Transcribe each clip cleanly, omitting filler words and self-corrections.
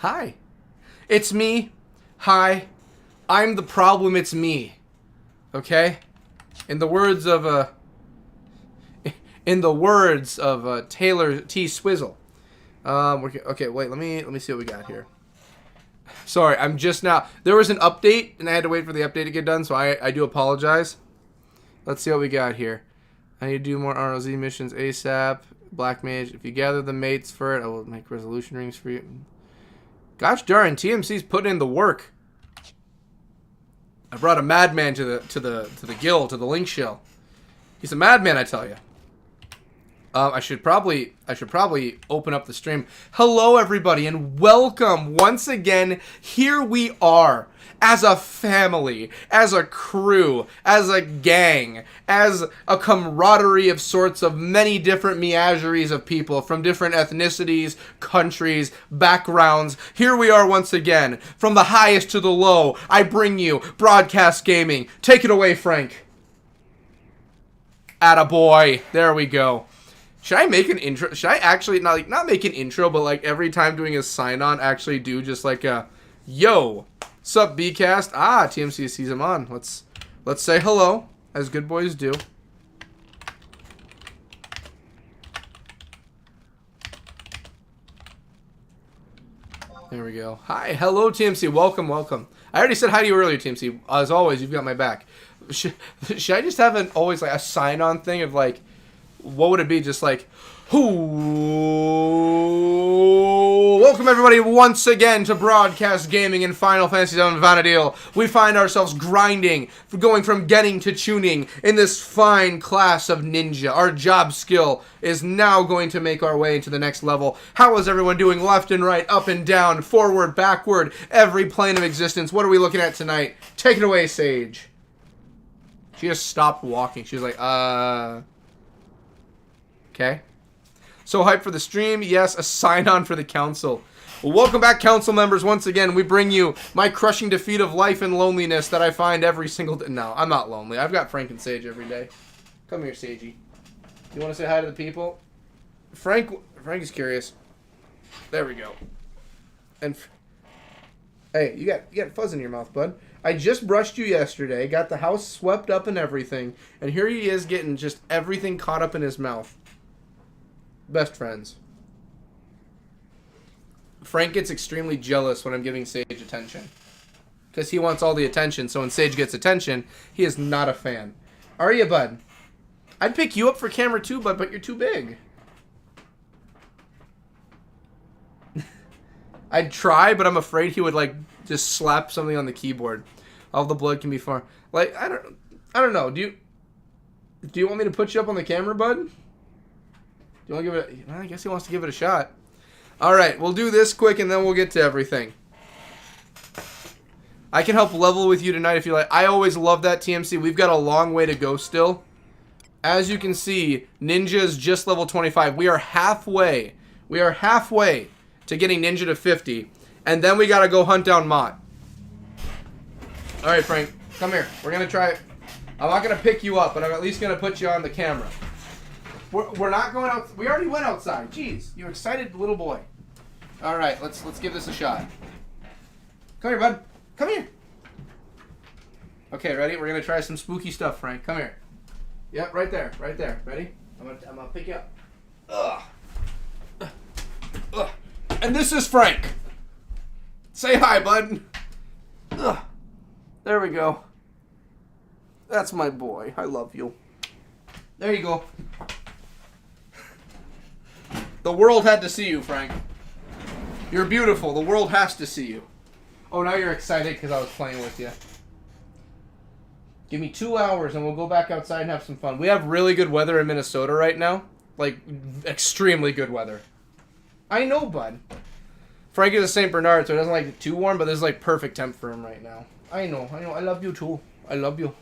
Hi. It's me. Hi. I'm the problem, it's me. Okay? In the words of Taylor T. Swizzle. Okay, wait, let me see what we got here. Sorry, I'm just now. There was an update, and I had to wait for the update to get done, so I do apologize. Let's see what we got here. I need to do more ROZ missions ASAP. Black Mage. If you gather the mates for it, I will make resolution rings for you. Gosh darn, TMC's putting in the work. I brought a madman to the guild, to the link shell. He's a madman, I tell you. I should probably open up the stream. Hello, everybody, and welcome once again. Here we are, as a family, as a crew, as a gang, as a camaraderie of sorts of many different menageries of people from different ethnicities, countries, backgrounds. Here we are once again, from the highest to the low. I bring you BCast Gaming. Take it away, Frank. Attaboy. There we go. Should I make an intro? Should I actually not make an intro, but like every time doing a sign on, actually do just like a yo, sup BCast? Ah, TMC sees him on. Let's say hello, as good boys do. There we go. Hi, hello TMC. Welcome, welcome. I already said hi to you earlier, TMC. As always, you've got my back. Should I just have a sign on thing of like, what would it be? Just like, welcome everybody once again to BCast Gaming in Final Fantasy VII Vanadil. We find ourselves grinding, going from getting to tuning in this fine class of ninja. Our job skill is now going to make our way into the next level. How is everyone doing left and right, up and down, forward, backward, every plane of existence? What are we looking at tonight? Take it away, Sage. She just stopped walking. She was like, okay. So hyped for the stream. Yes, a sign-on for the council. Well, welcome back, council members. Once again, we bring you my crushing defeat of life and loneliness that I find every single day. No, I'm not lonely. I've got Frank and Sage every day. Come here, Sagey. You want to say hi to the people? Frank is curious. There we go. And hey, you got fuzz in your mouth, bud. I just brushed you yesterday, got the house swept up and everything, and here he is getting just everything caught up in his mouth. Best friends. Frank gets extremely jealous when I'm giving Sage attention. Because he wants all the attention, so when Sage gets attention, he is not a fan. Are you, bud? I'd pick you up for camera too, bud, but you're too big. I'd try, but I'm afraid he would, like, just slap something on the keyboard. All the blood can be far. Like, I don't know. Do you want me to put you up on the camera, bud? Do you want to give it I guess he wants to give it a shot. Alright, we'll do this quick and then we'll get to everything. I can help level with you tonight if you like. I always love that, TMC. We've got a long way to go still. As you can see, Ninja is just level 25. We are halfway. We are halfway to getting Ninja to 50. And then we gotta go hunt down Mott. Alright, Frank. Come here. We're gonna try it. I'm not gonna pick you up, but I'm at least gonna put you on the camera. We're not going out. We already went outside. Jeez, you excited little boy. All right, let's give this a shot. Come here, bud. Come here. Okay, ready? We're gonna try some spooky stuff, Frank. Come here. Yep, right there, right there. Ready? I'm gonna pick you up. Ugh. And this is Frank. Say hi, bud. Ugh. There we go. That's my boy. I love you. There you go. The world had to see you, Frank. You're beautiful. The world has to see you. Oh, now you're excited because I was playing with you. Give me 2 hours and we'll go back outside and have some fun. We have really good weather in Minnesota right now. Like, extremely good weather. I know, bud. Frank is a St. Bernard, so it doesn't like it too warm, but this is like perfect temp for him right now. I know. I love you too. I love you.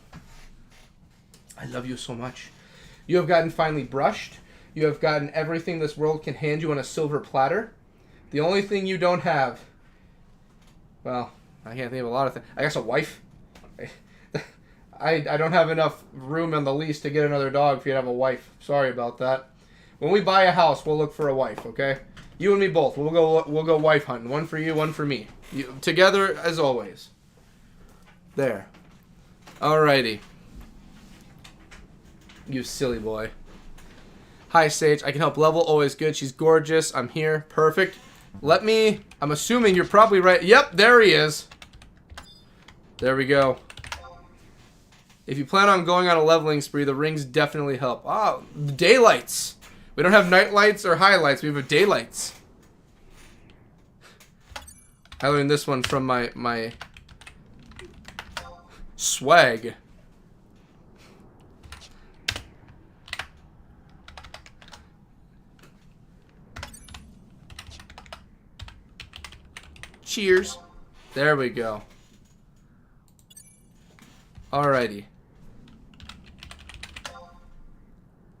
I love you so much. You have gotten finely brushed. You have gotten everything this world can hand you on a silver platter. The only thing you don't have... Well, I can't think of a lot of things. I guess a wife. I don't have enough room on the lease to get another dog if you have a wife. Sorry about that. When we buy a house, we'll look for a wife, okay? You and me both. We'll go wife hunting. One for you, one for me. Together as always. There. Alrighty. You silly boy. Hi, Sage. I can help level. Always good. She's gorgeous. I'm here. Perfect. I'm assuming you're probably right. Yep, there he is. There we go. If you plan on going on a leveling spree, the rings definitely help. Ah, the daylights. We don't have night lights or highlights. We have daylights. I learned this one from my swag. Cheers. There we go. Alrighty.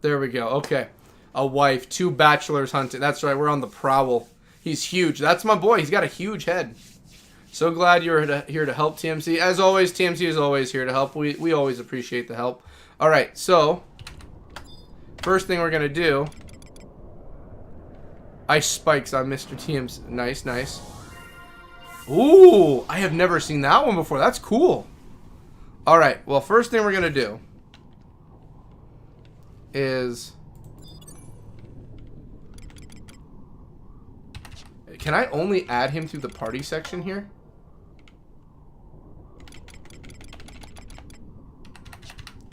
There we go. Okay. A wife. 2 bachelors hunting. That's right. We're on the prowl. He's huge. That's my boy. He's got a huge head. So glad you're here to help, TMC. As always, TMC is always here to help. We always appreciate the help. Alright. So, first thing we're going to do. Ice spikes on Mr. TMC. Nice, nice. Ooh. I have never seen that one before. That's cool. Alright. Well, first thing we're going to do is... Can I only add him through the party section here?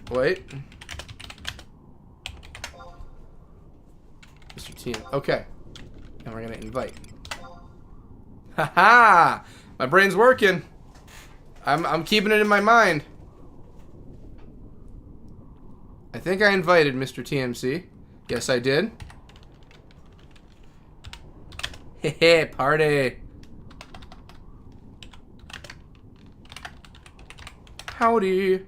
Wait. Mr. Team. Okay. And we're going to invite. Haha! My brain's working. I'm keeping it in my mind. I think I invited Mr. TMC. Yes, I did. Hehe, party. Howdy.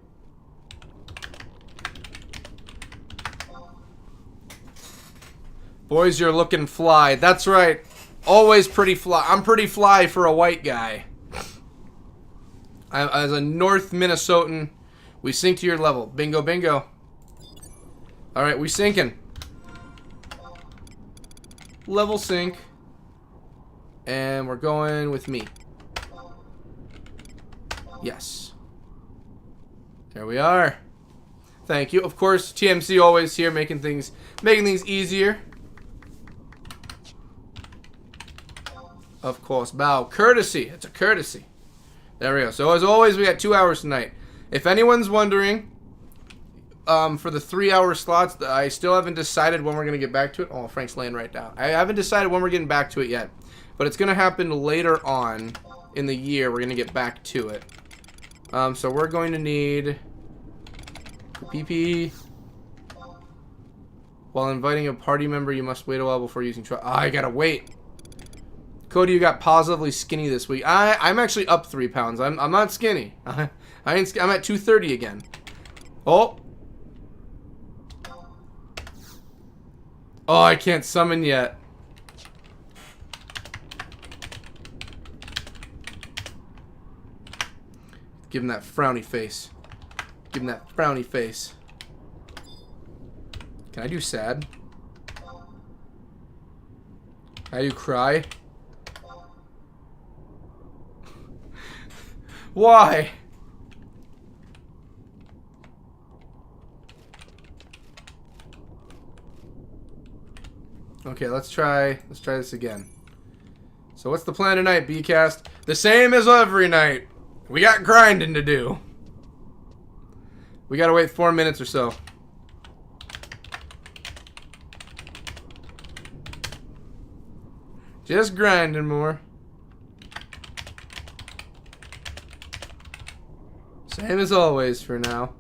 Boys, you're looking fly. That's right. Always pretty fly. I'm pretty fly for a white guy. As a North Minnesotan, we sink to your level. Bingo, bingo. Alright, we sinking. Level sync. And we're going with me. Yes. There we are. Thank you. Of course, TMC always here making things easier. Of course. Bow. Courtesy. It's a courtesy. There we go. So as always, we got 2 hours tonight. If anyone's wondering, for the 3-hour slots, I still haven't decided when we're going to get back to it. Oh, Frank's laying right down. I haven't decided when we're getting back to it yet. But it's going to happen later on in the year. We're going to get back to it. So we're going to need PP. While inviting a party member, you must wait a while before using try. I gotta wait. Cody, you got positively skinny this week. I'm actually up 3 pounds. I'm not skinny. I'm at 230 again. Oh. Oh, I can't summon yet. Give him that frowny face. Give him that frowny face. Can I do sad? Can I do cry? Why? Okay, let's try this again. So what's the plan tonight, BCast? The same as every night. We got grinding to do. We gotta wait 4 minutes or so. Just grinding more. Same as always for now.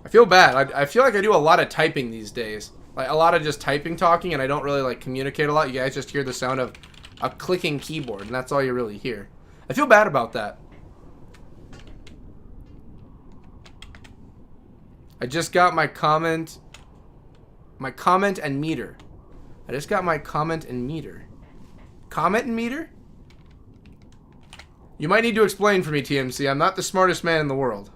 I feel bad. I feel like I do a lot of typing these days. Like a lot of just typing, talking, and I don't really like communicate a lot. You guys just hear the sound of a clicking keyboard, and that's all you really hear. I feel bad about that. I just got my comment and meter. I just got my comment and meter. Comment and meter? You might need to explain for me, TMC. I'm not the smartest man in the world.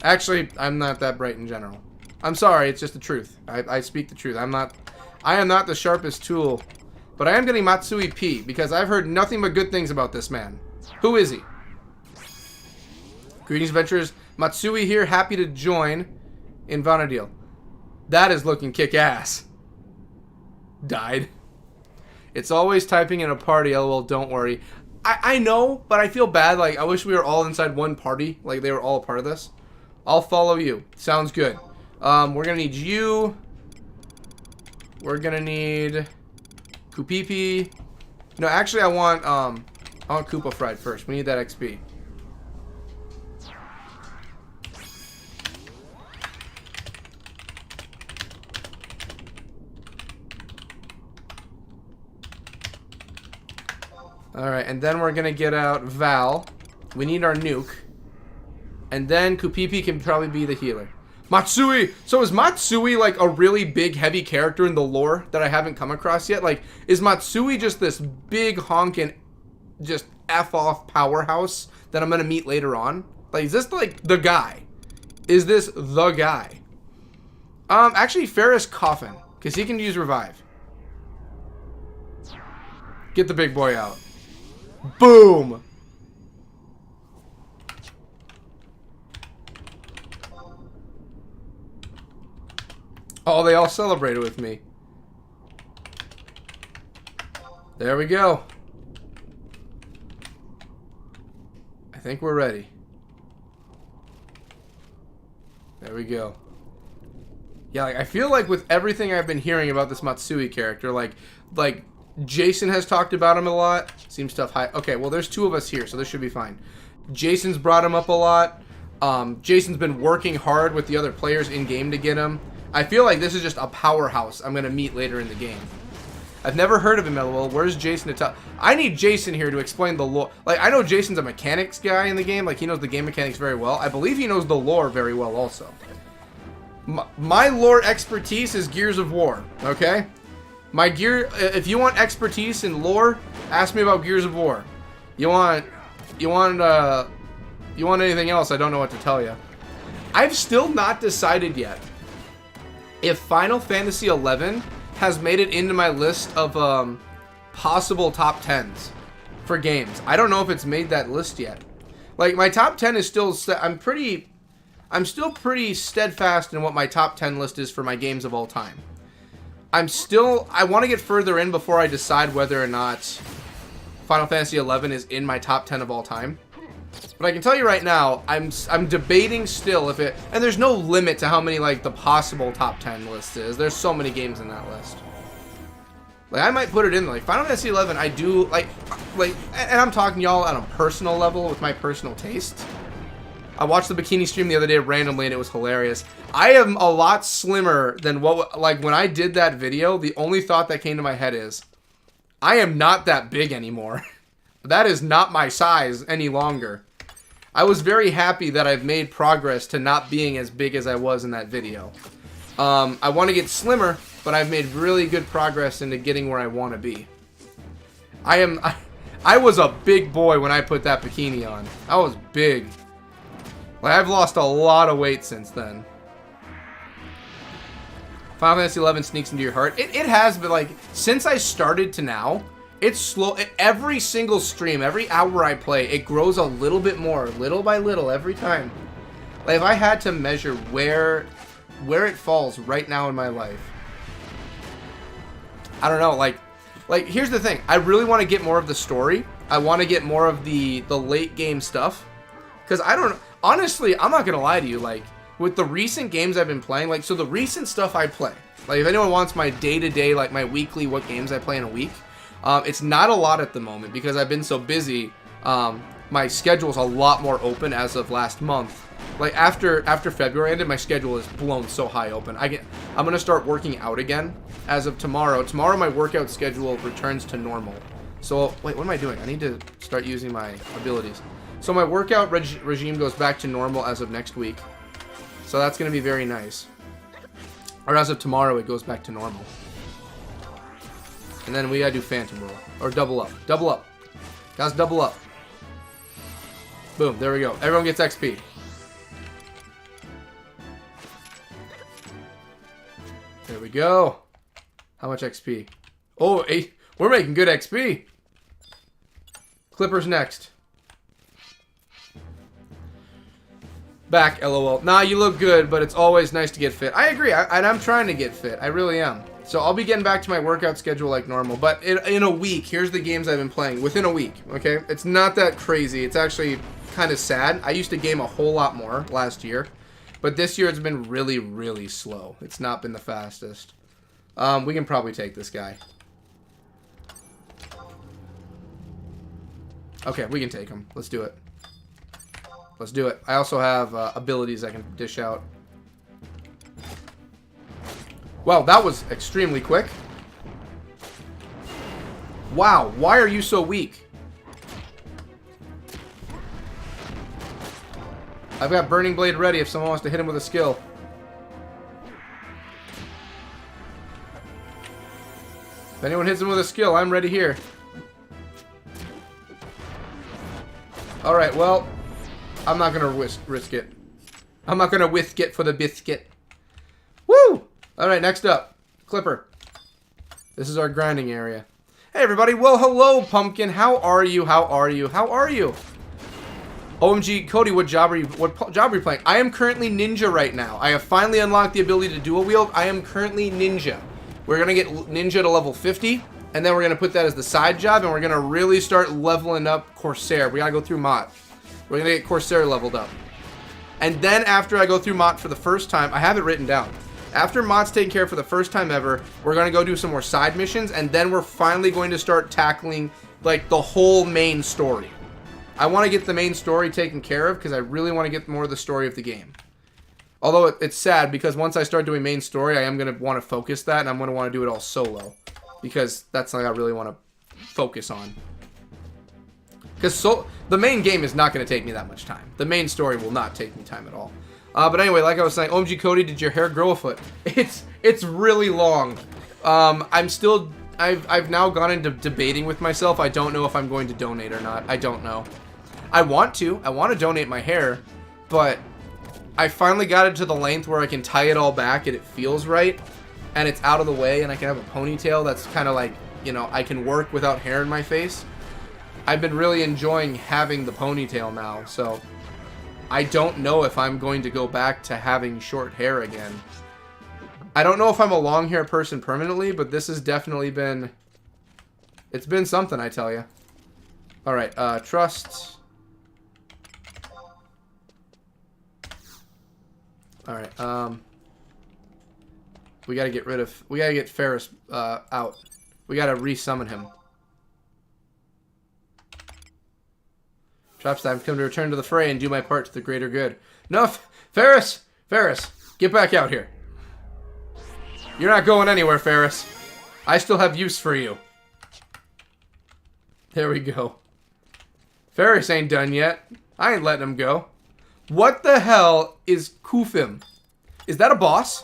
Actually, I'm not that bright in general. I'm sorry, it's just the truth. I speak the truth. I am not the sharpest tool. But I am getting Matsui P, because I've heard nothing but good things about this man. Who is he? Greetings, adventurers. Matsui here, happy to join in Vanadil. That is looking kick-ass. Died. It's always typing in a party, lol, don't worry. I know, but I feel bad. Like, I wish we were all inside one party. Like, they were all a part of this. I'll follow you. Sounds good. We're gonna need you. We're gonna need Kupipi. No, actually, I want Koopa Fried first. We need that XP. Alright, and then we're gonna get out Val. We need our nuke. And then Kupipi can probably be the healer. Matsui! So is Matsui like a really big, heavy character in the lore that I haven't come across yet? Like, is Matsui just this big, honking, just F-off powerhouse that I'm gonna meet later on? Like, is this like the guy? Is this the guy? Actually, Ferris Coffin, because he can use revive. Get the big boy out. Boom! Oh, they all celebrated with me. There we go. I think we're ready. There we go. Yeah, like, I feel like with everything I've been hearing about this Matsui character, like Jason has talked about him a lot. Seems tough. High. Okay, well, there's two of us here, so this should be fine. Jason's brought him up a lot. Jason's been working hard with the other players in-game to get him. I feel like this is just a powerhouse I'm going to meet later in the game. I've never heard of him, LOL. Where's Jason to tell? I need Jason here to explain the lore. Like, I know Jason's a mechanics guy in the game. Like, he knows the game mechanics very well. I believe he knows the lore very well also. My lore expertise is Gears of War, okay? My gear, if you want expertise in lore, ask me about Gears of War. You want anything else, I don't know what to tell you. I've still not decided yet if Final Fantasy XI has made it into my list of possible top 10s for games. I don't know if it's made that list yet. Like, my top 10 is still set. I'm still pretty steadfast in what my top 10 list is for my games of all time. I want to get further in before I decide whether or not Final Fantasy XI is in my top 10 of all time. But I can tell you right now, I'm debating still if it, and there's no limit to how many, like, the possible top 10 list is. There's so many games in that list. Like, I might put it in, like, Final Fantasy XI, I do, like, and I'm talking y'all on a personal level with my personal taste. I watched the bikini stream the other day randomly and it was hilarious. I am a lot slimmer than what, like, when I did that video, the only thought that came to my head is, I am not that big anymore. That is not my size any longer. I was very happy that I've made progress to not being as big as I was in that video. I want to get slimmer, but I've made really good progress into getting where I want to be. I was a big boy when I put that bikini on. I was big. Like, I've lost a lot of weight since then. Final Fantasy XI sneaks into your heart. It has, but, like, since I started to now, it's slow. Every single stream, every hour I play, it grows a little bit more, little by little, every time. Like, if I had to measure where it falls right now in my life, I don't know. Like, here's the thing. I really want to get more of the story. I want to get more of the late game stuff. Because I don't... Honestly, I'm not going to lie to you. Like, with the recent games I've been playing, like, so the recent stuff I play, like, if anyone wants my day-to-day, like, my weekly, what games I play in a week, it's not a lot at the moment because I've been so busy. My schedule's a lot more open as of last month. Like, after February ended, my schedule is blown so high open. I'm going to start working out again as of tomorrow. Tomorrow, my workout schedule returns to normal. So, wait, what am I doing? I need to start using my abilities. So my workout regime goes back to normal as of next week. So that's going to be very nice. Or as of tomorrow, it goes back to normal. And then we got to do Phantom Roll. Or double up. Double up. Guys, double up. Boom, there we go. Everyone gets XP. There we go. How much XP? Oh, 8. We're making good XP. Clipper's next. Back, LOL. Nah, you look good, but it's always nice to get fit. I agree, and I'm trying to get fit. I really am. So I'll be getting back to my workout schedule like normal. But in a week, here's the games I've been playing. Within a week, okay? It's not that crazy. It's actually kind of sad. I used to game a whole lot more last year. But this year it's been really, really slow. It's not been the fastest. We can probably take this guy. Okay, we can take him. Let's do it. Let's do it. I also have abilities I can dish out. Wow, that was extremely quick. Wow, why are you so weak? I've got Burning Blade ready if someone wants to hit him with a skill. If anyone hits him with a skill, I'm ready here. Alright, well, I'm not going to risk it. I'm not going to whisk it for the biscuit. Woo! Alright, next up. Clipper. This is our grinding area. Hey, everybody. Well, hello, Pumpkin. How are you? How are you? How are you? OMG, Cody, what job are you playing? I am currently Ninja right now. I have finally unlocked the ability to dual wield. I am currently Ninja. We're going to get Ninja to level 50, and then we're going to put that as the side job, and we're going to really start leveling up Corsair. We got to go through Mott. We're going to get Corsair leveled up. And then after I go through Mott for the first time, I have it written down. After Mott's taken care of for the first time ever, we're going to go do some more side missions, and then we're finally going to start tackling, like, the whole main story. I want to get the main story taken care of because I really want to get more of the story of the game. Although it's sad because once I start doing main story, I am going to want to focus that, and I'm going to want to do it all solo. Because that's something I really want to focus on. Because the main game is not going to take me that much time. The main story will not take me time at all. But anyway, like I was saying, OMG Cody, did your hair grow a foot? It's really long. I've now gone into debating with myself. I don't know if I'm going to donate or not. I don't know. I want to donate my hair, but I finally got it to the length where I can tie it all back and it feels right, and it's out of the way, and I can have a ponytail that's kind of like, you know, I can work without hair in my face. I've been really enjoying having the ponytail now, so I don't know if I'm going to go back to having short hair again. I don't know if I'm a long hair person permanently, but this has definitely been... It's been something, I tell you. Alright, trust. Alright, we gotta get rid of... We gotta get Ferris out. We gotta resummon him. Drops time. Come to return to the fray and do my part to the greater good. No, Ferris! Ferris, get back out here. You're not going anywhere, Ferris. I still have use for you. There we go. Ferris ain't done yet. I ain't letting him go. What the hell is Kufim? Is that a boss?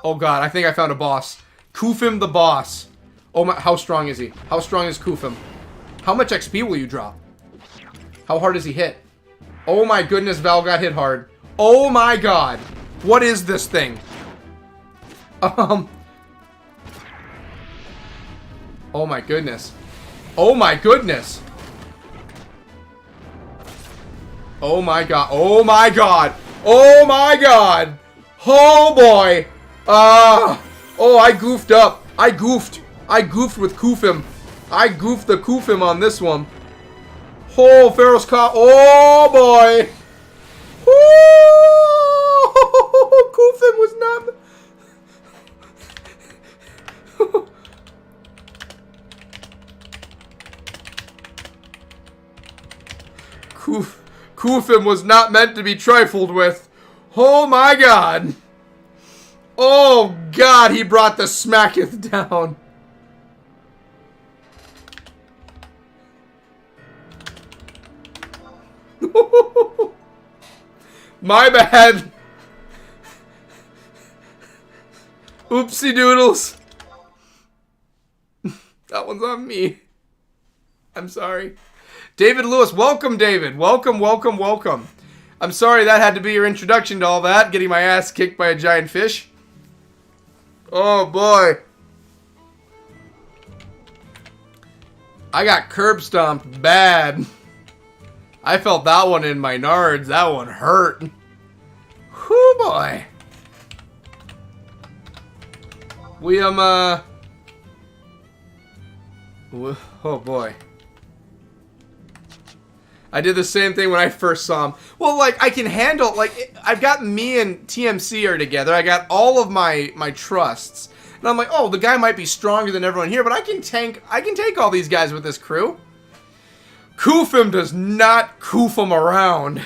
Oh god, I think I found a boss. Kufim the boss. Oh my, how strong is he? How strong is Kufim? How much XP will you drop? How hard does he hit? Oh my goodness, Val got hit hard. Oh my god. What is this thing? Oh my goodness. Oh my goodness. Oh my god. Oh my god. Oh my god. Oh boy. Oh, I goofed up. I goofed with Kufim. I goofed the Kufim on this one. Oh, Pharaoh's caught. Oh boy. Oh, Kufim was not... Kufim was not meant to be trifled with. Oh my god. Oh god, he brought the smacketh down. My bad. Oopsie doodles. That one's on me. I'm sorry. David Lewis, welcome, David. Welcome, welcome, welcome. I'm sorry that had to be your introduction to all that, getting my ass kicked by a giant fish. Oh, boy. I got curb stomped bad. I felt that one in my nards. That one hurt. Whoo, boy. Oh, boy. I did the same thing when I first saw him. Well, like, I can handle, like, I've got me and TMC are together. I got all of my trusts. And I'm like, oh, the guy might be stronger than everyone here, but I can take all these guys with this crew. Koofim does not Koofim around.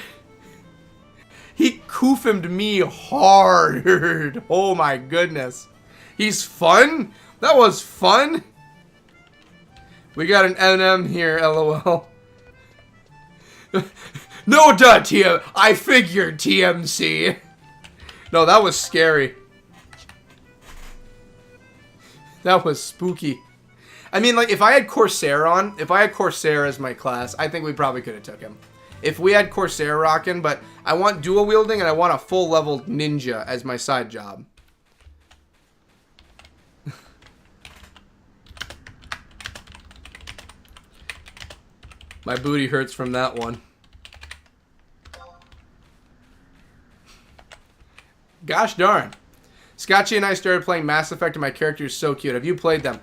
He Koofim'd me hard. Oh my goodness. He's fun? That was fun. We got an NM here, LOL. No duh, TM. I figured, TMC. No, that was scary. That was spooky. I mean, like, if I had Corsair on, if I had Corsair as my class, I think we probably could have took him. If we had Corsair rocking, but I want dual wielding and I want a full level ninja as my side job. My booty hurts from that one. Gosh darn. Scotchy and I started playing Mass Effect and my character is so cute. Have you played them?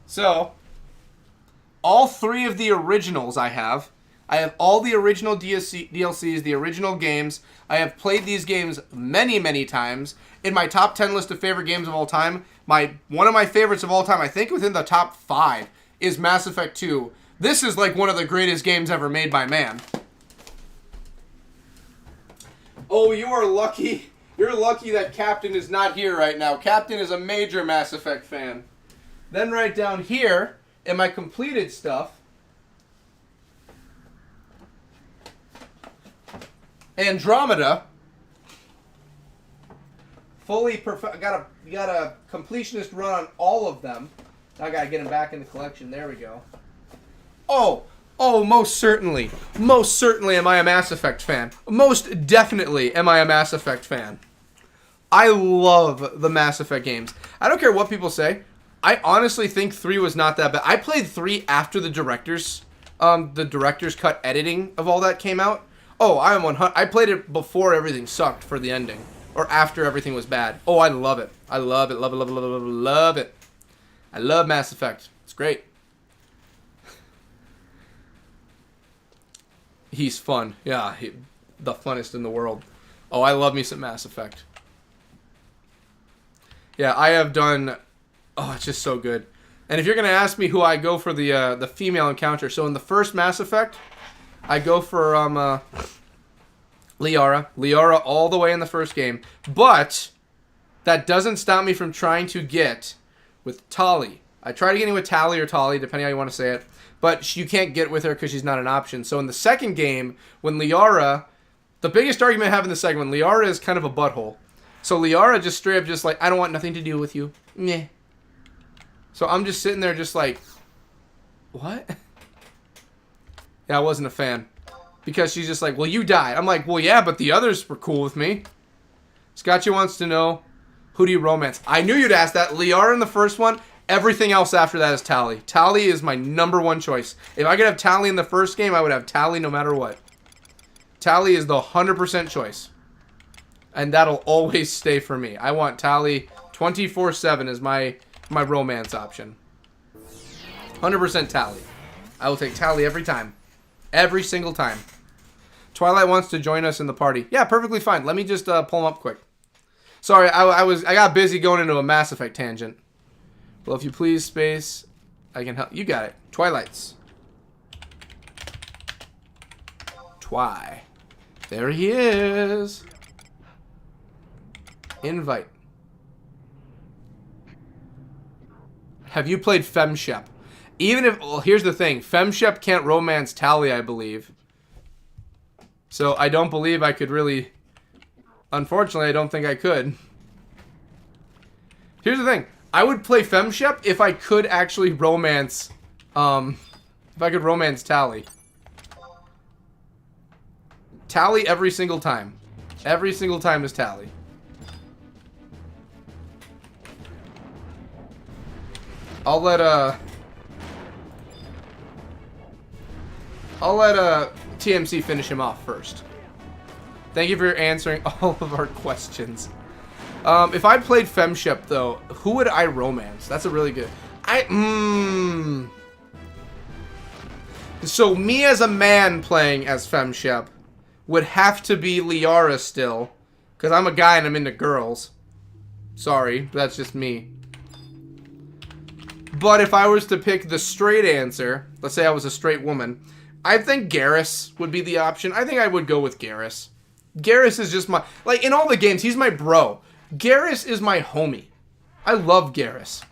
So, all three of the originals I have. I have all the original DLCs, the original games. I have played these games many, many times. In my top 10 list of favorite games of all time, one of my favorites of all time, I think within the top 5, is Mass Effect 2. This is like one of the greatest games ever made by man. Oh, you are lucky. You're lucky that Captain is not here right now. Captain is a major Mass Effect fan. Then right down here, in my completed stuff, Andromeda, fully perfect. Got a completionist run on all of them. I gotta get them back in the collection. There we go. Oh, most certainly am I a Mass Effect fan. Most definitely am I a Mass Effect fan. I love the Mass Effect games. I don't care what people say. I honestly think 3 was not that bad. I played 3 after the director's cut editing of all that came out. Oh, I am 100. I played it before everything sucked for the ending, or after everything was bad. Oh, I love it. I love it. Love it. Love it. Love it. Love it. Love it. I love Mass Effect. It's great. He's fun. Yeah, the funnest in the world. Oh, I love me some Mass Effect. Yeah, I have done. Oh, it's just so good. And if you're gonna ask me who I go for the female encounter, so in the first Mass Effect, I go for Liara. Liara all the way in the first game. But that doesn't stop me from trying to get with Tali. I try to get in with Tali or Tali, depending how you want to say it. But you can't get with her because she's not an option. So in the second game, when Liara, the biggest argument I have in the second one, Liara is kind of a butthole. So Liara just straight up just like, I don't want nothing to do with you. Meh. So I'm just sitting there just like, what? Yeah, I wasn't a fan. Because she's just like, well, you died. I'm like, well, yeah, but the others were cool with me. Scotchy wants to know, who do you romance? I knew you'd ask that. Liara in the first one. Everything else after that is Tali. Tali is my #1 choice. If I could have Tali in the first game, I would have Tali no matter what. Tali is the 100% choice. And that'll always stay for me. I want Tali 24/7 as my romance option. 100% Tali. I will take Tali every time. Every single time. Twilight wants to join us in the party. Yeah, perfectly fine. Let me just pull him up quick. Sorry, I got busy going into a Mass Effect tangent. Well, if you please, space, I can help. You got it. Twilight's. Twi. There he is. Invite. Have you played FemShep? Even if, well, here's the thing. FemShep can't romance Tally, I believe. So I don't believe I could really... Unfortunately, I don't think I could. Here's the thing. I would play FemShep if I could actually romance... if I could romance Tally. Tally every single time. Every single time is Tally. I'll let TMC finish him off first. Thank you for answering all of our questions. If I played FemShep though, who would I romance? That's a really good. So me as a man playing as FemShep would have to be Liara still, because I'm a guy and I'm into girls. Sorry, but that's just me. But if I was to pick the straight answer, let's say I was a straight woman, I think Garrus would be the option. I think I would go with Garrus. Garrus is just my... Like, in all the games, he's my bro. Garrus is my homie. I love Garrus.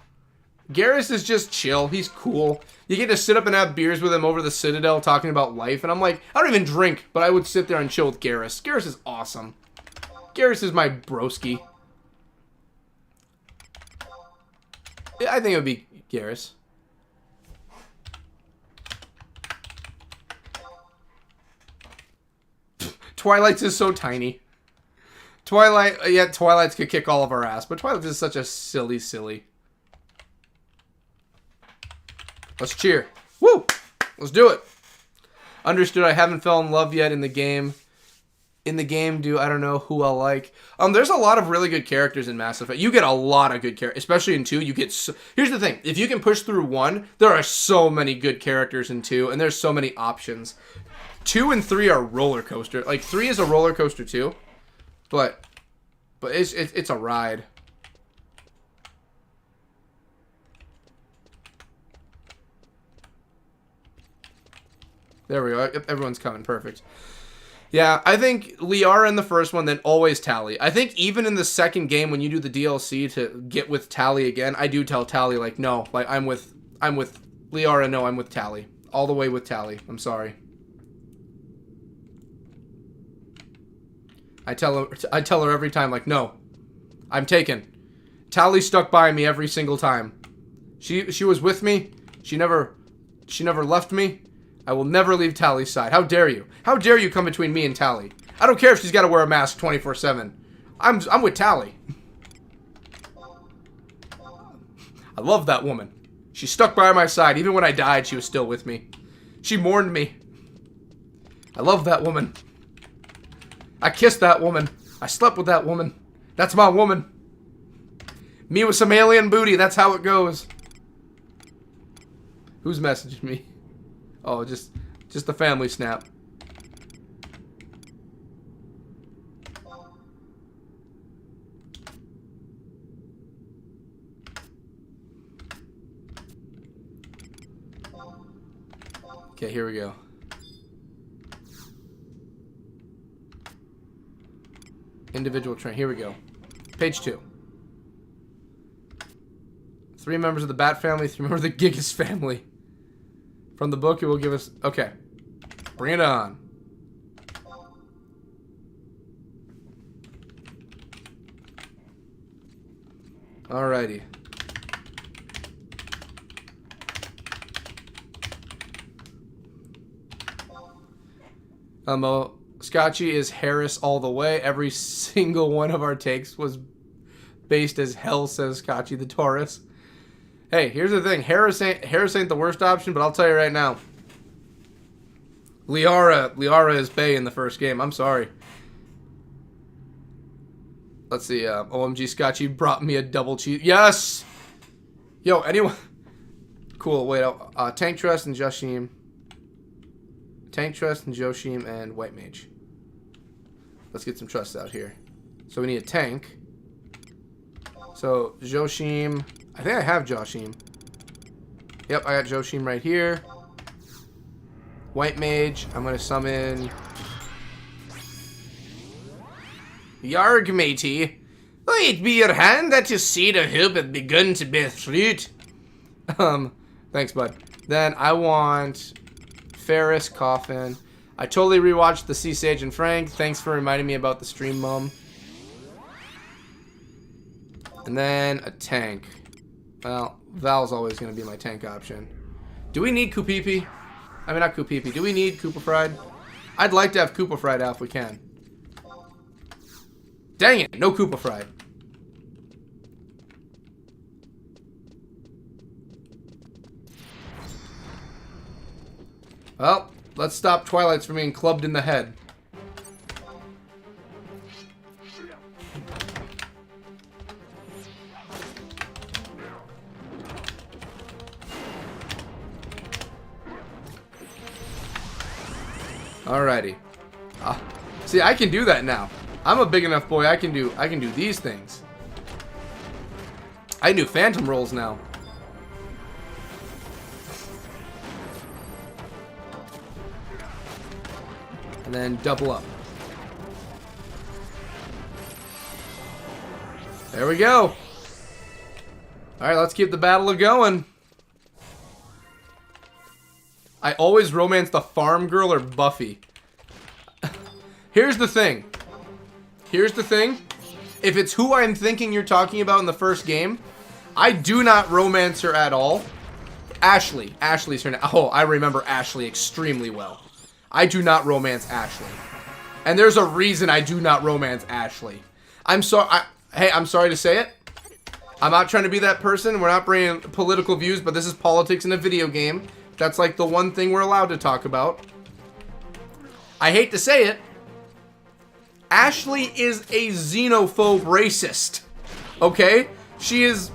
Garrus is just chill. He's cool. You get to sit up and have beers with him over the Citadel talking about life. And I'm like, I don't even drink, but I would sit there and chill with Garrus. Garrus is awesome. Garrus is my broski. I think it would be Garrus. Twilight's is so tiny. Twilight, yeah, Twilight's could kick all of our ass, but Twilight's is such a silly. Let's cheer. Woo! Let's do it. Understood. I haven't fell in love yet in the game. I don't know who I'll like. There's a lot of really good characters in Mass Effect. You get a lot of good characters, especially in 2. You get here's the thing. If you can push through 1, there are so many good characters in 2, and there's so many options. 2 and 3 are roller coaster. Like 3 is a roller coaster too, but it's a ride. There we go. Everyone's coming. Perfect. Yeah, I think Liara in the first one, then always Tally. I think even in the second game when you do the DLC to get with Tally again, I do tell Tally, like, no, like, I'm with Liara, no, I'm with Tally. All the way with Tally. I'm sorry. I tell her every time, like, no, I'm taken. Tally stuck by me every single time. She was with me. She never left me. I will never leave Tally's side. How dare you? How dare you come between me and Tally? I don't care if she's got to wear a mask 24/7. I'm with Tally. I love that woman. She stuck by my side. Even when I died, she was still with me. She mourned me. I love that woman. I kissed that woman. I slept with that woman. That's my woman. Me with some alien booty. That's how it goes. Who's messaging me? Oh, just the family snap. Okay, here we go. Individual train. Here we go. Page 2. 3 members of the Bat family, 3 members of the Gigas family. From the book, it will give us... Okay. Bring it on. Alrighty. Scotchy is Harris all the way. Every single one of our takes was based as hell, says Scotchy the Taurus. Hey, here's the thing. Harris ain't the worst option, but I'll tell you right now. Liara is Bae in the first game. I'm sorry. Let's see. OMG Scotchy brought me a double cheese. Yes! Yo, anyone... Cool, wait. Tank Trust and Joshim. Tank Trust and Joshim and White Mage. Let's get some trust out here. So we need a tank. So, Joshim... I think I have Joshim. Yep, I got Joshim right here. White Mage. I'm going to summon... Yarg, matey. Oh, it be your hand that your seed of hope hath begun to bear fruit. Thanks, bud. Then I want Ferris, Coffin. I totally rewatched the Sea Sage and Frank. Thanks for reminding me about the stream, Mom. And then a tank. Well, Val's always going to be my tank option. Do we need Kupipi? I mean, not Kupipi. Do we need Koopa Fried? I'd like to have Koopa Fried out if we can. Dang it, no Koopa Fried. Well, let's stop Twilights from being clubbed in the head. Alrighty. See, I can do that now. I'm a big enough boy. I can do these things. I can do phantom rolls now. And then double up. There we go. Alright, let's keep the battle going. I always romance the farm girl or Buffy. Here's the thing. Here's the thing. If it's who I'm thinking you're talking about in the first game, I do not romance her at all. Ashley. Ashley's her name. Oh, I remember Ashley extremely well. I do not romance Ashley. And there's a reason I do not romance Ashley. I'm sorry. Hey, I'm sorry to say it. I'm not trying to be that person. We're not bringing political views, but this is politics in a video game. That's like the one thing we're allowed to talk about. I hate to say it. Ashley is a xenophobe racist. Okay? She's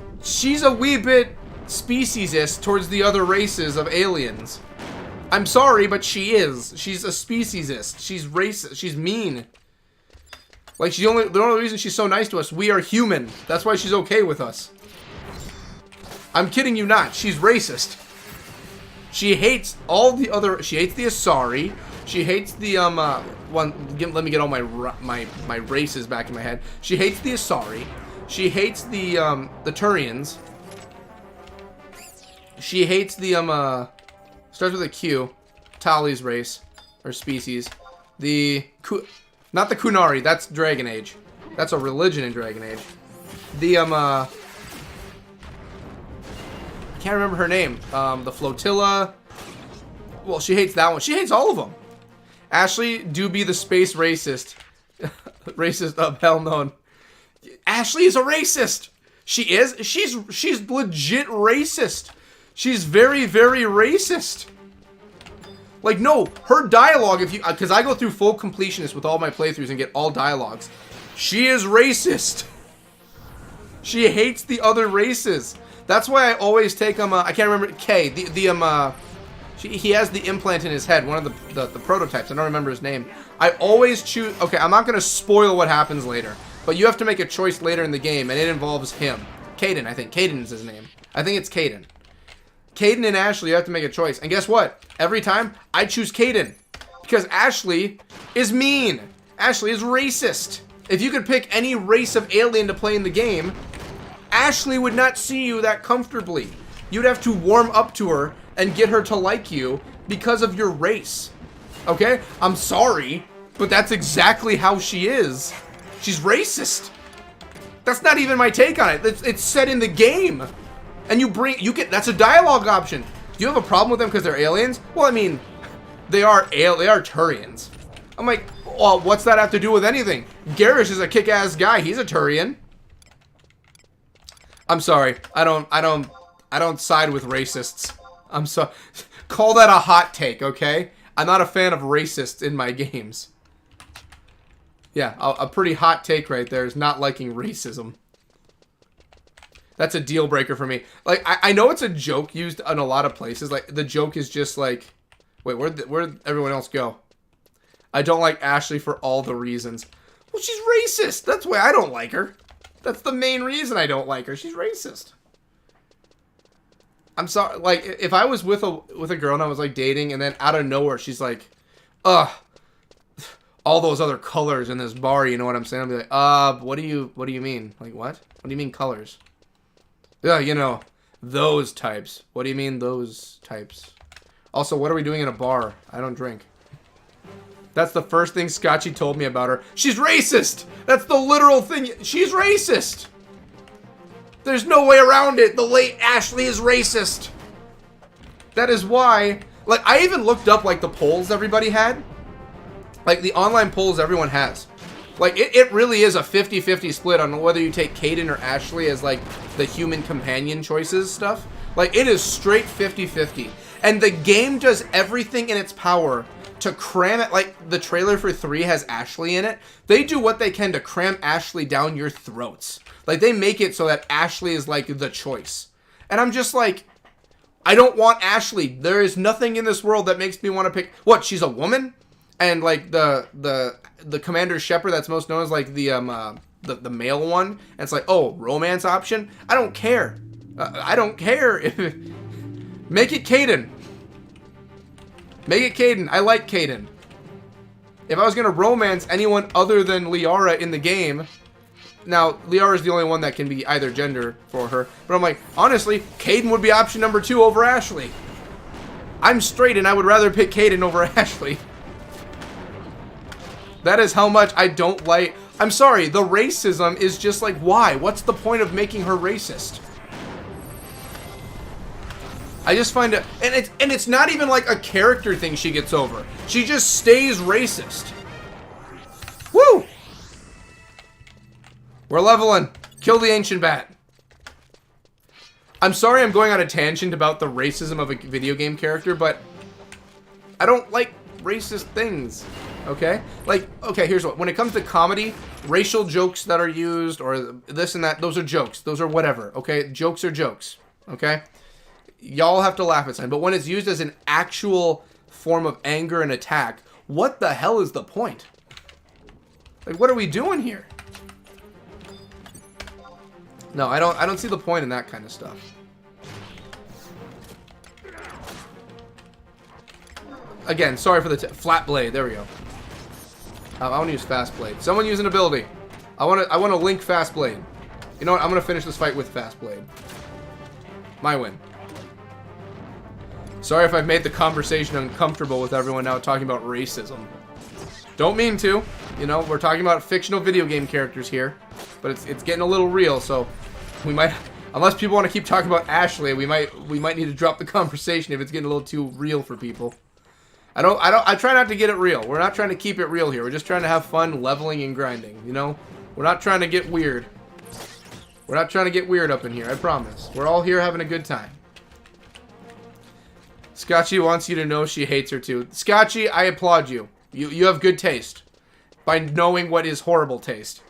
a wee bit speciesist towards the other races of aliens. I'm sorry, but she is. She's a speciesist. She's racist. She's mean. Like, the only reason she's so nice to us, we are human. That's why she's okay with us. I'm kidding you not. She's racist. She hates all the other. She hates the Asari. She hates the let me get all my races back in my head. She hates the Asari. She hates the Turians. She hates the starts with a Q. Tali's race or species. Not the Kunari. That's Dragon Age. That's a religion in Dragon Age. The I can't remember her name. The Flotilla. Well, she hates that one. She hates all of them. Ashley do be the space racist. Racist of hell known. Ashley is a racist. She is. She's legit racist. She's very, very racist. Like, no, her dialogue, because I go through full completionist with all my playthroughs and get all dialogues. She is racist. She hates the other races. That's why I always take I can't remember, K, he has the implant in his head, one of the prototypes. I don't remember his name. I always choose, okay, I'm not going to spoil what happens later, but you have to make a choice later in the game, and it involves him. Caden, I think. Caden is his name. I think it's Caden. Caden and Ashley, you have to make a choice. And guess what? Every time, I choose Caden. Because Ashley is mean. Ashley is racist. If you could pick any race of alien to play in the game, Ashley would not see you that comfortably. You'd have to warm up to her and get her to like you because of your race. Okay? I'm sorry, but that's exactly how she is. She's racist. That's not even my take on it. It's set in the game. And that's a dialogue option. Do you have a problem with them because they're aliens? Well, I mean, they are Turians. I'm like, well, what's that have to do with anything? Garish is a kick-ass guy. He's a Turian. I'm sorry. I don't side with racists. I'm sorry. Call that a hot take, okay? I'm not a fan of racists in my games. Yeah, a pretty hot take right there is not liking racism. That's a deal breaker for me. Like, I know it's a joke used in a lot of places. Like, the joke is just like, wait, where'd everyone else go? I don't like Ashley for all the reasons. Well, she's racist. That's why I don't like her. That's the main reason I don't like her. She's racist. I'm sorry. Like, if I was with a girl and I was like dating, and then out of nowhere she's like, ugh, all those other colors in this bar, you know what I'm saying? I'll be like, what do you mean? Like, what? What do you mean colors? Yeah, you know, those types. What do you mean those types? Also, what are we doing in a bar? I don't drink. That's the first thing Scotchy told me about her. She's racist! That's the literal thing. She's racist! There's no way around it. The late Ashley is racist. That is why... Like, I even looked up, like, the polls everybody had. Like, the online polls everyone has. Like, it really is a 50-50 split on whether you take Caden or Ashley as, like, the human companion choices stuff. Like, it is straight 50-50. And the game does everything in its power to cram it. Like, the trailer for 3 has Ashley in it. They do what they can to cram Ashley down your throats. Like, they make it so that Ashley is, like, the choice. And I'm just like, I don't want Ashley. There is nothing in this world that makes me want to pick... What, she's a woman? And, like, the Commander Shepard that's most known as, like, the male one. And it's like, oh, romance option? I don't care. I don't care. Make it Caden. Make it Caden. I like Caden. If I was going to romance anyone other than Liara in the game... Now, Liara is the only one that can be either gender for her. But I'm like, honestly, Caden would be option number 2 over Ashley. I'm straight and I would rather pick Caden over Ashley. That is how much I don't like... I'm sorry, the racism is just like, why? What's the point of making her racist? I just find it... And it's not even like a character thing she gets over. She just stays racist. Woo! We're leveling. Kill the ancient bat. I'm sorry I'm going on a tangent about the racism of a video game character, but I don't like racist things, okay? Like, okay, here's what. When it comes to comedy, racial jokes that are used, or this and that, those are jokes. Those are whatever, okay? Jokes are jokes, okay? Y'all have to laugh at something. But when it's used as an actual form of anger and attack, what the hell is the point? Like, what are we doing here? No, I don't see the point in that kind of stuff. Again, sorry for the flat blade. There we go. I want to use fast blade. Someone use an ability. I want to link fast blade. You know what? I'm gonna finish this fight with fast blade. My win. Sorry if I've made the conversation uncomfortable with everyone now talking about racism. Don't mean to. You know, we're talking about fictional video game characters here, but it's getting a little real, so we might, unless people want to keep talking about Ashley, we might need to drop the conversation if it's getting a little too real for people. I try not to get it real. We're not trying to keep it real here. We're just trying to have fun leveling and grinding, you know? We're not trying to get weird. We're not trying to get weird up in here, I promise. We're all here having a good time. Scotchy wants you to know she hates her too. Scotchy, I applaud you. You have good taste by knowing what is horrible taste.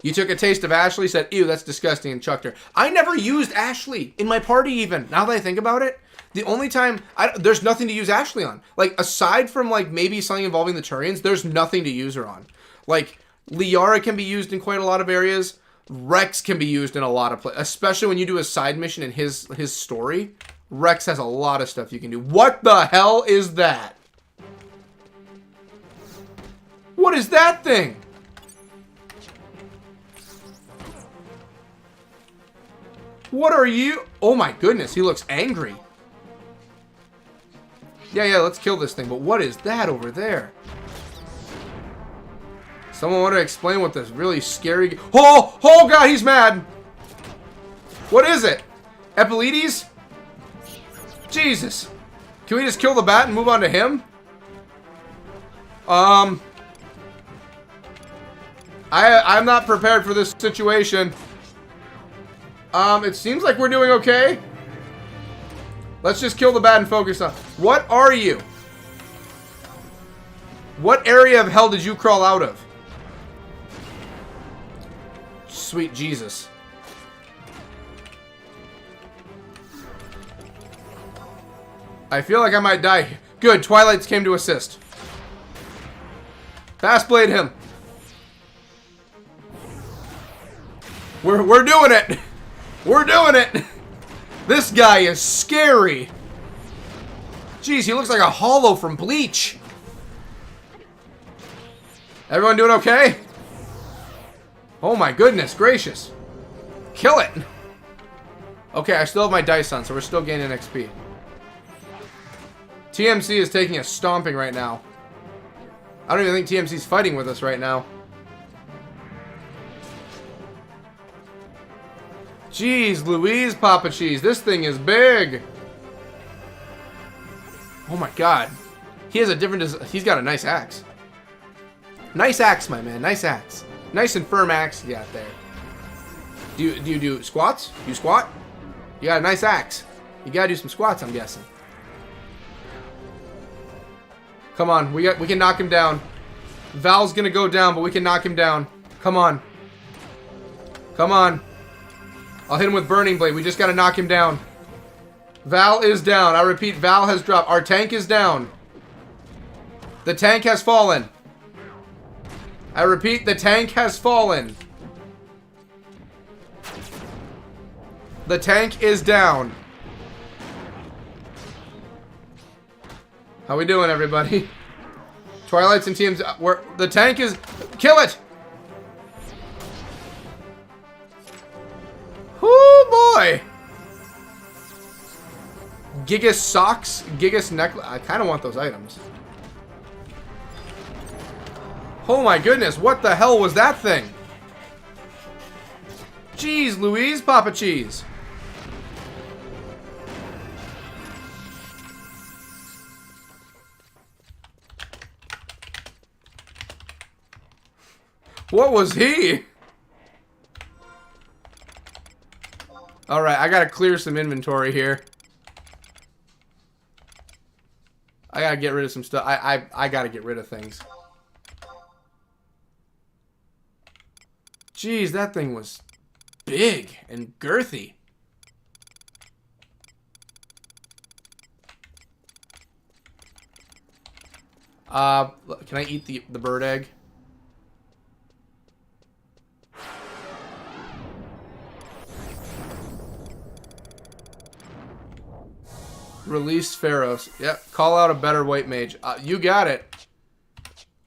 You took a taste of Ashley, said, ew, that's disgusting, and chucked her. I never used Ashley in my party even. Now that I think about it, the only time... there's nothing to use Ashley on. Like, aside from, like, maybe something involving the Turians, there's nothing to use her on. Like, Liara can be used in quite a lot of areas. Rex can be used in a lot of places. Especially when you do a side mission in his story. Rex has a lot of stuff you can do. What the hell is that? What is that thing? What are you? Oh my goodness, he looks angry. Yeah, let's kill this thing. But what is that over there? Someone want to explain what this really scary... Oh God, he's mad. What is it? Epiletes? Jesus. Can we just kill the bat and move on to him? I'm not prepared for this situation. It seems like we're doing okay. Let's just kill the bat and focus on... What are you? What area of hell did you crawl out of? Sweet Jesus. I feel like I might die. Good, Twilights came to assist. Fast blade him. We're doing it. We're doing it. This guy is scary. Jeez, he looks like a hollow from Bleach. Everyone doing okay? Oh my goodness gracious. Kill it. Okay, I still have my dice on, so we're still gaining XP. TMC is taking a stomping right now. I don't even think TMC's fighting with us right now. Jeez Louise, Papa Cheese. This thing is big. Oh my god. He has a different... He's got a nice axe. Nice axe, my man. Nice axe. Nice and firm axe you got there. Do you do squats? You squat? You got a nice axe. You gotta do some squats, I'm guessing. Come on. We can knock him down. Val's gonna go down, but we can knock him down. Come on. Come on. I'll hit him with Burning Blade. We just gotta knock him down. Val is down. I repeat, Val has dropped. Our tank is down. The tank has fallen. I repeat, the tank has fallen. The tank is down. How we doing, everybody? Twilight's and teams. The tank is... Kill it! Whoo, boy! Gigas socks, Gigas necklace. I kind of want those items. Oh my goodness, what the hell was that thing? Jeez Louise, Papa Cheese. What was he? Alright, I gotta clear some inventory here. I gotta get rid of some stuff. I gotta get rid of things. Jeez, that thing was big and girthy. Can I eat the bird egg? Release Pharaohs. Yep, call out a better white mage. You got it.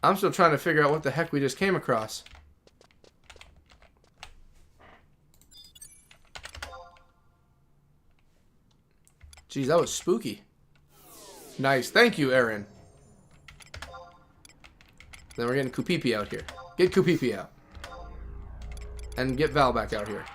I'm still trying to figure out what the heck we just came across. Jeez, that was spooky. Nice. Thank you, Aaron. Then we're getting Kupipi out here. Get Kupipi out. And get Val back out here.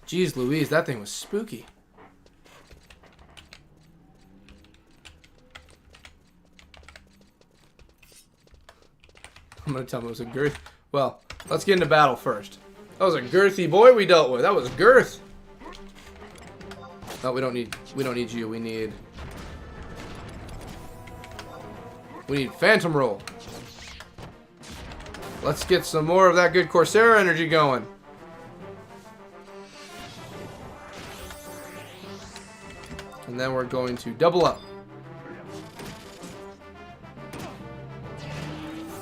Jeez Louise, that thing was spooky. I'm gonna tell him it was a girth. Well, let's get into battle first. That was a girthy boy we dealt with. That was girth. No, we don't need you. We need Phantom Roll. Let's get some more of that good Corsair energy going. And then we're going to double up.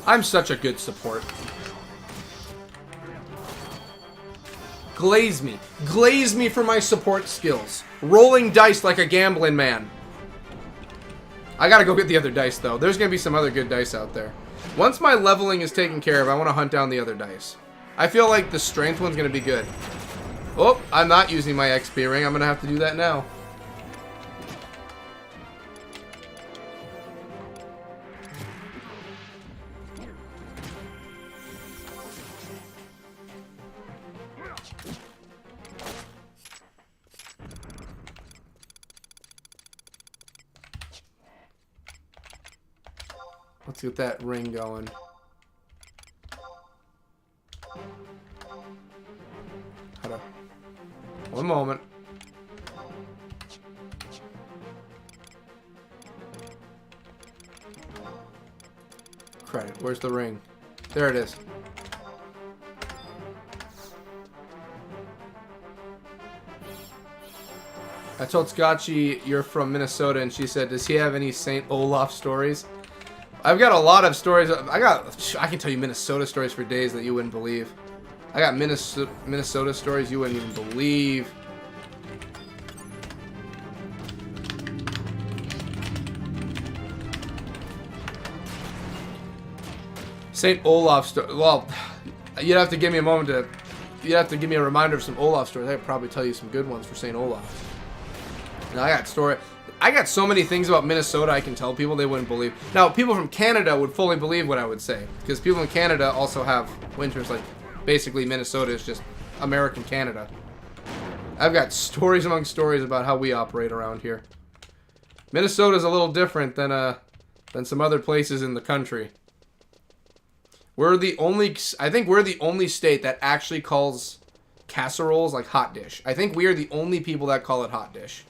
I'm such a good support. Glaze me. Glaze me for my support skills. Rolling dice like a gambling man. I gotta go get the other dice, though. There's gonna be some other good dice out there. Once my leveling is taken care of, I want to hunt down the other dice. I feel like the strength one's gonna be good. Oh, I'm not using my XP ring. I'm gonna have to do that now. Let's get that ring going. Hold on. One moment. Credit. Where's the ring? There it is. I told Scotchy you're from Minnesota, and she said, does he have any St. Olaf stories? I've got a lot of stories. I can tell you Minnesota stories for days that you wouldn't believe. I got Minnesota stories you wouldn't even believe. St. Olaf story. Well, you'd have to give me a moment to. You'd have to give me a reminder of some Olaf stories. I could probably tell you some good ones for St. Olaf. Now I got so many things about Minnesota I can tell people they wouldn't believe. Now, people from Canada would fully believe what I would say, because people in Canada also have winters. Like, basically, Minnesota is just American Canada. I've got stories among stories about how we operate around here. Minnesota's a little different than some other places in the country. I think we're the only state that actually calls casseroles like hot dish. I think we are the only people that call it hot dish.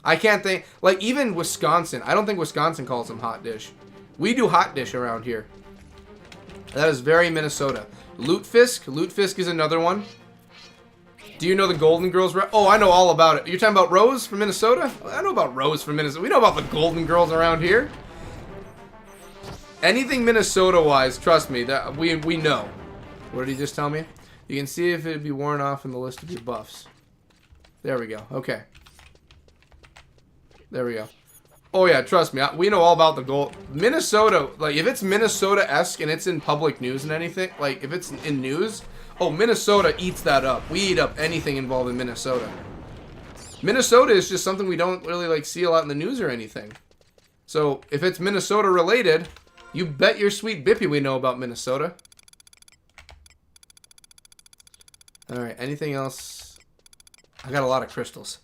I can't think, like, even Wisconsin. I don't think Wisconsin calls them hot dish. We do hot dish around here. That is very Minnesota. Lutefisk. Lutefisk is another one. Do you know the Golden Girls? Oh, I know all about it. You're talking about Rose from Minnesota? I know about Rose from Minnesota. We know about the Golden Girls around here. Anything Minnesota-wise, trust me, that we know. What did he just tell me? You can see if it'd be worn off in the list of your buffs. There we go. Okay. There we go. Oh yeah, trust me, we know all about the gold. Minnesota, like, if it's Minnesota-esque and it's in public news and anything, like, if it's in news, oh, Minnesota eats that up. We eat up anything involved in Minnesota. Minnesota is just something we don't really, like, see a lot in the news or anything. So, if it's Minnesota-related, you bet your sweet bippy we know about Minnesota. Alright, anything else? I got a lot of crystals.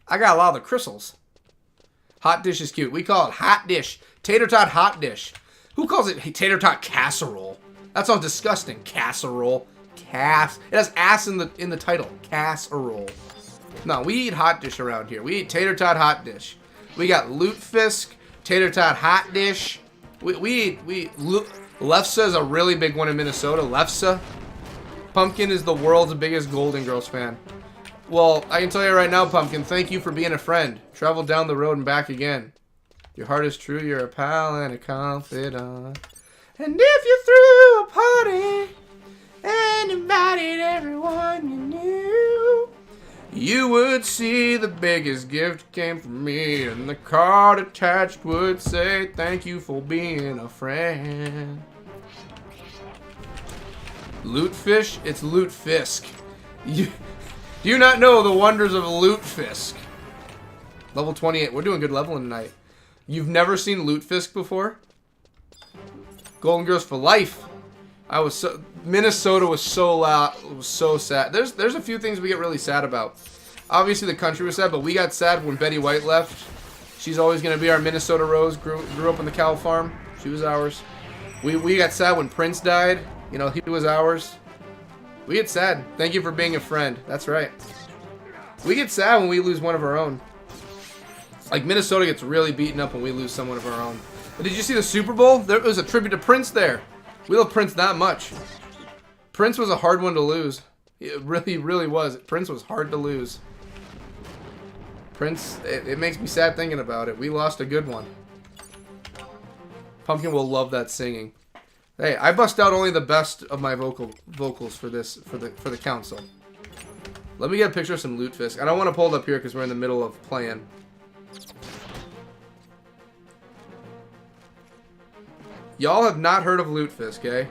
I got a lot of the crystals. Hot dish is cute. We call it hot dish. Tater tot hot dish. Who calls it tater tot casserole? That sounds disgusting. Casserole. It has ass in the title. Casserole. No, we eat hot dish around here. We eat tater tot hot dish. We got lutefisk, tater tot hot dish. Lefse is a really big one in Minnesota. Lefse. Pumpkin is the world's biggest Golden Girls fan. Well, I can tell you right now, Pumpkin, thank you for being a friend. Travel down the road and back again. Your heart is true, you're a pal and a confidant. And if you threw a party and invited everyone you knew, you would see the biggest gift came from me, and the card attached would say, thank you for being a friend. Lutefish? It's lutefisk. Do you not know the wonders of lutefisk? Level 28. We're doing good leveling tonight. You've never seen lutefisk before? Golden Girls for life. Minnesota was so loud. It was so sad. There's a few things we get really sad about. Obviously the country was sad, but we got sad when Betty White left. She's always going to be our Minnesota Rose. Grew up on the cow farm. She was ours. We got sad when Prince died. You know, he was ours. We get sad. Thank you for being a friend. That's right. We get sad when we lose one of our own. Like, Minnesota gets really beaten up when we lose someone of our own. But did you see the Super Bowl? There was a tribute to Prince there. We love Prince that much. Prince was a hard one to lose. It really, really was. Prince was hard to lose. Prince, it makes me sad thinking about it. We lost a good one. Pumpkin will love that singing. Hey, I bust out only the best of my vocals for this for the council. Let me get a picture of some lutefisk. I don't want to pull it up here because we're in the middle of playing. Y'all have not heard of lutefisk, eh?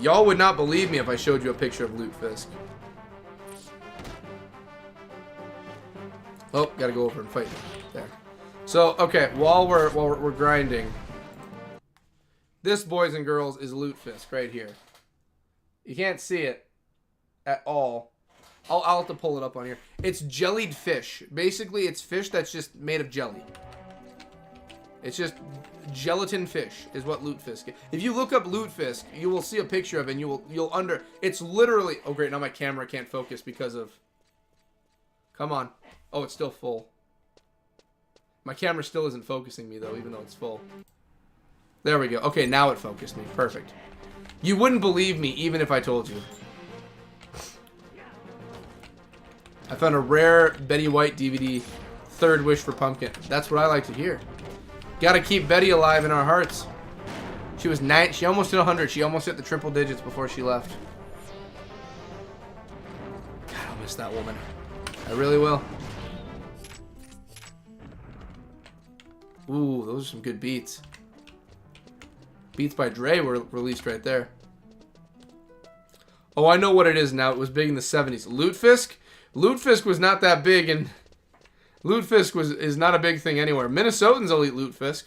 Y'all would not believe me if I showed you a picture of lutefisk. Oh, gotta go over and fight. There. So, okay, while we're grinding. This, boys and girls, is lutefisk right here. You can't see it at all. I'll have to pull it up on here. It's jellied fish. Basically, it's fish that's just made of jelly. It's just gelatin fish is what lutefisk is. If you look up lutefisk, you will see a picture of it and it's literally, oh great, now my camera can't focus because of, come on. Oh, it's still full. My camera still isn't focusing me though, even though it's full. There we go. Okay, now it focused me. Perfect. You wouldn't believe me even if I told you. I found a rare Betty White DVD, Third Wish for Pumpkin. That's what I like to hear. Gotta keep Betty alive in our hearts. She was 9. She almost hit 100. She almost hit the triple digits before she left. God, I'll miss that woman. I really will. Ooh, those are some good beats. Beats by Dre were released right there. Oh, I know what it is now. It was big in the 70s. Lutefisk? Lutefisk was not that big, and Lutefisk is not a big thing anywhere. Minnesotans will eat Lutefisk.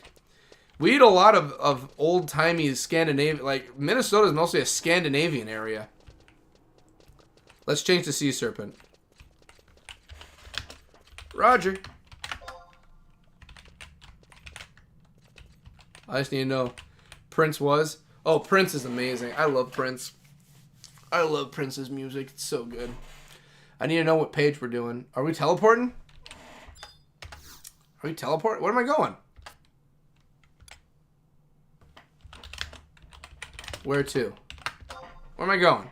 We eat a lot of old-timey Scandinavian... Like, Minnesota is mostly a Scandinavian area. Let's change to Sea Serpent. Roger. I just need to know. Prince was? Oh, Prince is amazing. I love Prince. I love Prince's music. It's so good. I need to know what page we're doing. Are we teleporting? Are we teleporting? Where am I going? Where to? Where am I going?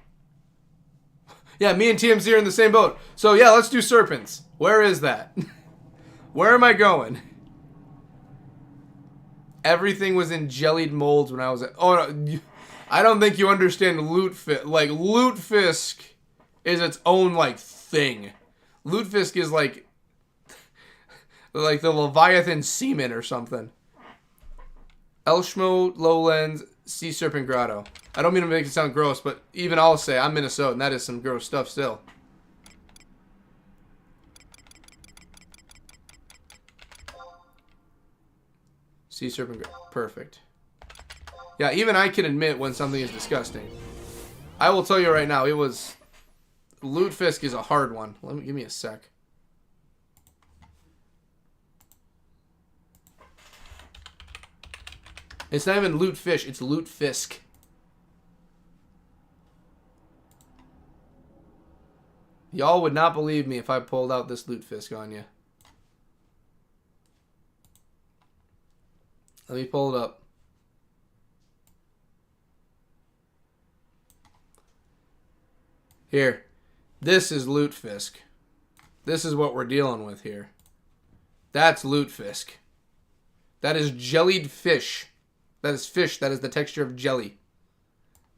Yeah, me and TMZ are in the same boat. So yeah, let's do serpents. Where is that? Where am I going? Everything was in jellied molds when I was at... Oh, no. I don't think you understand Lutefisk. Like, Lutefisk is its own, like, thing. Lutefisk is, like the Leviathan semen or something. Elshmo, Lowlands, Sea Serpent Grotto. I don't mean to make it sound gross, but even I'll say I'm Minnesotan. That is some gross stuff still. Sea Serpent Grotto. Perfect. Yeah, even I can admit when something is disgusting. I will tell you right now, it was... Lutefisk is a hard one. Give me a sec. It's not even Lutefish, it's Lutefisk. Y'all would not believe me if I pulled out this Lutefisk on you. Let me pull it up. Here. This is Lutefisk. This is what we're dealing with here. That's Lutefisk. That is jellied fish. That is fish. That is the texture of jelly.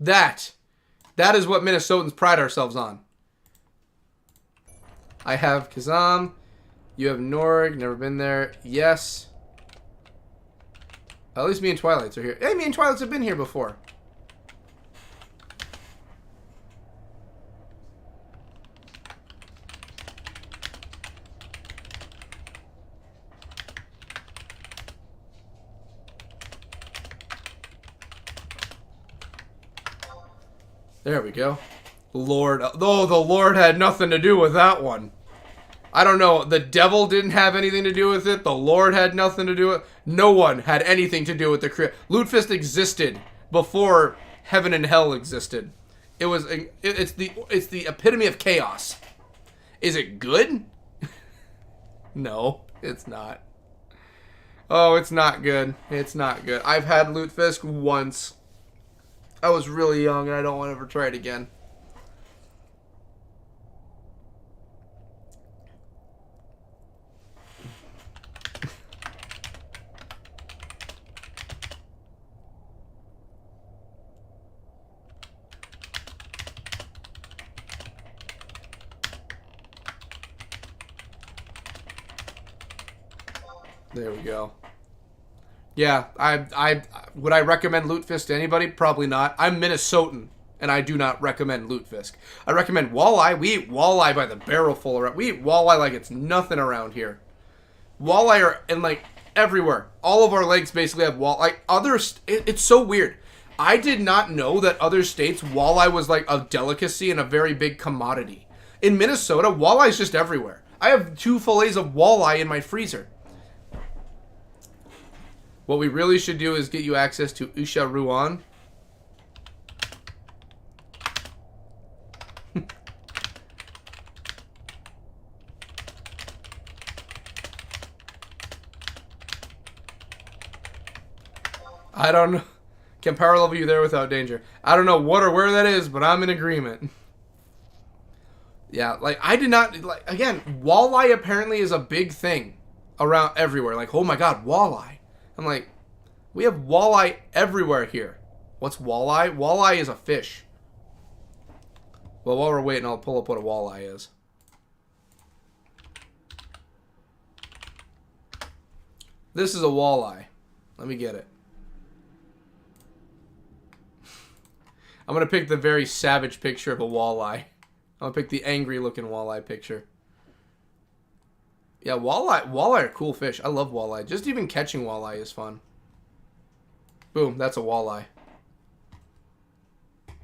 That is what Minnesotans pride ourselves on. I have Kazam. You have Norg. Never been there. Yes. At least me and Twilights are here. Hey, me and Twilights have been here before. There we go. Lord. Oh, the Lord had nothing to do with that one. I don't know. The devil didn't have anything to do with it. The Lord had nothing to do with it. No one had anything to do with the creation. Lutefisk existed before heaven and hell existed. It's the epitome of chaos. Is it good? No, it's not. Oh, it's not good. It's not good. I've had Lutefisk once. I was really young and I don't want to ever try it again. There we go. Yeah, would I recommend Lutefisk to anybody? Probably not. I'm Minnesotan, and I do not recommend Lutefisk. I recommend walleye. We eat walleye by the barrel full around. We eat walleye like it's nothing around here. Walleye are in like everywhere. All of our lakes basically have walleye. Like others, it's so weird. I did not know that other states walleye was like a delicacy and a very big commodity. In Minnesota, walleye is just everywhere. I have 2 fillets of walleye in my freezer. What we really should do is get you access to Usha Ruan. I don't know. Can power level you there without danger. I don't know what or where that is, but I'm in agreement. Yeah, like I did not, like, again, walleye apparently is a big thing around everywhere. Like, oh my god, walleye. I'm like, we have walleye everywhere here. What's walleye? Walleye is a fish. Well, while we're waiting, I'll pull up what a walleye is. This is a walleye. Let me get it. I'm going to pick the very savage picture of a walleye. I'm going to pick the angry looking walleye picture. Yeah, walleye are cool fish. I love walleye. Just even catching walleye is fun. Boom, that's a walleye.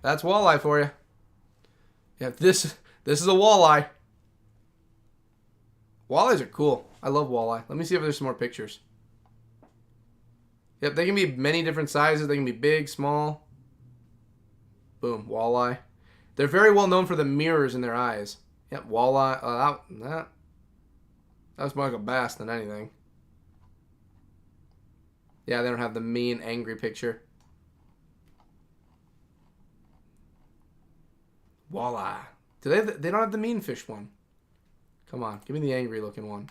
That's walleye for you. Yeah, this is a walleye. Walleyes are cool. I love walleye. Let me see if there's some more pictures. Yep, they can be many different sizes. They can be big, small. Boom, walleye. They're very well known for the mirrors in their eyes. Yep, walleye. That was more like a bass than anything. Yeah, they don't have the mean, angry picture. Walleye. They don't have the mean fish one. Come on, give me the angry looking one.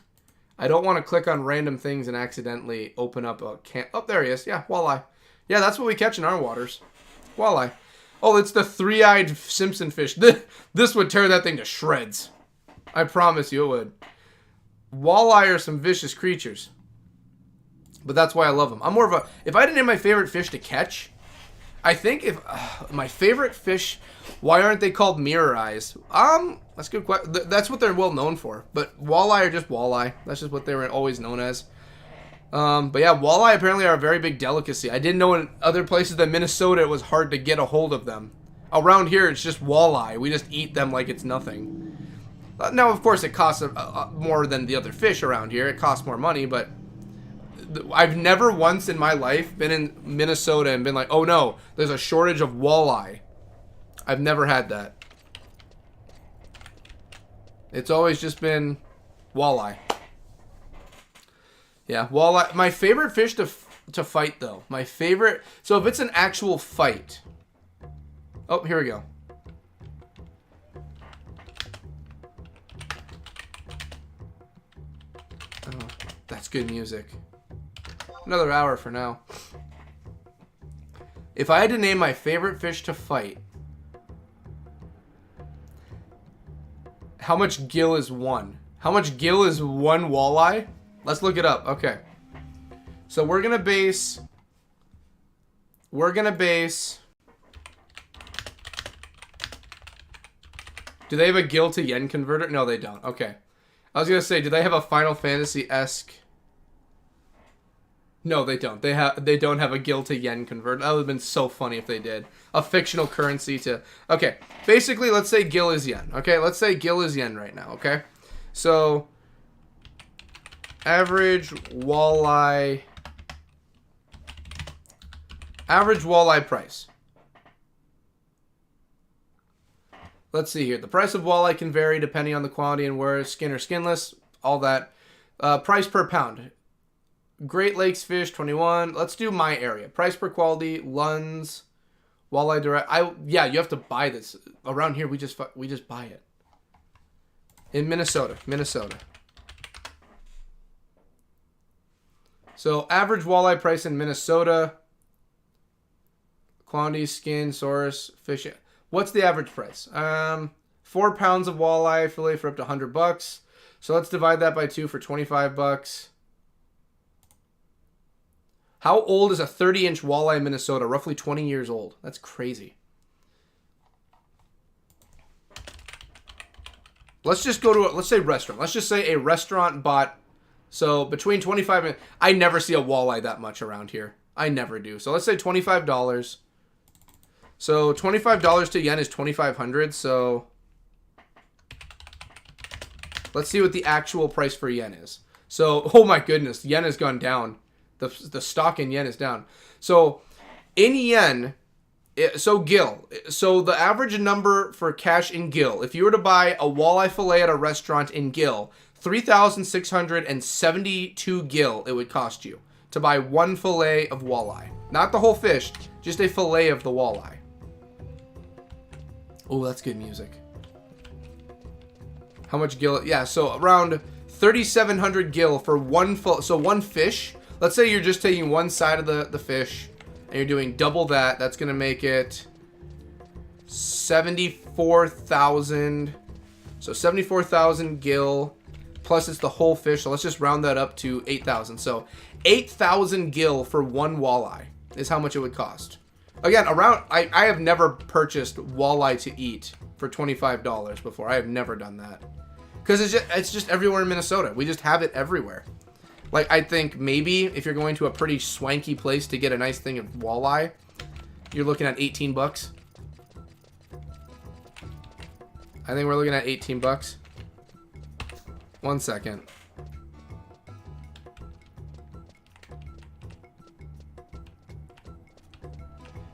I don't want to click on random things and accidentally open up a can. Oh, there he is. Yeah, walleye. Yeah, that's what we catch in our waters. Walleye. Oh, it's the three-eyed Simpson fish. This would tear that thing to shreds. I promise you it would. Walleye are some vicious creatures. But that's why I love them. I'm more of a... If I didn't name my favorite fish to catch, I think if... my favorite fish... Why aren't they called mirror eyes? That's a good question. That's what they're well known for. But walleye are just walleye. That's just what they were always known as. But yeah, walleye apparently are a very big delicacy. I didn't know in other places than Minnesota it was hard to get a hold of them. Around here, it's just walleye. We just eat them like it's nothing. Now, of course, it costs more than the other fish around here. It costs more money, but I've never once in my life been in Minnesota and been like, oh no, there's a shortage of walleye. I've never had that. It's always just been walleye. Yeah, walleye. My favorite fish to fight, though. My favorite... So if it's an actual fight... Oh, here we go. Oh, that's good music. Another hour for now. If I had to name my favorite fish to fight... How much gill is one? How much gill is one walleye? Let's look it up. Okay. So we're gonna base... Do they have a gill to yen converter? No, they don't. Okay. I was gonna say, do they have a Final Fantasy-esque... No, they don't. They don't have a gill to yen converter. That would have been so funny if they did. A fictional currency to... Okay. Basically, let's say gill is yen. Okay, let's say gill is yen right now. Okay. So... Average walleye price. Let's see here. The price of walleye can vary depending on the quality and where, skin or skinless, all that. Price per pound. Great Lakes fish, 21. Let's do my area. Price per quality, Lunds, walleye direct. Yeah, you have to buy this. Around here, we just buy it. In Minnesota. So, average walleye price in Minnesota. Quantity, skin, source, fish. What's the average price? 4 pounds of walleye fillet for up to $100. So, let's divide that by 2 for $25. How old is a 30-inch walleye in Minnesota? Roughly 20 years old. That's crazy. Let's just go to let's say restaurant. Let's just say a restaurant bought... So, between 25 and... I never see a walleye that much around here. I never do. So, let's say $25. So, $25 to yen is 2,500. So, let's see what the actual price for yen is. So, oh my goodness. Yen has gone down. The stock in yen is down. So, in yen... So, gill. So, the average number for cash in gill. If you were to buy a walleye fillet at a restaurant in gill... 3,672 gill it would cost you to buy one fillet of walleye. Not the whole fish, just a fillet of the walleye. Oh, that's good music. How much gill? Yeah, so around 3,700 gill for one fillet. So one fish, let's say you're just taking one side of the fish and you're doing double that. That's going to make it 74,000. So 74,000 gil plus it's the whole fish. So let's just round that up to 8,000. So 8,000 gil for one walleye is how much it would cost. Again, I have never purchased walleye to eat for $25 before. I have never done that. Because it's just everywhere in Minnesota. We just have it everywhere. Like, I think maybe if you're going to a pretty swanky place to get a nice thing of walleye, you're looking at 18 bucks. I think we're looking at 18 bucks. 1 second.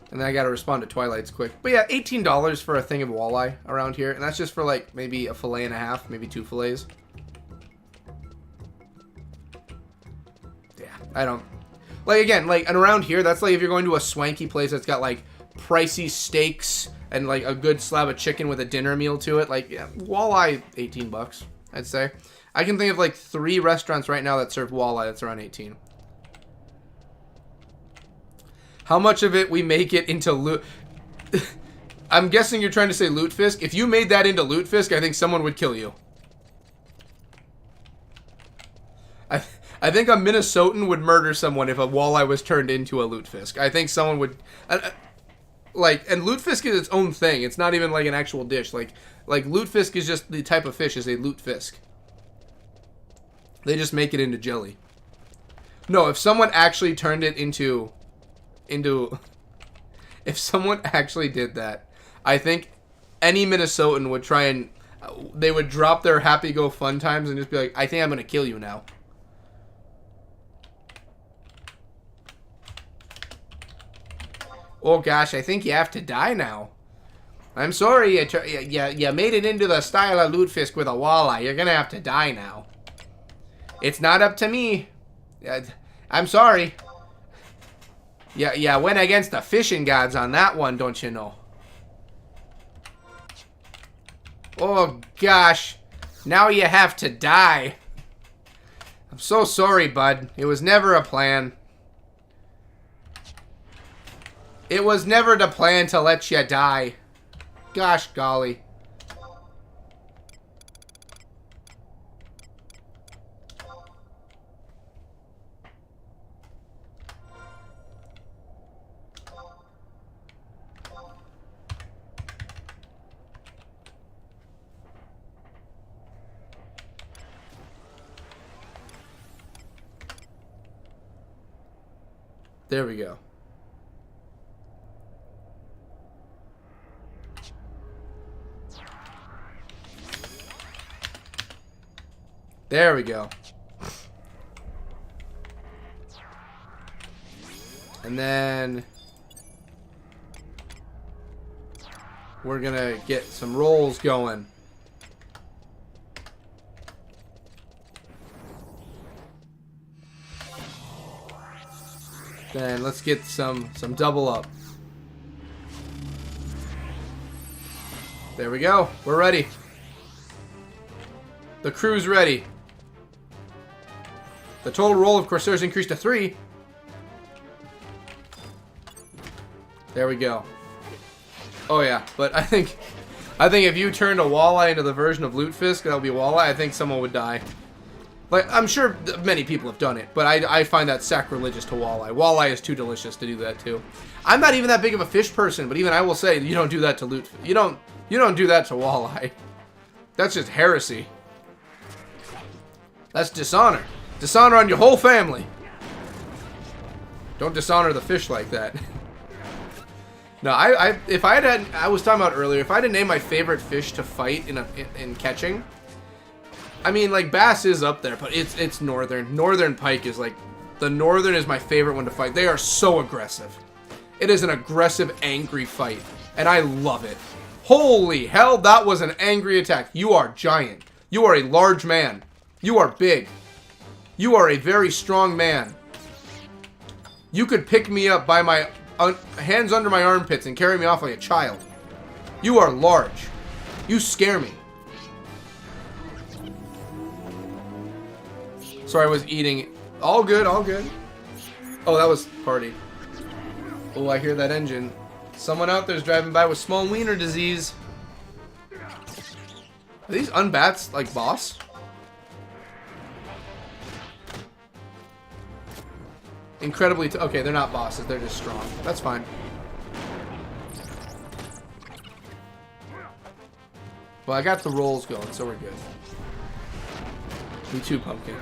And then I gotta respond to Twilight's quick. But yeah, $18 for a thing of walleye around here. And that's just for like maybe a fillet and a half, maybe 2 fillets. Yeah, I don't... Like, again, like, and around here, that's like if you're going to a swanky place that's got like pricey steaks and like a good slab of chicken with a dinner meal to it. Like, yeah, walleye, 18 bucks, I'd say. I can think of like 3 restaurants right now that serve walleye that's around 18. How much of it we make it into loot? I'm guessing you're trying to say lutefisk. If you made that into lutefisk, I think someone would kill you. I think a Minnesotan would murder someone if a walleye was turned into a lutefisk. I think someone would... like, and lutefisk is its own thing. It's not even like an actual dish. Like lutefisk is just the type of fish is a lutefisk. They just make it into jelly. No, if someone actually turned it into if someone actually did that, I think any Minnesotan would try and they would drop their happy go fun times and just be like, I think I'm gonna kill you now. Oh gosh, I think you have to die now. I'm sorry, you made it into the style of lutefisk with a walleye. You're gonna have to die now. It's not up to me. I'm sorry. Yeah, I went against the fishing gods on that one, don't you know? Oh, gosh. Now you have to die. I'm so sorry, bud. It was never a plan. It was never the plan to let you die. Gosh golly. There we go. There we go. And then we're gonna get some rolls going. Then let's get some double up. There we go. We're ready. The crew's ready. The total roll of Corsairs increased to 3. There we go. Oh yeah, but I think if you turned a walleye into the version of lutefisk, that'll be walleye, I think someone would die. Like, I'm sure many people have done it, but I find that sacrilegious to walleye. Walleye is too delicious to do that too. I'm not even that big of a fish person, but even I will say you don't do that to lutefisk. You don't do that to walleye. That's just heresy. That's dishonor. Dishonor on your whole family. Don't dishonor the fish like that. No, I was talking about earlier, if I had to name my favorite fish to fight in catching, I mean, like, bass is up there, but it's northern. Northern pike is like, the northern is my favorite one to fight. They are so aggressive. It is an aggressive, angry fight, and I love it. Holy hell, that was an angry attack. You are giant. You are a large man. You are big. You are a very strong man. You could pick me up by my hands under my armpits and carry me off like a child. You are large. You scare me. Sorry, I was eating. All good, all good. Oh, that was party. Oh, I hear that engine. Someone out there's driving by with small wiener disease. Are these unbats like boss? Incredibly okay, they're not bosses, they're just strong. That's fine. Well, I got the rolls going, so we're good. Me too, Pumpkin.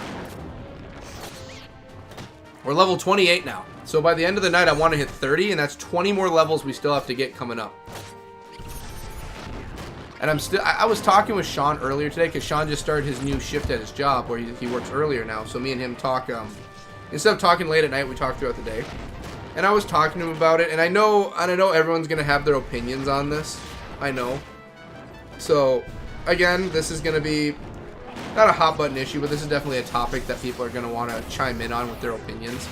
We're level 28 now. So by the end of the night, I want to hit 30, and that's 20 more levels we still have to get coming up. And I was talking with Sean earlier today, because Sean just started his new shift at his job, where he works earlier now. So me and him talk, instead of talking late at night, we talk throughout the day. And I was talking to him about it, and I know everyone's going to have their opinions on this. I know. So, again, this is going to be not a hot button issue, but this is definitely a topic that people are going to want to chime in on with their opinions.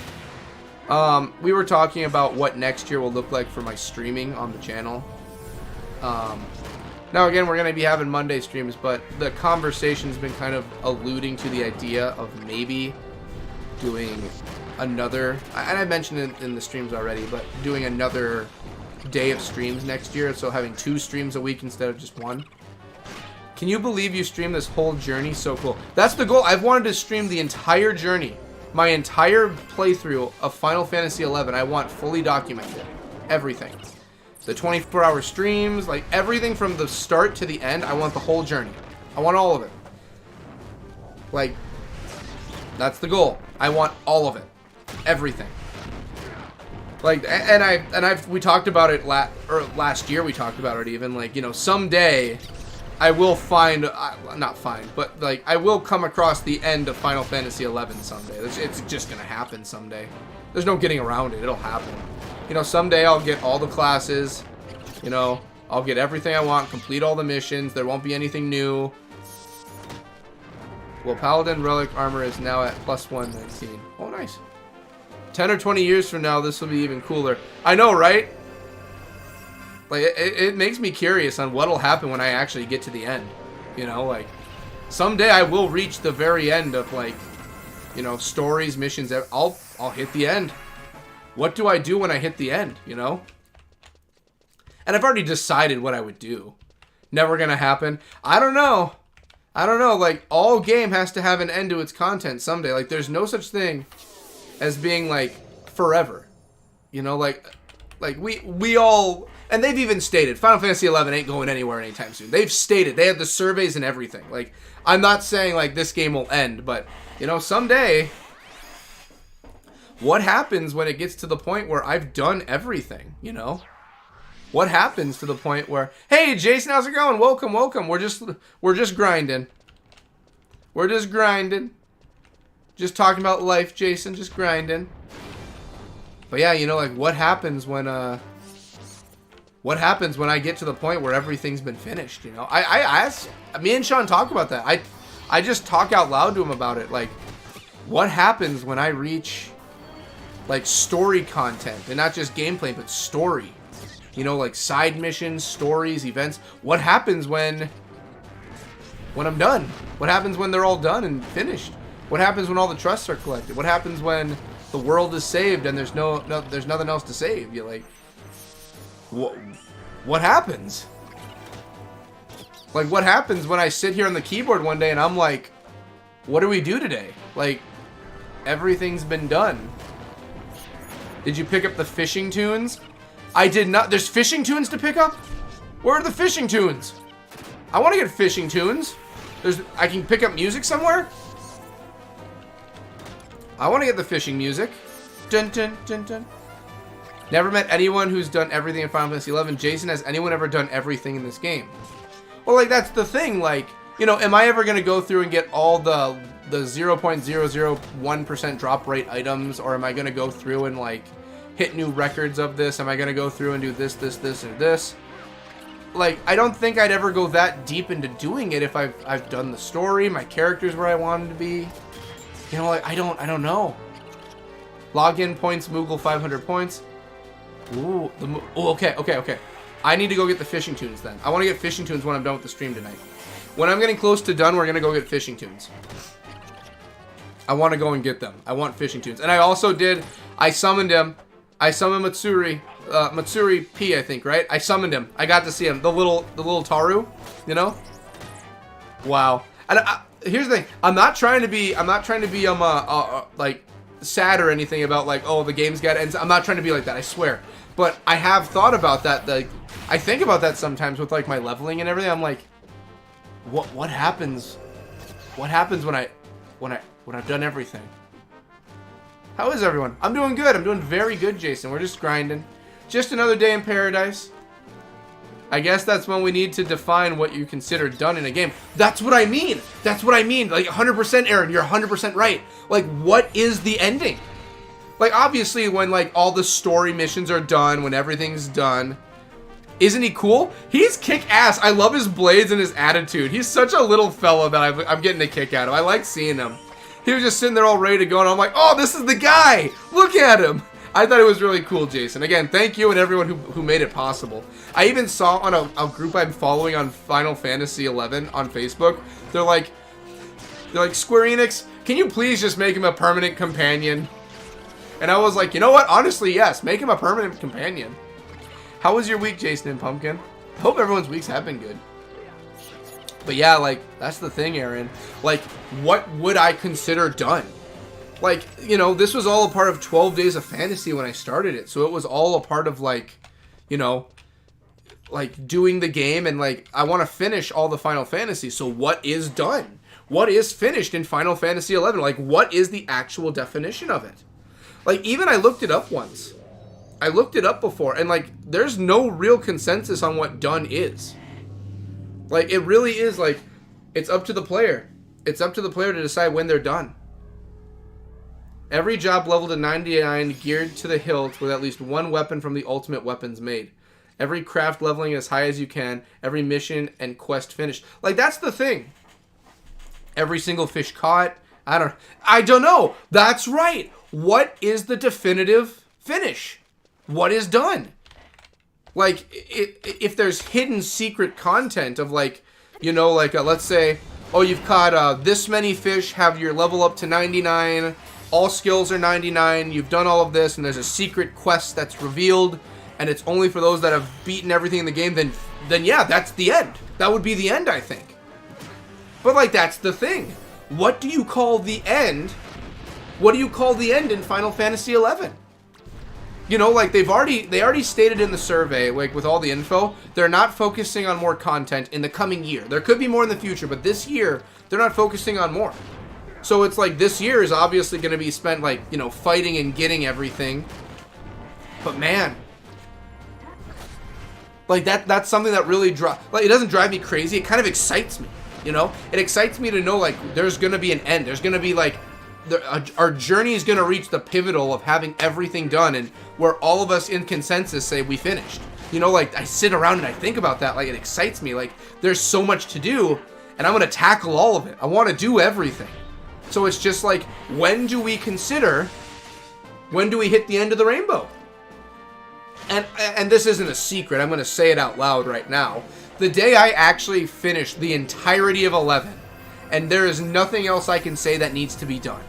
We were talking about what next year will look like for my streaming on the channel. Now, again, we're going to be having Monday streams, but the conversation's been kind of alluding to the idea of maybe doing another, and I mentioned it in the streams already, but doing another day of streams next year, so having 2 streams a week instead of just 1. Can you believe you streamed this whole journey? So cool. That's the goal. I've wanted to stream the entire journey, my entire playthrough of Final Fantasy XI. I want fully documented. Everything. The 24-hour streams, like everything from the start to the end, I want the whole journey. I want all of it. Like, that's the goal. I want all of it. Everything. Like, we talked about it last year. We talked about it even, like, you know, someday I will not find, but like I will come across the end of Final Fantasy XI someday. It's just gonna happen someday. There's no getting around it. It'll happen. You know, someday I'll get all the classes. You know, I'll get everything I want, complete all the missions. There won't be anything new. Well, Paladin Relic Armor is now at plus 119. Oh, nice. 10 or 20 years from now, this will be even cooler. I know, right? Like, it makes me curious on what'll happen when I actually get to the end. You know, like, someday I will reach the very end of, like, you know, stories, missions. I'll hit the end. What do I do when I hit the end, you know? And I've already decided what I would do. Never gonna happen. I don't know. Like, all game has to have an end to its content someday. Like, there's no such thing as being, like, forever. You know, like we all... And they've even stated, Final Fantasy XI ain't going anywhere anytime soon. They've stated, they have the surveys and everything. Like, I'm not saying, like, this game will end, but, you know, someday... What happens when it gets to the point where I've done everything, you know? What happens to the point where, hey, Jason, how's it going? Welcome, welcome. We're just grinding. We're just grinding. Just talking about life, Jason. Just grinding. But yeah, you know, like, what happens when I get to the point where everything's been finished, you know? Me and Sean talk about that. I just talk out loud to him about it. Like, what happens when I reach, like, story content, and not just gameplay, but story? You know, like side missions, stories, events. What happens when I'm done? What happens when they're all done and finished? What happens when all the trusts are collected? What happens when the world is saved and there's there's nothing else to save? You're like, what happens? Like, what happens when I sit here on the keyboard one day and I'm like, what do we do today? Like, everything's been done. Did you pick up the fishing tunes? I did not. There's fishing tunes to pick up? Where are the fishing tunes? I want to get fishing tunes. I can pick up music somewhere? I want to get the fishing music. Dun dun dun dun. Never met anyone who's done everything in Final Fantasy XI. Jason, has anyone ever done everything in this game? Well, like, that's the thing. Like, you know, am I ever going to go through and get all the 0.001% drop rate items? Or am I going to go through and, like, hit new records of this? Am I going to go through and do this, or this? Like, I don't think I'd ever go that deep into doing it if I've done the story, my character's where I want them to be. You know, like, I don't know. Login points, Moogle 500 points. Ooh, okay. I need to go get the fishing tunes then. I want to get fishing tunes when I'm done with the stream tonight. When I'm getting close to done, we're going to go get fishing tunes. I want to go and get them. I want fishing tunes. And I also did, I summoned him. I summoned Matsuri P, I think, right? I summoned him. I got to see him. The little Taru, you know? Wow. And here's the thing. I'm not trying to be like sad or anything about like, oh, the game's got to end. I'm not trying to be like that, I swear. But I have thought about that. Like, I think about that sometimes with like my leveling and everything. I'm like, what happens? What happens when I've done everything? How is everyone? I'm doing good. I'm doing very good, Jason. We're just grinding. Just another day in paradise. I guess that's when we need to define what you consider done in a game. That's what I mean. That's what I mean. Like 100%, Aaron. You're 100% right. Like, what is the ending? Like, obviously, when like all the story missions are done, when everything's done, isn't he cool? He's kick-ass. I love his blades and his attitude. He's such a little fella that I'm getting a kick out of. I like seeing him. He was just sitting there all ready to go, and I'm like, oh, this is the guy! Look at him! I thought it was really cool, Jason. Again, thank you and everyone who made it possible. I even saw on a group I'm following on Final Fantasy XI on Facebook, they're like, Square Enix, can you please just make him a permanent companion? And I was like, you know what? Honestly, yes, make him a permanent companion. How was your week, Jason and Pumpkin? I hope everyone's weeks have been good. But yeah, like, that's the thing, Aaron. Like, what would I consider done? Like, you know, this was all a part of 12 Days of Fantasy when I started it. So it was all a part of, like, you know, like, doing the game. And, like, I want to finish all the Final Fantasy. So what is done? What is finished in Final Fantasy XI? Like, what is the actual definition of it? Like, even I looked it up once. I looked it up before. And, like, there's no real consensus on what done is. Like, it really is, like, it's up to the player. It's up to the player to decide when they're done. Every job leveled to 99, geared to the hilt with at least one weapon from the ultimate weapons made. Every craft leveling as high as you can. Every mission and quest finished. Like, that's the thing. Every single fish caught. I don't know. That's right. What is the definitive finish? What is done? Like, if there's hidden secret content of, like, you know, like, let's say, oh, you've caught this many fish, have your level up to 99, all skills are 99, you've done all of this, and there's a secret quest that's revealed, and it's only for those that have beaten everything in the game, then yeah, that's the end. That would be the end, I think. But, like, that's the thing. What do you call the end? What do you call the end in Final Fantasy XI? You know, like, they already stated in the survey, like, with all the info, they're not focusing on more content in the coming year. There could be more in the future, but this year, they're not focusing on more. So it's like, this year is obviously going to be spent, like, you know, fighting and getting everything. But, man, like, that's something that really like, it doesn't drive me crazy. It kind of excites me, you know? It excites me to know, like, there's going to be an end. There's going to be, like, our journey is going to reach the pivotal of having everything done, and where all of us in consensus say we finished. You know, like, I sit around and I think about that. Like, it excites me. Like, there's so much to do, and I'm going to tackle all of it. I want to do everything. So it's just like, when do we hit the end of the rainbow? And this isn't a secret. I'm going to say it out loud right now. The day I actually finish the entirety of 11, and there is nothing else I can say that needs to be done.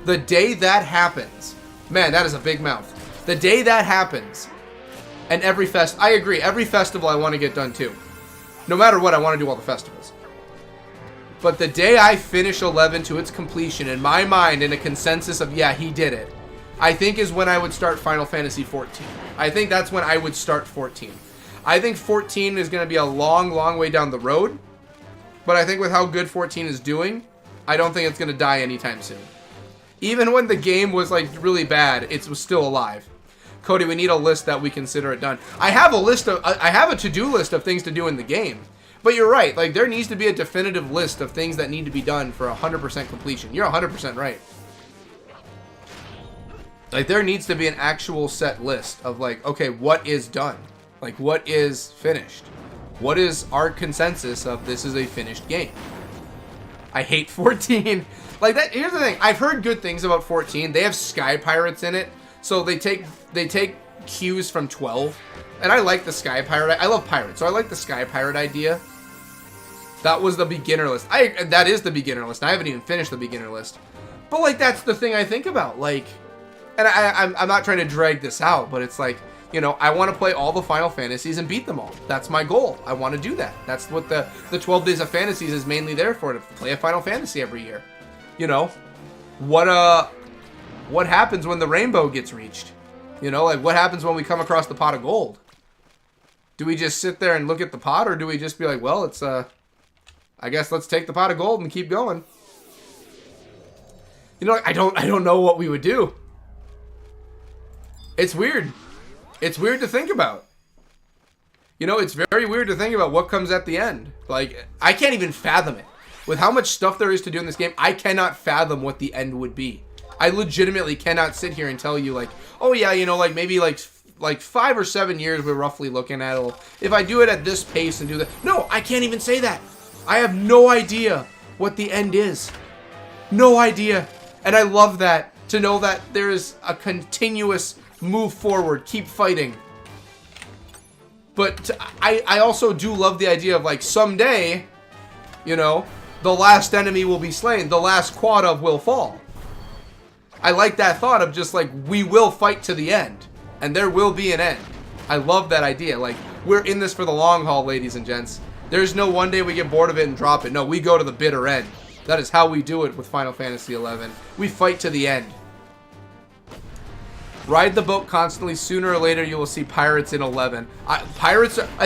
The day that happens, man, that is a big mouth. The day that happens, and I agree, every festival I want to get done too. No matter what, I want to do all the festivals. But the day I finish 11 to its completion, in my mind, in a consensus of, yeah, he did it, I think is when I would start Final Fantasy 14. I think that's when I would start 14. I think 14 is going to be a long, long way down the road. But I think with how good 14 is doing, I don't think it's going to die anytime soon. Even when the game was, like, really bad, it was still alive. Cody, we need a list that we consider it done. I have a to-do list of things to do in the game. But you're right. Like, there needs to be a definitive list of things that need to be done for 100% completion. You're 100% right. Like, there needs to be an actual set list of, like, okay, what is done? Like, what is finished? What is our consensus of this is a finished game? I hate 14. Like, that. Here's the thing. I've heard good things about 14. They have Sky Pirates in it. So they take cues from 12. And I like the Sky Pirate. I love pirates, so I like the Sky Pirate idea. That was the beginner list. That is the beginner list. I haven't even finished the beginner list. But, like, that's the thing I think about. Like, and I'm not trying to drag this out, but it's like, you know, I want to play all the Final Fantasies and beat them all. That's my goal. I want to do that. That's what the 12 Days of Fantasies is mainly there for, to play a Final Fantasy every year. You know, what happens when the rainbow gets reached? You know, like, what happens when we come across the pot of gold? Do we just sit there and look at the pot, or do we just be like, well, it's, I guess let's take the pot of gold and keep going? You know, like, I don't know what we would do. It's weird. It's weird to think about. You know, it's very weird to think about what comes at the end. Like, I can't even fathom it. With how much stuff there is to do in this game, I cannot fathom what the end would be. I legitimately cannot sit here and tell you, like, oh yeah, you know, like, maybe like 5 or 7 years we're roughly looking at. If I do it at this pace and do that. No, I can't even say that. I have no idea what the end is. No idea. And I love that, to know that there is a continuous move forward, keep fighting. But I also do love the idea of, like, someday, you know, the last enemy will be slain, the last quad of will fall. I like that thought of just, like, we will fight to the end, and there will be an end. I love that idea. Like, we're in this for the long haul, ladies and gents. There's no one day we get bored of it and drop it. No, we go to the bitter end. That is how we do it with Final Fantasy XI. We fight to the end. Ride the boat constantly. Sooner or later, you will see pirates in 11. I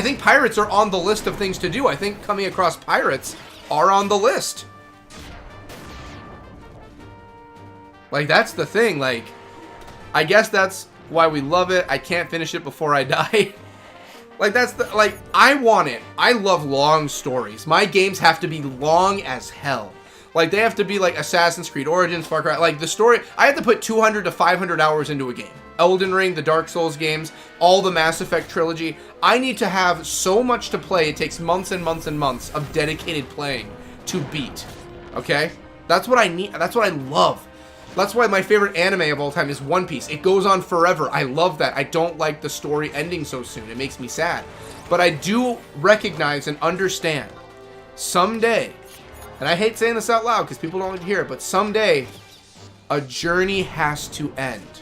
think pirates are on the list of things to do. I think coming across pirates are on the list. Like, that's the thing. Like, I guess that's why we love it. I can't finish it before I die. Like, that's the, like, I want it. I love long stories. My games have to be long as hell. Like, they have to be like Assassin's Creed Origins, Far Cry. Like, the story, I have to put 200 to 500 hours into a game. Elden Ring, the Dark Souls games, all the Mass Effect trilogy. I need to have so much to play. It takes months and months and months of dedicated playing to beat. Okay? That's what I need. That's what I love. That's why my favorite anime of all time is One Piece. It goes on forever. I love that. I don't like the story ending so soon. It makes me sad. But I do recognize and understand someday, and I hate saying this out loud because people don't like to hear it, but someday a journey has to end.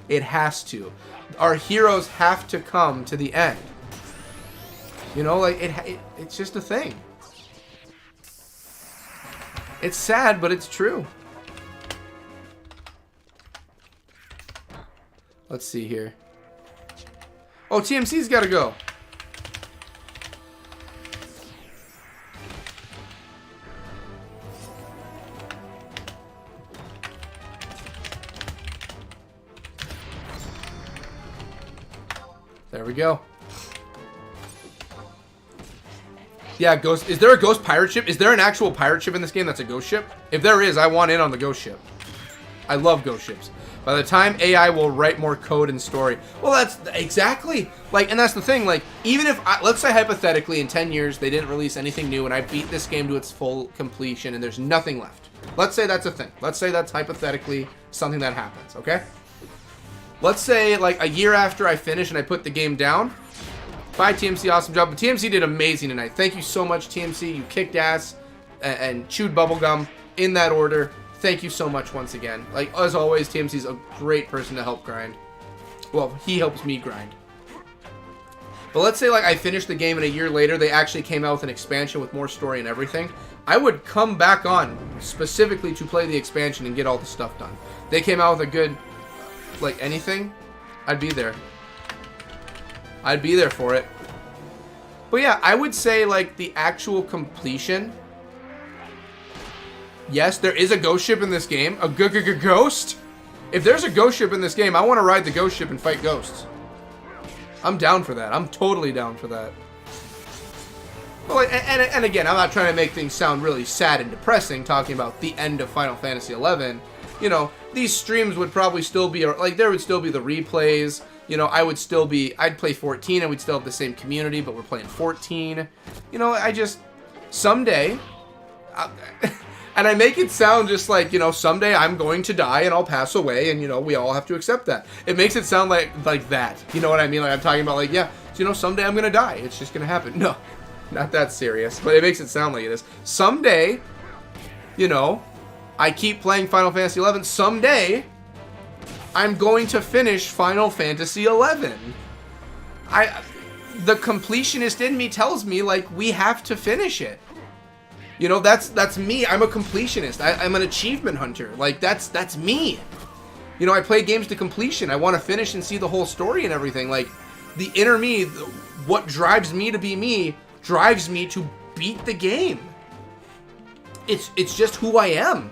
It has to. Our heroes have to come to the end. You know, like, it's just a thing. It's sad, but it's true. Let's see here. Oh, TMC's got to go. There we go. Yeah, ghost. Is there a ghost pirate ship? Is there an actual pirate ship in this game that's a ghost ship? If there is, I want in on the ghost ship. I love ghost ships. By the time AI will write more code and story. Well, that's exactly, like, and that's the thing, like, even if, let's say hypothetically in 10 years they didn't release anything new and I beat this game to its full completion and there's nothing left. Let's say that's a thing. Let's say that's hypothetically something that happens, okay? Let's say, like, a year after I finish and I put the game down. Bye, TMC, awesome job. But TMC did amazing tonight. Thank you so much, TMC. You kicked ass and chewed bubblegum in that order. Thank you so much once again. Like, as always, TMC's a great person to help grind. Well, he helps me grind. But let's say, like, I finished the game and a year later they actually came out with an expansion with more story and everything. I would come back on specifically to play the expansion and get all the stuff done. They came out with a good, like, anything, I'd be there. I'd be there for it. But yeah, I would say, like, the actual completion. Yes, there is a ghost ship in this game. A ghost? If there's a ghost ship in this game, I want to ride the ghost ship and fight ghosts. I'm down for that. I'm totally down for that. Well, and again, I'm not trying to make things sound really sad and depressing, talking about the end of Final Fantasy XI. You know, these streams would probably still be, like, there would still be the replays. You know, I'd play 14 and we'd still have the same community, but we're playing 14. You know, someday, and I make it sound just like, you know, someday I'm going to die and I'll pass away and, you know, we all have to accept that. It makes it sound like that. You know what I mean? Like, I'm talking about, like, yeah, so, you know, someday I'm going to die. It's just going to happen. No, not that serious, but it makes it sound like it is. Someday, you know, I keep playing Final Fantasy 11. Someday, I'm going to finish Final Fantasy 11. The completionist in me tells me, like, we have to finish it. You know, that's me. I'm a completionist. I'm an achievement hunter. Like, that's me. You know, I play games to completion. I want to finish and see the whole story and everything. Like, the inner me, what drives me to be me, drives me to beat the game. It's just who I am.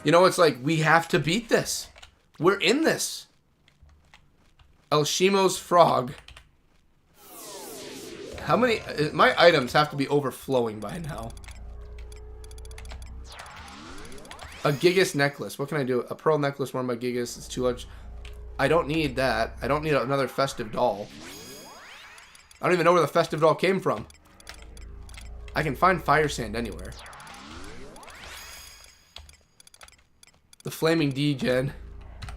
You know, it's like, we have to beat this. We're in this. Elshimo's frog. How many... My items have to be overflowing by now. A Gigas necklace. What can I do? A pearl necklace worn by Gigas. It's too large. I don't need that. I don't need another festive doll. I don't even know where the festive doll came from. I can find fire sand anywhere. The flaming D-gen.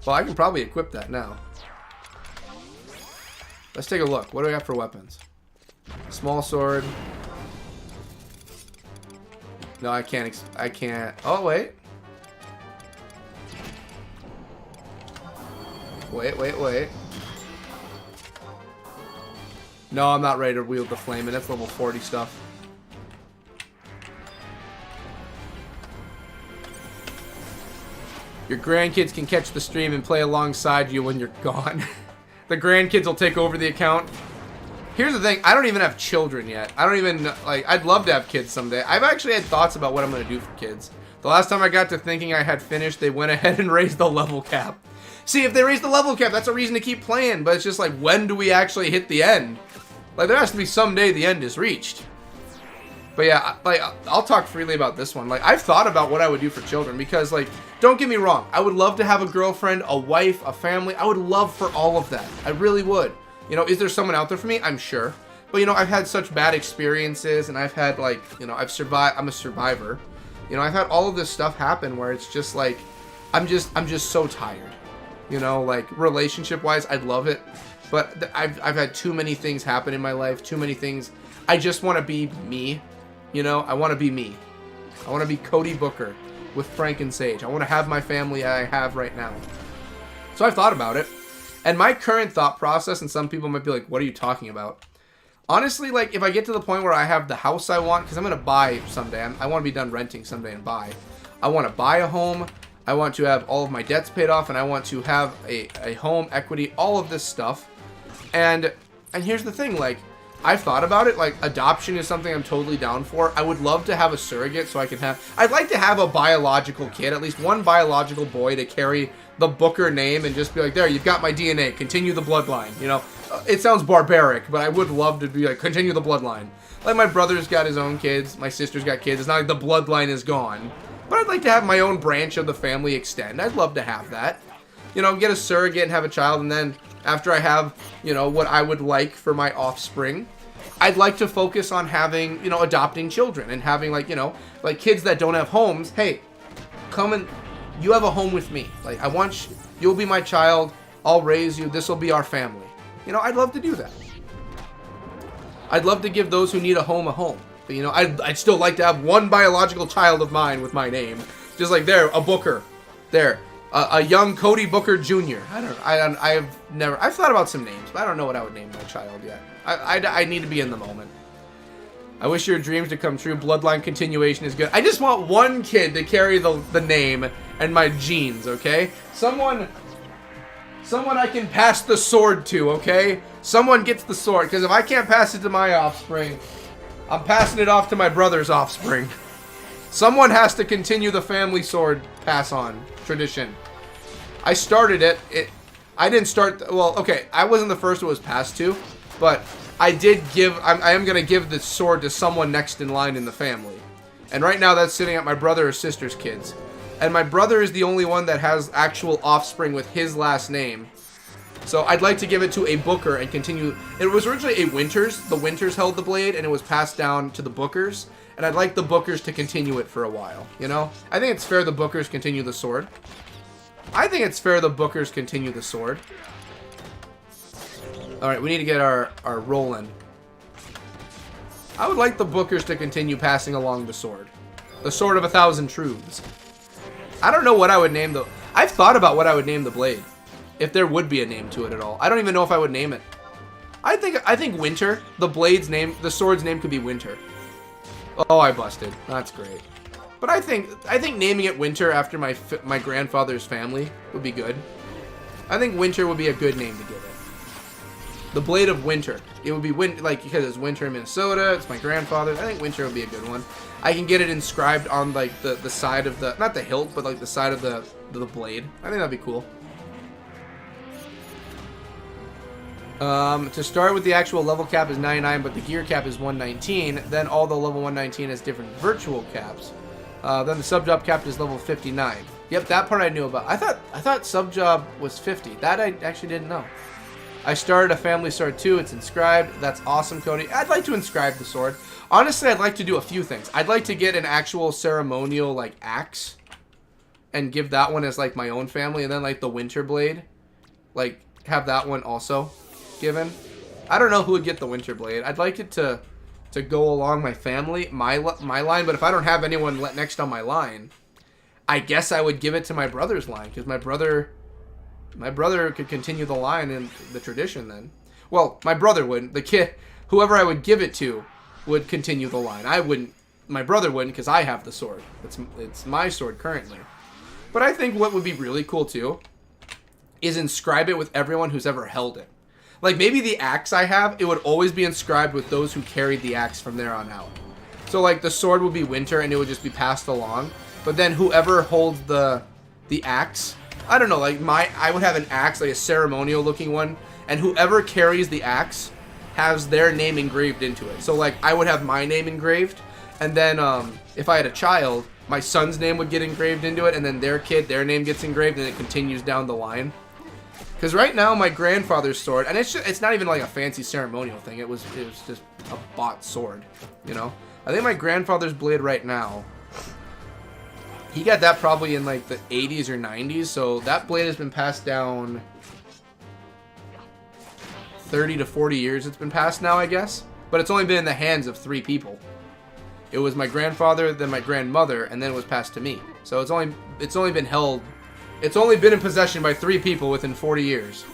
Well, I can probably equip that now. Let's take a look. What do I got for weapons? Small sword. No, I can't. I can't. Oh, wait. Wait. No, I'm not ready to wield the flame, and that's level 40 stuff. Your grandkids can catch the stream and play alongside you when you're gone. The grandkids will take over the account. Here's the thing, I don't even have children yet. I don't even, like, I'd love to have kids someday. I've actually had thoughts about what I'm going to do for kids. The last time I got to thinking I had finished, they went ahead and raised the level cap. See, if they raise the level cap, that's a reason to keep playing, but it's just like, when do we actually hit the end? Like, there has to be some day the end is reached. But yeah, like, I'll talk freely about this one. Like, I've thought about what I would do for children because, like, don't get me wrong. I would love to have a girlfriend, a wife, a family. I would love for all of that. I really would. You know, is there someone out there for me? I'm sure. But, you know, I've had such bad experiences and I've had, like, you know, I've survived. I'm a survivor. You know, I've had all of this stuff happen where it's just, like, I'm just so tired. You know, like, relationship-wise, I'd love it. But I've had too many things happen in my life. Too many things. I just want to be me. You know, I want to be me. I want to be Cody Booker with Frank and Sage. I want to have my family I have right now. So I've thought about it. And my current thought process, and some people might be like, what are you talking about? Honestly, like, if I get to the point where I have the house I want, because I'm going to buy someday. I want to be done renting someday and buy. I want to buy a home. I want to have all of my debts paid off, and I want to have a home, equity, all of this stuff. And here's the thing, like, I've thought about it. Like, adoption is something I'm totally down for. I would love to have a surrogate so I can have... I'd like to have a biological kid, at least one biological boy to carry the Booker name and just be like, there, you've got my DNA. Continue the bloodline, you know? It sounds barbaric, but I would love to be like, continue the bloodline. Like, my brother's got his own kids. My sister's got kids. It's not like the bloodline is gone. But I'd like to have my own branch of the family extend. I'd love to have that. You know, get a surrogate and have a child, and then after I have, you know, what I would like for my offspring, I'd like to focus on having, you know, adopting children and having, like, you know, like kids that don't have homes. Hey, come and you have a home with me. Like, I want you'll be my child. I'll raise you. This will be our family. You know, I'd love to do that. I'd love to give those who need a home. But, you know, I'd still like to have one biological child of mine with my name. Just like there, a Booker. There. A young Cody Booker Jr. I've thought about some names, but I don't know what I would name my child yet. I need to be in the moment. I wish your dreams to come true. Bloodline continuation is good. I just want one kid to carry the name and my genes, okay? Someone I can pass the sword to, okay? Someone gets the sword, because if I can't pass it to my offspring, I'm passing it off to my brother's offspring. Someone has to continue the family sword pass-on tradition. I started it. I didn't start... Well, okay, I wasn't the first it was passed to, but I did give... I am going to give the sword to someone next in line in the family. And right now that's sitting at my brother or sister's kids. And my brother is the only one that has actual offspring with his last name. So I'd like to give it to a Booker and continue... It was originally a Winters. The Winters held the blade, and it was passed down to the Bookers. And I'd like the Bookers to continue it for a while, you know? I think it's fair the Bookers continue the sword. Alright, we need to get our rolling. I would like the Bookers to continue passing along the sword. The sword of 1,000 truths. I don't know what I would name the... I've thought about what I would name the blade. If there would be a name to it at all. I don't even know if I would name it. I think Winter, the blade's name, the sword's name could be Winter. Oh, I busted. That's great. But I think naming it Winter after my grandfather's family would be good. I think Winter would be a good name to give it. The Blade of Winter. It would be like because it's winter in Minnesota. It's my grandfather. I think Winter would be a good one. I can get it inscribed on like the side of the, not the hilt, but like the side of the blade. I think that'd be cool. To start with, the actual level cap is 99, but the gear cap is 119. Then all the level 119 has different virtual caps. Then the sub job cap is level 59. Yep, that part I knew about. I thought sub job was 50. That I actually didn't know. I started a family sword too. It's inscribed. That's awesome, Cody. I'd like to inscribe the sword. Honestly, I'd like to do a few things. I'd like to get an actual ceremonial like axe and give that one as like my own family, and then like the winter blade, like have that one also given. I don't know who would get the winter blade. I'd like it to go along my family, my line, but if I don't have anyone next on my line, I guess I would give it to my brother's line, because my brother could continue the line and the tradition then. Well, my brother wouldn't. The kid, whoever I would give it to, would continue the line. I wouldn't. My brother wouldn't, because I have the sword. It's my sword currently. But I think what would be really cool too is inscribe it with everyone who's ever held it. Like, maybe the axe I have, it would always be inscribed with those who carried the axe from there on out. So, like, the sword would be Winter, and it would just be passed along. But then whoever holds the axe, I don't know, like, I would have an axe, like a ceremonial-looking one, and whoever carries the axe has their name engraved into it. So, like, I would have my name engraved, and then, if I had a child, my son's name would get engraved into it, and then their name gets engraved, and it continues down the line. Because right now, my grandfather's sword, and it's not even like a fancy ceremonial thing. It was just a bought sword, you know. I think my grandfather's blade right now, he got that probably in like the 80s or 90s. So that blade has been passed down 30 to 40 years. It's been passed now, I guess. But it's only been in the hands of 3 people. It was my grandfather, then my grandmother, and then it was passed to me. So it's only been held. It's only been in possession by 3 people within 40 years.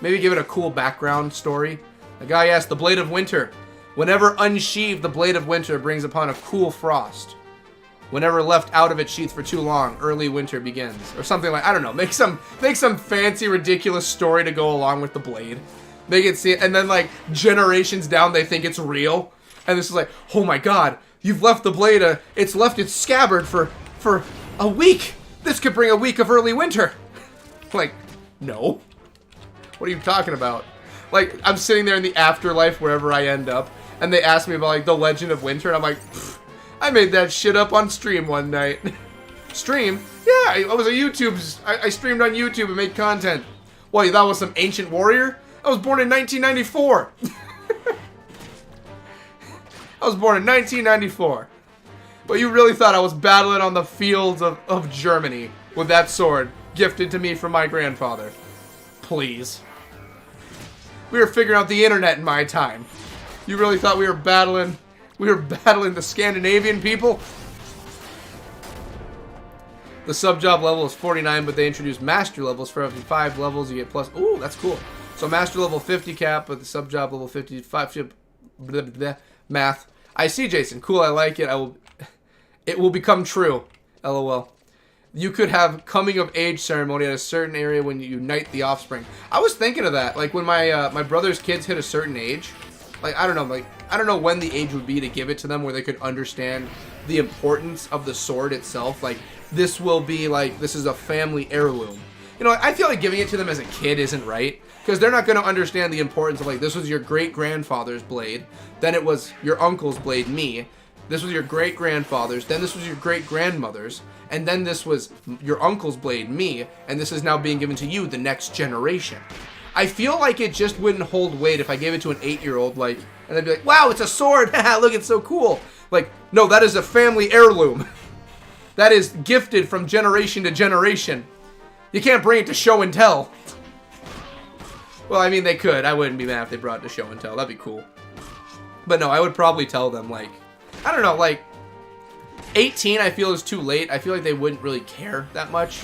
Maybe give it a cool background story. The guy asked, the Blade of Winter. Whenever unsheathed, the Blade of Winter brings upon a cool frost. Whenever left out of its sheath for too long, early winter begins. Or something like, I don't know. Make some fancy, ridiculous story to go along with the blade. Make it seem, and then like generations down, they think it's real. And this is like, oh my god, you've left the blade, it's left its scabbard for a week. This could bring a week of early winter. Like, no. What are you talking about? Like, I'm sitting there in the afterlife, wherever I end up, and they ask me about, like, the Legend of Winter, and I'm like, I made that shit up on stream one night. Stream? Yeah, I was I streamed on YouTube and made content. What, you thought I was some ancient warrior? I was born in 1994. I was born in 1994. But you really thought I was battling on the fields of Germany with that sword gifted to me from my grandfather. Please. We were figuring out the internet in my time. You really thought we were battling the Scandinavian people? The sub-job level is 49, but they introduced master levels. For every 5 levels, you get plus... Ooh, that's cool. So master level 50 cap, but the sub-job level 55... Blah, blah, blah, math. I see, Jason. Cool, I like it. It will become true. LOL. You could have coming of age ceremony at a certain area when you unite the offspring. I was thinking of that. Like when my brother's kids hit a certain age. Like I don't know when the age would be to give it to them where they could understand the importance of the sword itself. Like this will be like this is a family heirloom. You know, I feel like giving it to them as a kid isn't right because they're not going to understand the importance of like this was your great grandfather's blade, then it was your uncle's blade, me. This was your great-grandfather's, then this was your great-grandmother's, and then this was your uncle's blade, me, and this is now being given to you, the next generation. I feel like it just wouldn't hold weight if I gave it to an 8-year-old, like, and they'd be like, wow, it's a sword, look, it's so cool. Like, no, that is a family heirloom. That is gifted from generation to generation. You can't bring it to show and tell. Well, I mean, they could. I wouldn't be mad if they brought it to show and tell. That'd be cool. But no, I would probably tell them, like, I don't know, like, 18, I feel, is too late. I feel like they wouldn't really care that much.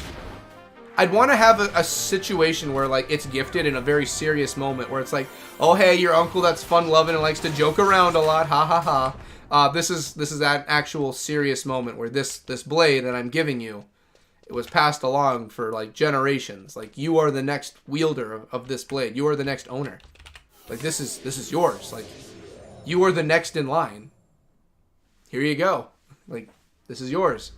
I'd want to have a situation where, like, it's gifted in a very serious moment where it's like, oh, hey, your uncle that's fun-loving and likes to joke around a lot, ha ha ha. This is that actual serious moment where this blade that I'm giving you, it was passed along for, like, generations. Like, you are the next wielder of this blade. You are the next owner. Like, this is yours. Like, you are the next in line. Here you go. Like, this is yours.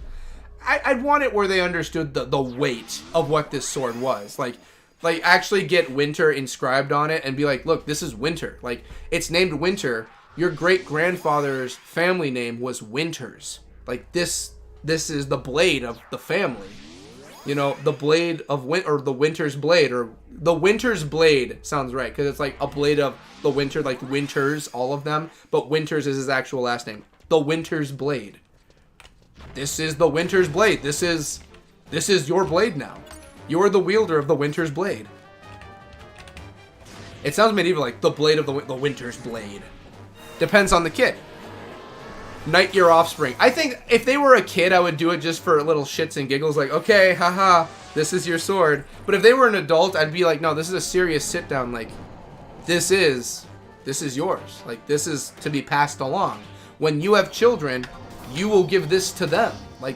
I'd want it where they understood the weight of what this sword was. Like actually get Winter inscribed on it and be like, look, this is Winter. Like, it's named Winter. Your great-grandfather's family name was Winters. Like, this is the blade of the family. You know, the blade of or the Winter's blade, or the Winter's blade sounds right, because it's like a blade of the Winter, like Winters, all of them, but Winters is his actual last name. The Winter's blade. This is the Winter's blade. This is your blade now. You're the wielder of the Winter's blade. It sounds medieval, like the blade of the Winter's blade. Depends on the kid. Knight your offspring. I think if they were a kid, I would do it just for little shits and giggles, like, okay, haha, this is your sword. But if they were an adult, I'd be like, no, this is a serious sit down. Like, this is yours. Like, this is to be passed along. When you have children, you will give this to them. Like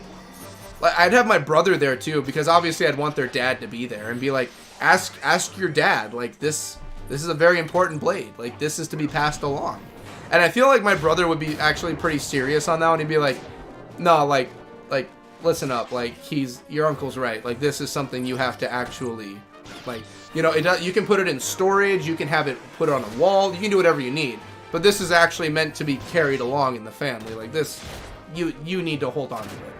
I'd have my brother there too, because obviously I'd want their dad to be there and be like, ask your dad. Like, this is a very important blade. Like, this is to be passed along. And I feel like my brother would be actually pretty serious on that one. He'd be like, no, like listen up. Like, your uncle's right. Like, this is something you have to actually, like, you know, you can put it in storage. You can have it put on a wall. You can do whatever you need. But this is actually meant to be carried along in the family. Like, this, you need to hold on to it.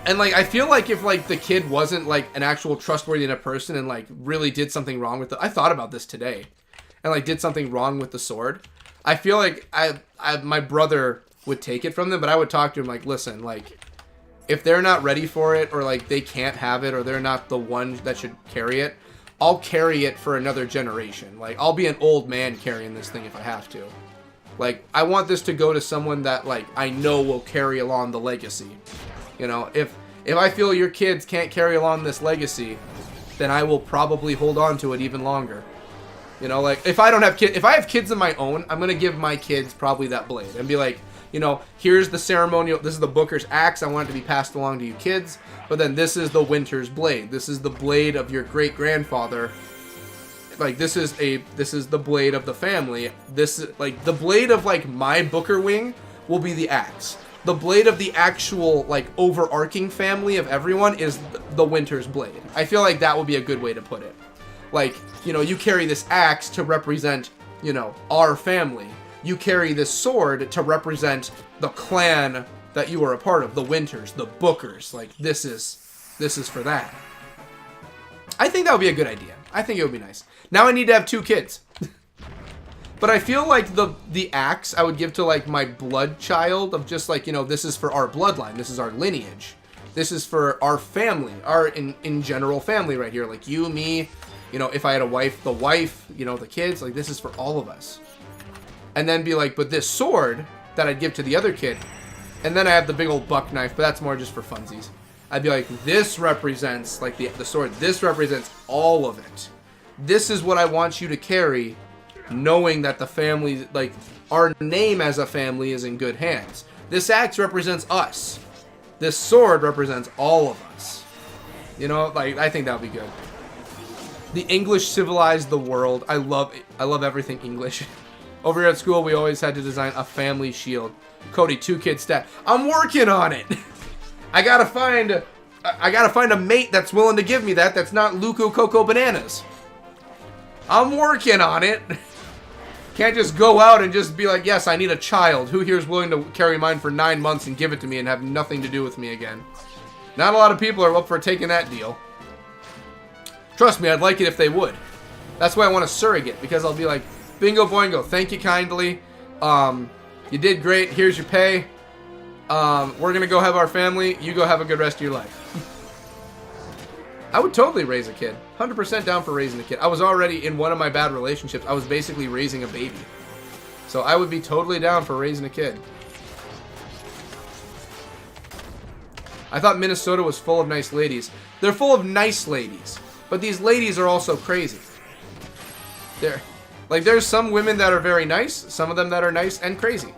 And, like, I feel like if, like, the kid wasn't, like, an actual trustworthy enough person and, like, really did something wrong with it. I thought about this today. And, like, did something wrong with the sword. I feel like my brother would take it from them, but I would talk to him, like, listen, like, if they're not ready for it, or, like, they can't have it, or they're not the one that should carry it, I'll carry it for another generation. Like, I'll be an old man carrying this thing if I have to. Like, I want this to go to someone that, like, I know will carry along the legacy. You know, if I feel your kids can't carry along this legacy, then I will probably hold on to it even longer. You know, like, if I have kids of my own, I'm going to give my kids probably that blade and be like, you know, here's the ceremonial, this is the Booker's axe, I want it to be passed along to you kids, but then this is the Winter's blade. This is the blade of your great-grandfather. Like, this is the blade of the family. This is, like, the blade of, like, my Booker wing will be the axe. The blade of the actual, like, overarching family of everyone is the Winter's blade. I feel like that would be a good way to put it. Like, you know, you carry this axe to represent, you know, our family. You carry this sword to represent the clan that you are a part of, the Winters, the Bookers. Like, this is for that. I think that would be a good idea. I think it would be nice. Now I need to have 2 kids. But I feel like the axe I would give to, like, my blood child of just, like, you know, this is for our bloodline. This is our lineage. This is for our family, our in general family right here. Like, you, me, you know, if I had a wife, the wife, you know, the kids. Like, this is for all of us. And then be like, but this sword that I'd give to the other kid, and then I have the big old buck knife, but that's more just for funsies. I'd be like, this represents, like, the sword, this represents all of it. This is what I want you to carry, knowing that the family, like, our name as a family is in good hands. This axe represents us. This sword represents all of us. You know, like, I think that would be good. The English civilized the world. I love everything English. Over here at school, we always had to design a family shield. Cody, 2 kids stat. I'm working on it. I gotta find a mate that's willing to give me that. That's not Luco Coco Bananas. I'm working on it. Can't just go out and just be like, yes, I need a child. Who here is willing to carry mine for 9 months and give it to me and have nothing to do with me again? Not a lot of people are up for taking that deal. Trust me, I'd like it if they would. That's why I want a surrogate, because I'll be like, bingo boingo, thank you kindly. You did great. Here's your pay. We're going to go have our family. You go have a good rest of your life. I would totally raise a kid. 100% down for raising a kid. I was already in one of my bad relationships. I was basically raising a baby. So I would be totally down for raising a kid. I thought Minnesota was full of nice ladies. They're full of nice ladies, but these ladies are also crazy. There's some women that are very nice, some of them that are nice and crazy.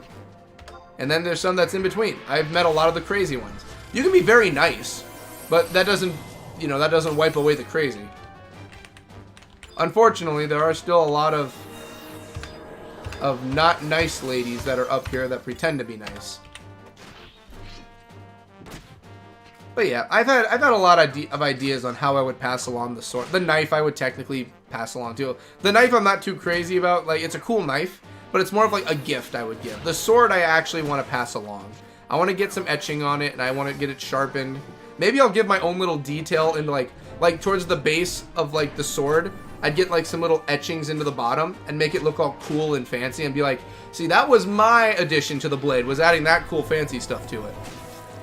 And then there's some that's in between. I've met a lot of the crazy ones. You can be very nice, but that doesn't, that doesn't wipe away the crazy. Unfortunately, there are still a lot of not nice ladies that are up here that pretend to be nice. But yeah, I've had a lot of ideas on how I would pass along the sword. The knife I would technically pass along too. The knife I'm not too crazy about. Like, it's a cool knife, but it's more of like a gift I would give. The sword I actually want to pass along. I want to get some etching on it, and I want to get it sharpened. Maybe I'll give my own little detail into like towards the base of like the sword. I'd get like some little etchings into the bottom and make it look all cool and fancy and be like, see, that was my addition to the blade, was adding that cool fancy stuff to it.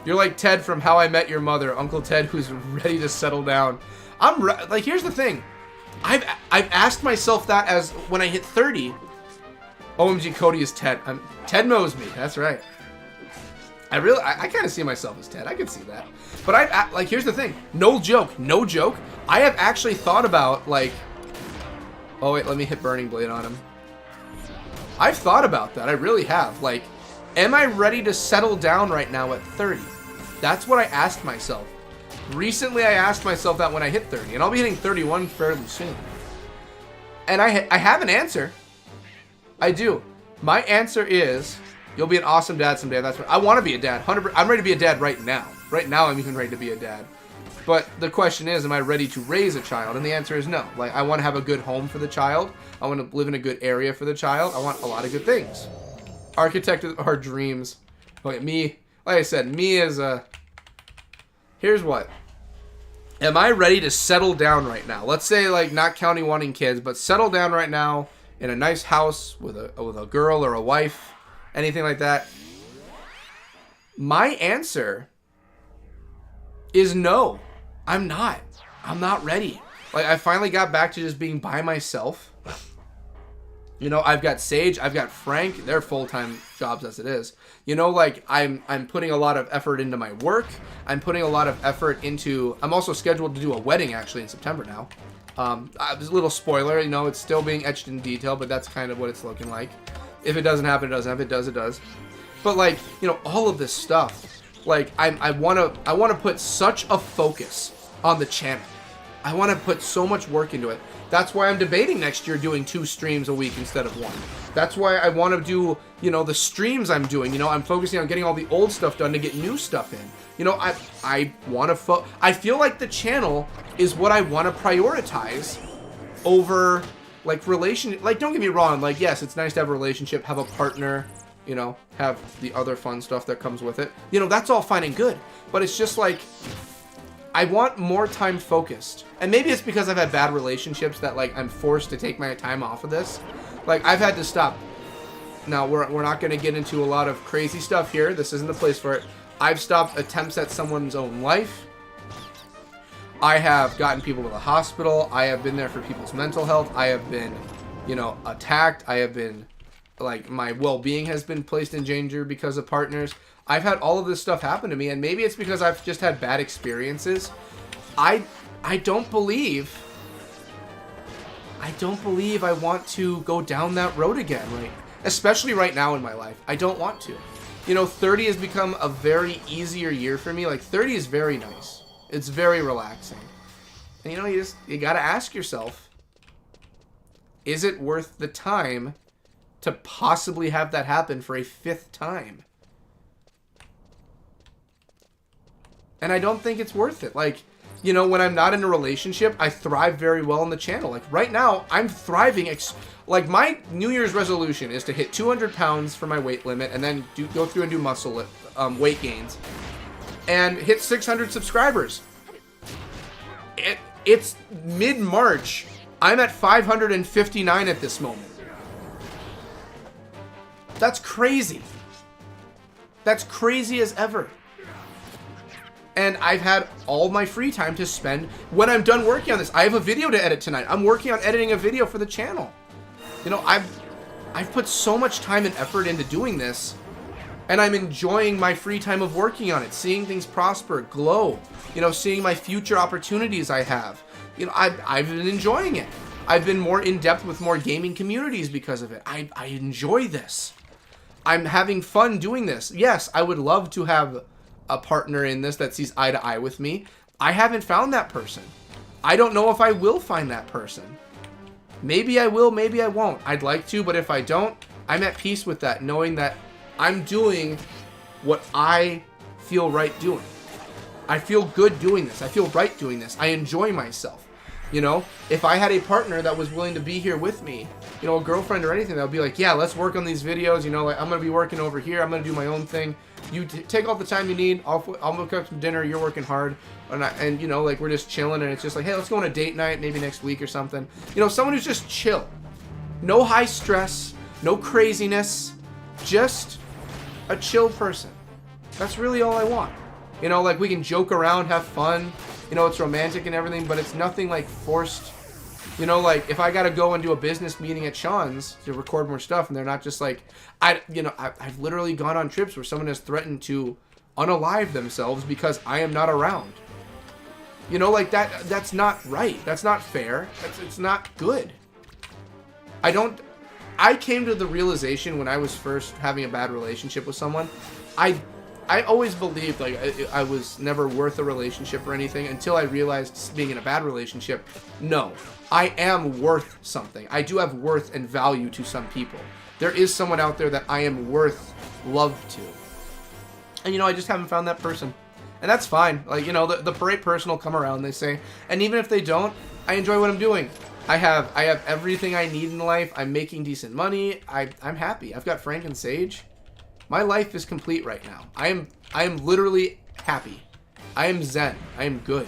You're like Ted from How I Met Your Mother, Uncle Ted who's ready to settle down. Like, here's the thing. I've asked myself that as when I hit 30. OMG, Cody is Ted. Ted knows me. That's right. I kind of see myself as Ted. I can see that. But here's the thing. No joke. I have actually thought about, like, oh wait, let me hit Burning Blade on him. I've thought about that. I really have. Like, am I ready to settle down right now at 30? That's what I asked myself. Recently, I asked myself that when I hit 30, and I'll be hitting 31 fairly soon. And I have an answer. I do. My answer is, you'll be an awesome dad someday. That's what I want to be a dad. 100%. I'm ready to be a dad right now. Right now, I'm even ready to be a dad. But the question is, am I ready to raise a child? And the answer is no. Like, I want to have a good home for the child. I want to live in a good area for the child. I want a lot of good things. Architect of our dreams. Okay, me, like I said, me is a... Here's what. Am I ready to settle down right now? Let's say, like, not counting wanting kids, but settle down right now in a nice house with a girl or a wife, anything like that. My answer is no. I'm not. I'm not ready. Like, I finally got back to just being by myself. I've got Sage, I've got Frank. They're full-time jobs as it is. Like, I'm putting a lot of effort into my work. I'm putting a lot of effort into... I'm also scheduled to do a wedding, actually, in September now. A little spoiler, it's still being etched in detail, but that's kind of what it's looking like. If it doesn't happen, it doesn't happen. If it does, it does. But, like, all of this stuff, like, I want to put such a focus on the channel. I want to put so much work into it. That's why I'm debating next year doing 2 streams a week instead of 1. That's why I want to do, the streams I'm doing. I'm focusing on getting all the old stuff done to get new stuff in. I want to I feel like the channel is what I want to prioritize over, like, like, don't get me wrong. Like, yes, it's nice to have a relationship, have a partner, have the other fun stuff that comes with it. That's all fine and good. But it's just like... I want more time focused. And maybe it's because I've had bad relationships that, like, I'm forced to take my time off of this. Like, I've had to stop. Now, we're not going to get into a lot of crazy stuff here. This isn't the place for it. I've stopped attempts at someone's own life. I have gotten people to the hospital. I have been there for people's mental health. I have been, attacked. I have been, like, my well-being has been placed in danger because of partners. I've had all of this stuff happen to me, and maybe it's because I've just had bad experiences. I don't believe I want to go down that road again, right? Especially right now in my life. I don't want to. 30 has become a very easier year for me. Like, 30 is very nice. It's very relaxing. And you gotta ask yourself, is it worth the time to possibly have that happen for a 5th time? And I don't think it's worth it. Like, when I'm not in a relationship, I thrive very well on the channel. Like, right now, I'm thriving. Like, my New Year's resolution is to hit 200 pounds for my weight limit and then go through and do muscle weight gains. And hit 600 subscribers. It's mid-March. I'm at 559 at this moment. That's crazy. That's crazy as ever. And I've had all my free time to spend when I'm done working on this. I have a video to edit tonight. I'm working on editing a video for the channel. I've put so much time and effort into doing this. And I'm enjoying my free time of working on it, seeing things prosper, glow, you know, seeing my future opportunities I have. You know, I've been enjoying it. I've been more in depth with more gaming communities because of it. I enjoy this. I'm having fun doing this. Yes, I would love to have a partner in this that sees eye to eye with me. I haven't found that person. I don't know if I will find that person. Maybe I will, maybe I won't. I'd like to, but if I don't, I'm at peace with that, knowing that I'm doing what I feel right doing. I feel good doing this. I feel right doing this. I enjoy myself. You know, if I had a partner that was willing to be here with me, you know, a girlfriend or anything, that would be like, yeah, let's work on these videos. You know, like, I'm going to be working over here. I'm going to do my own thing. You take all the time you need. I'll cook some dinner. You're working hard. And, you know, like, we're just chilling. And it's just like, hey, let's go on a date night maybe next week or something. You know, someone who's just chill. No high stress. No craziness. Just a chill person. That's really all I want. You know, like, we can joke around, have fun. You know, it's romantic and everything, but it's nothing like forced. You know, like, if I gotta go and do a business meeting at Sean's to record more stuff, and they're not just like, I've literally gone on trips where someone has threatened to unalive themselves because I am not around. You know, like, that's not right. That's not fair. It's not good. I came to the realization when I was first having a bad relationship with someone, I always believed, like, I was never worth a relationship or anything until I realized, being in a bad relationship, no, I am worth something. I do have worth and value to some people. There is someone out there that I am worth love to. And, you know, I just haven't found that person. And that's fine. Like, you know, the right person will come around, they say. And even if they don't, I enjoy what I'm doing. I have everything I need in life. I'm making decent money. I'm happy. I've got Frank and Sage. My life is complete right now. I am literally happy. I am zen. I am good.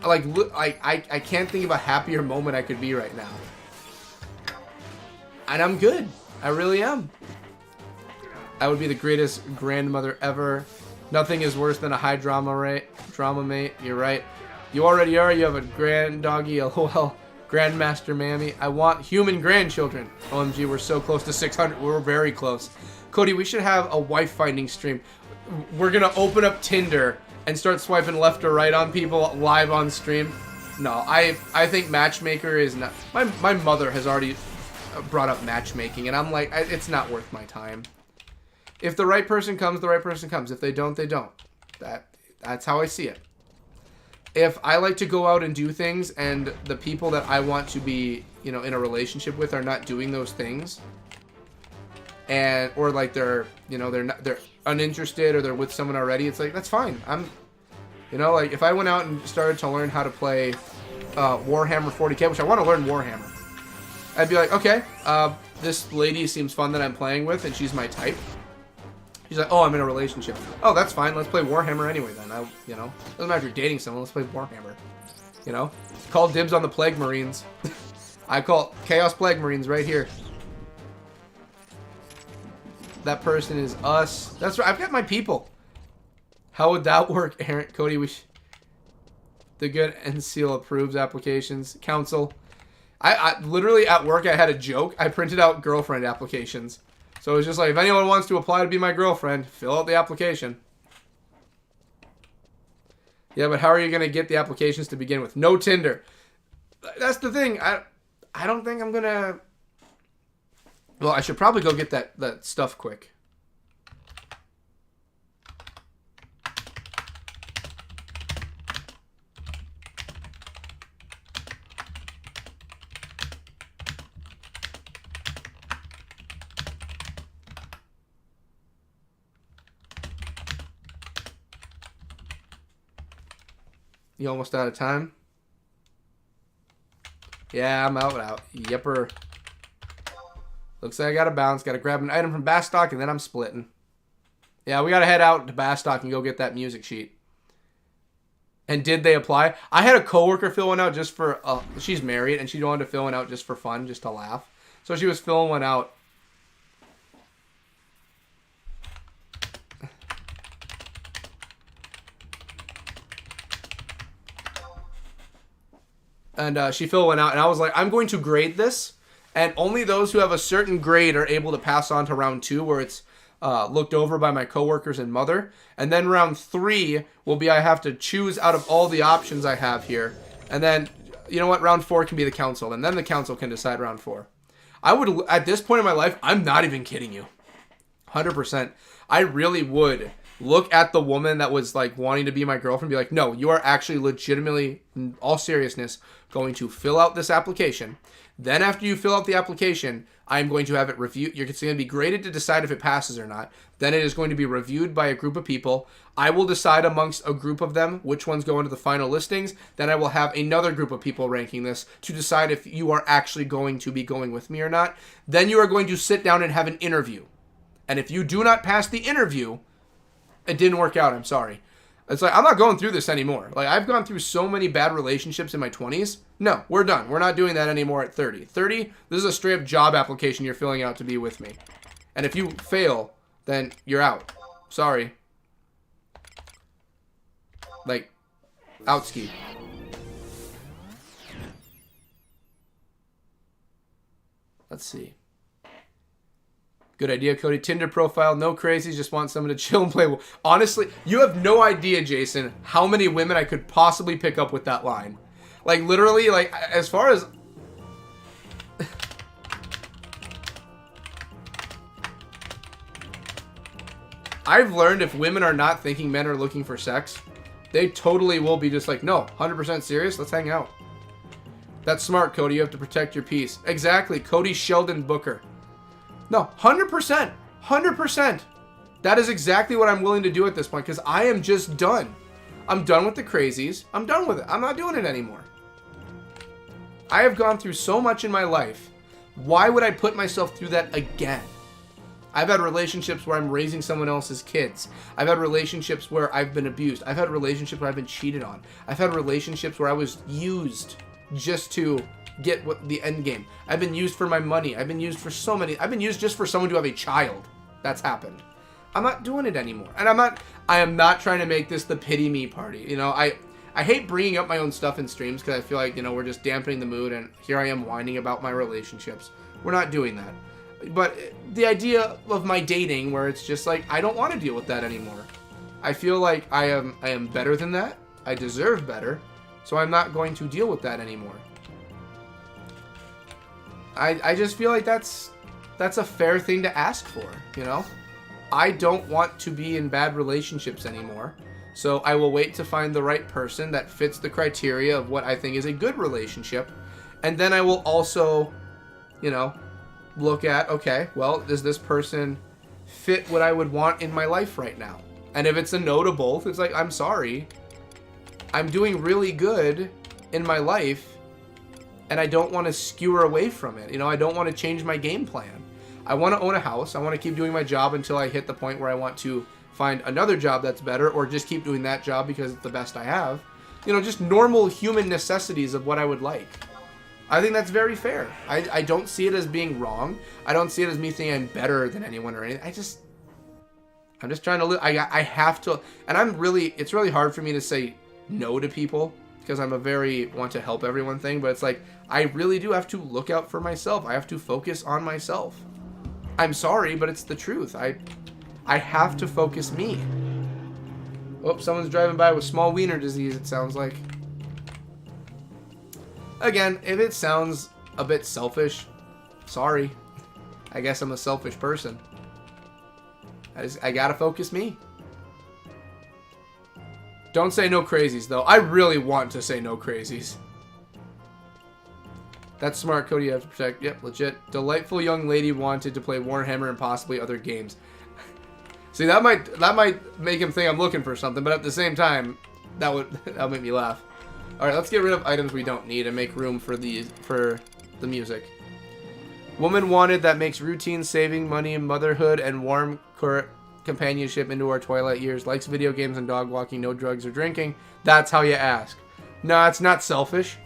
Like, I can't think of a happier moment I could be right now. And I'm good. I really am. I would be the greatest grandmother ever. Nothing is worse than a high drama mate. You're right. You already are. You have a grand doggy. LOL. Grandmaster Mammy. I want human grandchildren. OMG, we're so close to 600. We're very close. Cody, we should have a wife finding stream. We're going to open up Tinder and start swiping left or right on people live on stream. No, I think matchmaker is not... My mother has already brought up matchmaking, and I'm like, it's not worth my time. If the right person comes, the right person comes. If they don't, they don't. That's how I see it. If I like to go out and do things and the people that I want to be, you know, in a relationship with are not doing those things, and or like they're uninterested or they're with someone already, it's like, that's fine. You know, like, if I went out and started to learn how to play Warhammer 40k, which I want to learn Warhammer, I'd be like, okay, this lady seems fun that I'm playing with, and she's my type. She's like, oh, I'm in a relationship. Oh, that's fine. Let's play Warhammer anyway then. You know, doesn't matter if you're dating someone. Let's play Warhammer. You know, call dibs on the Plague Marines. I call Chaos Plague Marines right here. That person is us. That's right. I've got my people. How would that work, Aaron? Cody, the good NCL approves applications. Council. I literally at work, I had a joke. I printed out girlfriend applications. So it was just like, if anyone wants to apply to be my girlfriend, fill out the application. Yeah, but how are you going to get the applications to begin with? No Tinder. That's the thing. I don't think I'm going to... Well, I should probably go get that stuff quick. You almost out of time? Yeah, I'm out. Yepper. Looks like I gotta bounce. Gotta grab an item from Bastock, and then I'm splitting. Yeah, we gotta head out to Bastock and go get that music sheet. And did they apply? I had a coworker fill one out just for... she's married, and she wanted to fill one out just for fun, just to laugh. So she was filling one out. And she filled one out, and I was like, I'm going to grade this, and only those who have a certain grade are able to pass on to round 2, where it's looked over by my coworkers and mother. And then round 3 will be I have to choose out of all the options I have here. And then, you know what? Round 4 can be the council. And then the council can decide round 4. I would, at this point in my life, I'm not even kidding you. 100%. I really would look at the woman that was like wanting to be my girlfriend and be like, no, you are actually legitimately, in all seriousness, going to fill out this application. Then after you fill out the application, I'm going to have it reviewed. It's going to be graded to decide if it passes or not. Then it is going to be reviewed by a group of people. I will decide amongst a group of them which ones go into the final listings. Then I will have another group of people ranking this to decide if you are actually going to be going with me or not. Then you are going to sit down and have an interview. And if you do not pass the interview, it didn't work out. I'm sorry. It's like, I'm not going through this anymore. Like, I've gone through so many bad relationships in my 20s. No, we're done. We're not doing that anymore at 30. 30, this is a straight up job application you're filling out to be with me. And if you fail, then you're out. Sorry. Like, out ski. Let's see. Good idea, Cody. Tinder profile, no crazies, just want someone to chill and play. Honestly, you have no idea, Jason, how many women I could possibly pick up with that line. Like, literally, like, as far as... I've learned if women are not thinking men are looking for sex, they totally will be just like, no, 100% serious, let's hang out. That's smart, Cody. You have to protect your peace. Exactly, Cody Sheldon Booker. No, 100%. 100%. That is exactly what I'm willing to do at this point because I am just done. I'm done with the crazies. I'm done with it. I'm not doing it anymore. I have gone through so much in my life. Why would I put myself through that again? I've had relationships where I'm raising someone else's kids. I've had relationships where I've been abused. I've had relationships where I've been cheated on. I've had relationships where I was used just to get what the end game. I've been used for my money. I've been used for so many. I've been used just for someone to have a child. That's happened. I'm not doing it anymore. And I am not trying to make this the pity me party. You know, I hate bringing up my own stuff in streams because I feel like, you know, we're just dampening the mood and here I am whining about my relationships. We're not doing that. But the idea of my dating where it's just like, I don't want to deal with that anymore. I feel like I am better than that. I deserve better. So I'm not going to deal with that anymore. I just feel like that's a fair thing to ask for, you know? I don't want to be in bad relationships anymore. So I will wait to find the right person that fits the criteria of what I think is a good relationship. And then I will also, you know, look at, okay, well, does this person fit what I would want in my life right now? And if it's a no to both, it's like, I'm sorry. I'm doing really good in my life. And I don't want to skewer away from it. You know, I don't want to change my game plan. I want to own a house. I want to keep doing my job until I hit the point where I want to find another job that's better or just keep doing that job because it's the best I have. You know, just normal human necessities of what I would like. I think that's very fair. I don't see it as being wrong. I don't see it as me thinking I'm better than anyone or anything. I'm just trying to live. I have to, and it's really hard for me to say no to people. Because I'm a very want to help everyone thing, but it's like, I really do have to look out for myself. I have to focus on myself. I'm sorry, but it's the truth. I have to focus me. Oh, someone's driving by with small wiener disease, it sounds like. Again, if it sounds a bit selfish, sorry. I guess I'm a selfish person. I gotta focus me. Don't say no crazies, though. I really want to say no crazies. That's smart, Cody. You have to protect. Yep, legit. Delightful young lady wanted to play Warhammer and possibly other games. See, that might make him think I'm looking for something, but at the same time, that'll make me laugh. All right, let's get rid of items we don't need and make room for the music. Woman wanted that makes routine, saving money, motherhood, and warm companionship into our twilight years. Likes video games and dog walking, no drugs or drinking. That's how you ask. No, it's not selfish.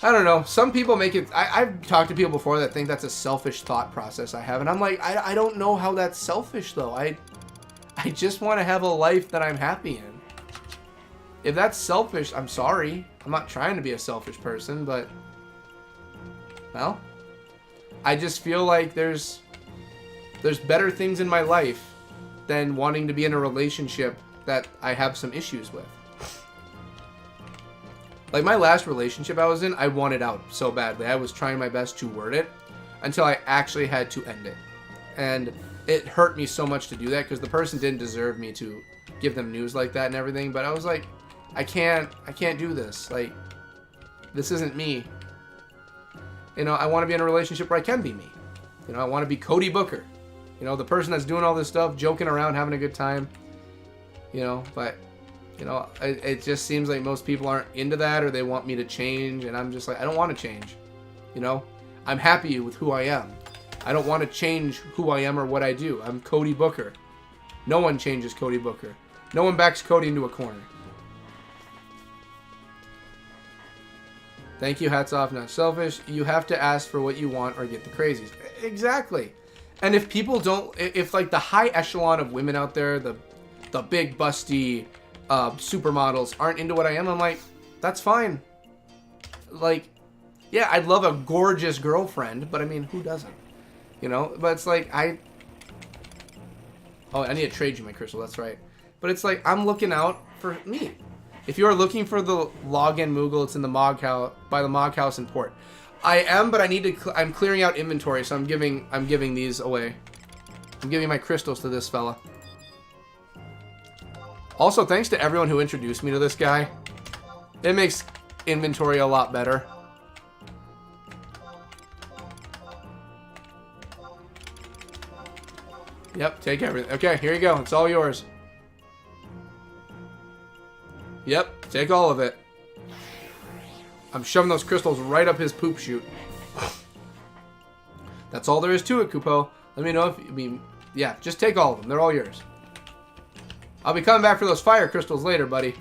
I don't know. Some people make it... I've talked to people before that think that's a selfish thought process I have. And I'm like, I don't know how that's selfish, though. I just want to have a life that I'm happy in. If that's selfish, I'm sorry. I'm not trying to be a selfish person, but... Well... I just feel like there's There's better things in my life than wanting to be in a relationship that I have some issues with. Like, my last relationship I was in, I wanted out so badly. I was trying my best to word it until I actually had to end it. And it hurt me so much to do that because the person didn't deserve me to give them news like that and everything. But I was like, I can't do this. Like, this isn't me. You know, I want to be in a relationship where I can be me. You know, I want to be Cody Booker. You know, the person that's doing all this stuff, joking around, having a good time. You know, but, you know, it just seems like most people aren't into that, or they want me to change. And I'm just like, I don't want to change. You know, I'm happy with who I am. I don't want to change who I am or what I do. I'm Cody Booker. No one changes Cody Booker. No one backs Cody into a corner. Thank you, hats off, not selfish. You have to ask for what you want or get the crazies. Exactly. And if people don't, if like the high echelon of women out there, the big busty supermodels aren't into what I am, I'm like, that's fine. Like, yeah, I'd love a gorgeous girlfriend, but I mean, who doesn't? You know, but it's like, oh, I need to trade you my crystal, that's right. But it's like, I'm looking out for me. If you are looking for the login Moogle, it's in the Mog House, by the Mog House in Port. I am, but I need to, I'm clearing out inventory, so I'm giving these away. I'm giving my crystals to this fella. Also, thanks to everyone who introduced me to this guy. It makes inventory a lot better. Yep, take everything. Okay, here you go. It's all yours. Yep, take all of it. I'm shoving those crystals right up his poop chute. That's all there is to it, Kupo. Let me know if, I mean, yeah, just take all of them. They're all yours. I'll be coming back for those fire crystals later, buddy.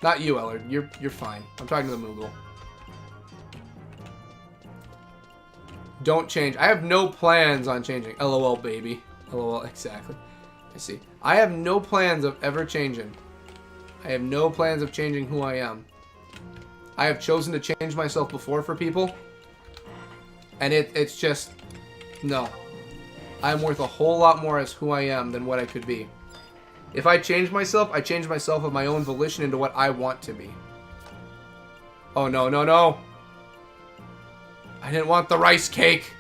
Not you, Ellard. You're fine. I'm talking to the Moogle. Don't change. I have no plans on changing. LOL, baby. LOL, exactly. I see. I have no plans of ever changing. I have no plans of changing who I am. I have chosen to change myself before for people. And it's just, no. I'm worth a whole lot more as who I am than what I could be. If I change myself, I change myself of my own volition into what I want to be. Oh, no, no, no. I didn't want the rice cake.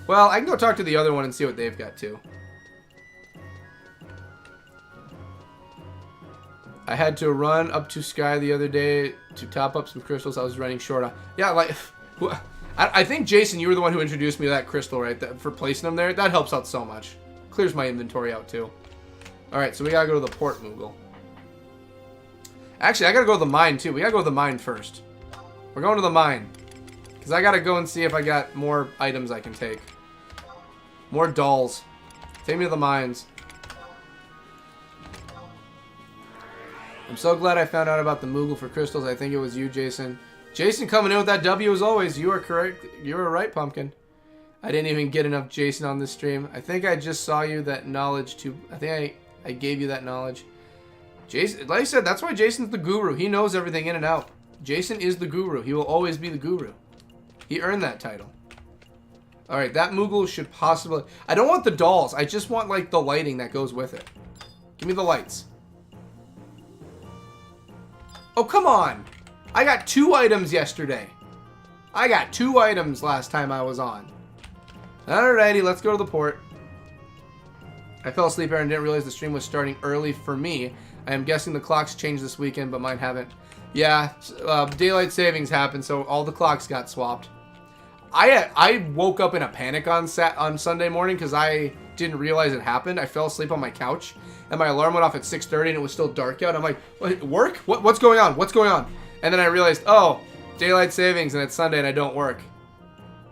Well, I can go talk to the other one and see what they've got, too. I had to run up to Sky the other day to top up some crystals I was running short on. Yeah, like, I think, Jason, you were the one who introduced me to that crystal, right? For placing them there. That helps out so much. Clears my inventory out, too. Alright, so we gotta go to the port, Moogle. Actually, I gotta go to the mine, too. We gotta go to the mine first. We're going to the mine. Because I gotta go and see if I got more items I can take. More dolls. Take me to the mines. I'm so glad I found out about the Moogle for crystals. I think it was you, Jason. Jason coming in with that W as always. You are correct. You were right, Pumpkin. I didn't even get enough Jason on this stream. I think I just saw you that knowledge too. I think I gave you that knowledge. Jason, like I said, that's why Jason's the guru. He knows everything in and out. Jason is the guru. He will always be the guru. He earned that title. Alright, that Moogle should possibly... I don't want the dolls. I just want, like, the lighting that goes with it. Give me the lights. Oh, come on! I got 2 items yesterday. I got 2 items last time I was on. Alrighty, let's go to the port. I fell asleep here and didn't realize the stream was starting early for me. I am guessing the clocks changed this weekend, but mine haven't. Yeah, daylight savings happened, so all the clocks got swapped. I woke up in a panic on Sunday morning because I didn't realize it happened. I fell asleep on my couch, and my alarm went off at 6:30, and it was still dark out. I'm like, work? What's going on? What's going on? And then I realized, oh, daylight savings, and it's Sunday, and I don't work.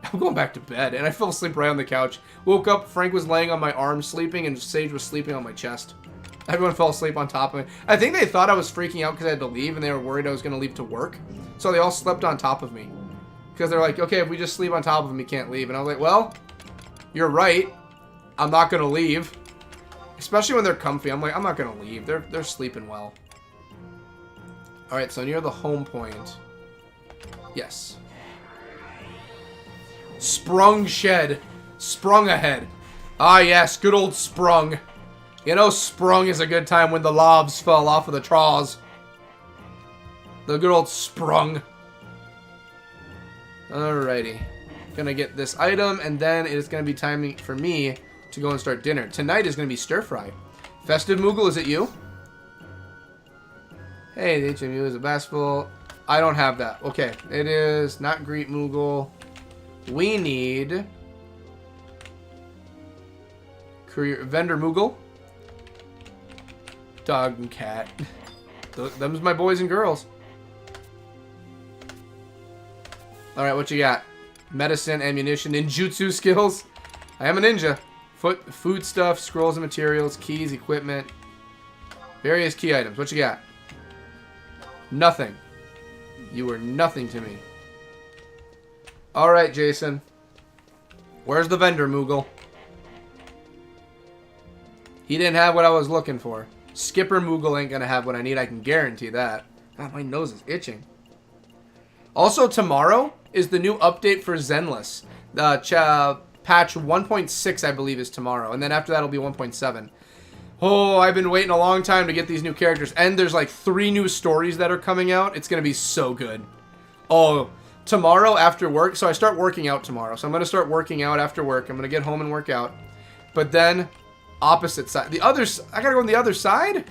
I'm going back to bed, and I fell asleep right on the couch. Woke up, Frank was laying on my arm sleeping, and Sage was sleeping on my chest. Everyone fell asleep on top of me. I think they thought I was freaking out because I had to leave, and they were worried I was going to leave to work. So they all slept on top of me. Because they're like, okay, if we just sleep on top of him, he can't leave. And I was like, well, you're right. I'm not going to leave. Especially when they're comfy. I'm like, I'm not going to leave. They're sleeping well. Alright, so near the home point. Yes. Sprung shed. Sprung ahead. Ah, yes, good old Sprung. You know, Sprung is a good time when the lobs fell off of the traws. The good old Sprung. Alrighty. Gonna get this item, and then it is gonna be time for me to go and start dinner. Tonight is gonna be stir fry. Festive Moogle, is it you? Hey, the HMU is a basketball. I don't have that. Okay, it is not Greet Moogle. We need Vendor Moogle. Dog and cat. Them's my boys and girls. Alright, what you got? Medicine, ammunition, ninjutsu skills. I am a ninja. Food stuff, scrolls and materials, keys, equipment. Various key items. What you got? Nothing. You were nothing to me. Alright, Jason. Where's the vendor, Moogle? He didn't have what I was looking for. Skipper Moogle ain't gonna have what I need. I can guarantee that. God, my nose is itching. Also, tomorrow is the new update for Zenless. Patch 1.6, I believe, is tomorrow. And then after that, it'll be 1.7. Oh, I've been waiting a long time to get these new characters. And there's like 3 new stories that are coming out. It's going to be so good. Oh, tomorrow after work. So I start working out tomorrow. So I'm going to start working out after work. I'm going to get home and work out. But then, opposite side. I got to go on the other side?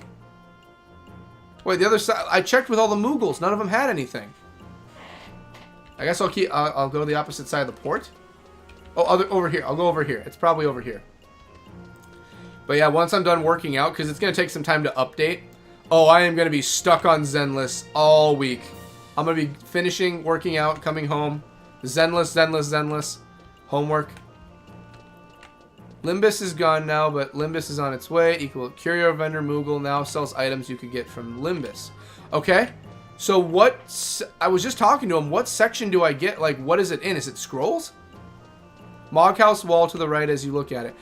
Wait, the other side. I checked with all the Moogles. None of them had anything. I guess I'll go to the opposite side of the port. Oh, over here. I'll go over here. It's probably over here. But yeah, once I'm done working out, because it's going to take some time to update. Oh, I am going to be stuck on Zenless all week. I'm going to be finishing working out, coming home. Zenless. Homework. Limbus is gone now, but Limbus is on its way. Equal Curio Vendor Moogle now sells items you could get from Limbus. Okay. So I was just talking to him. What section do I get? Like, what is it in? Is it scrolls? Moghouse wall to the right as you look at it.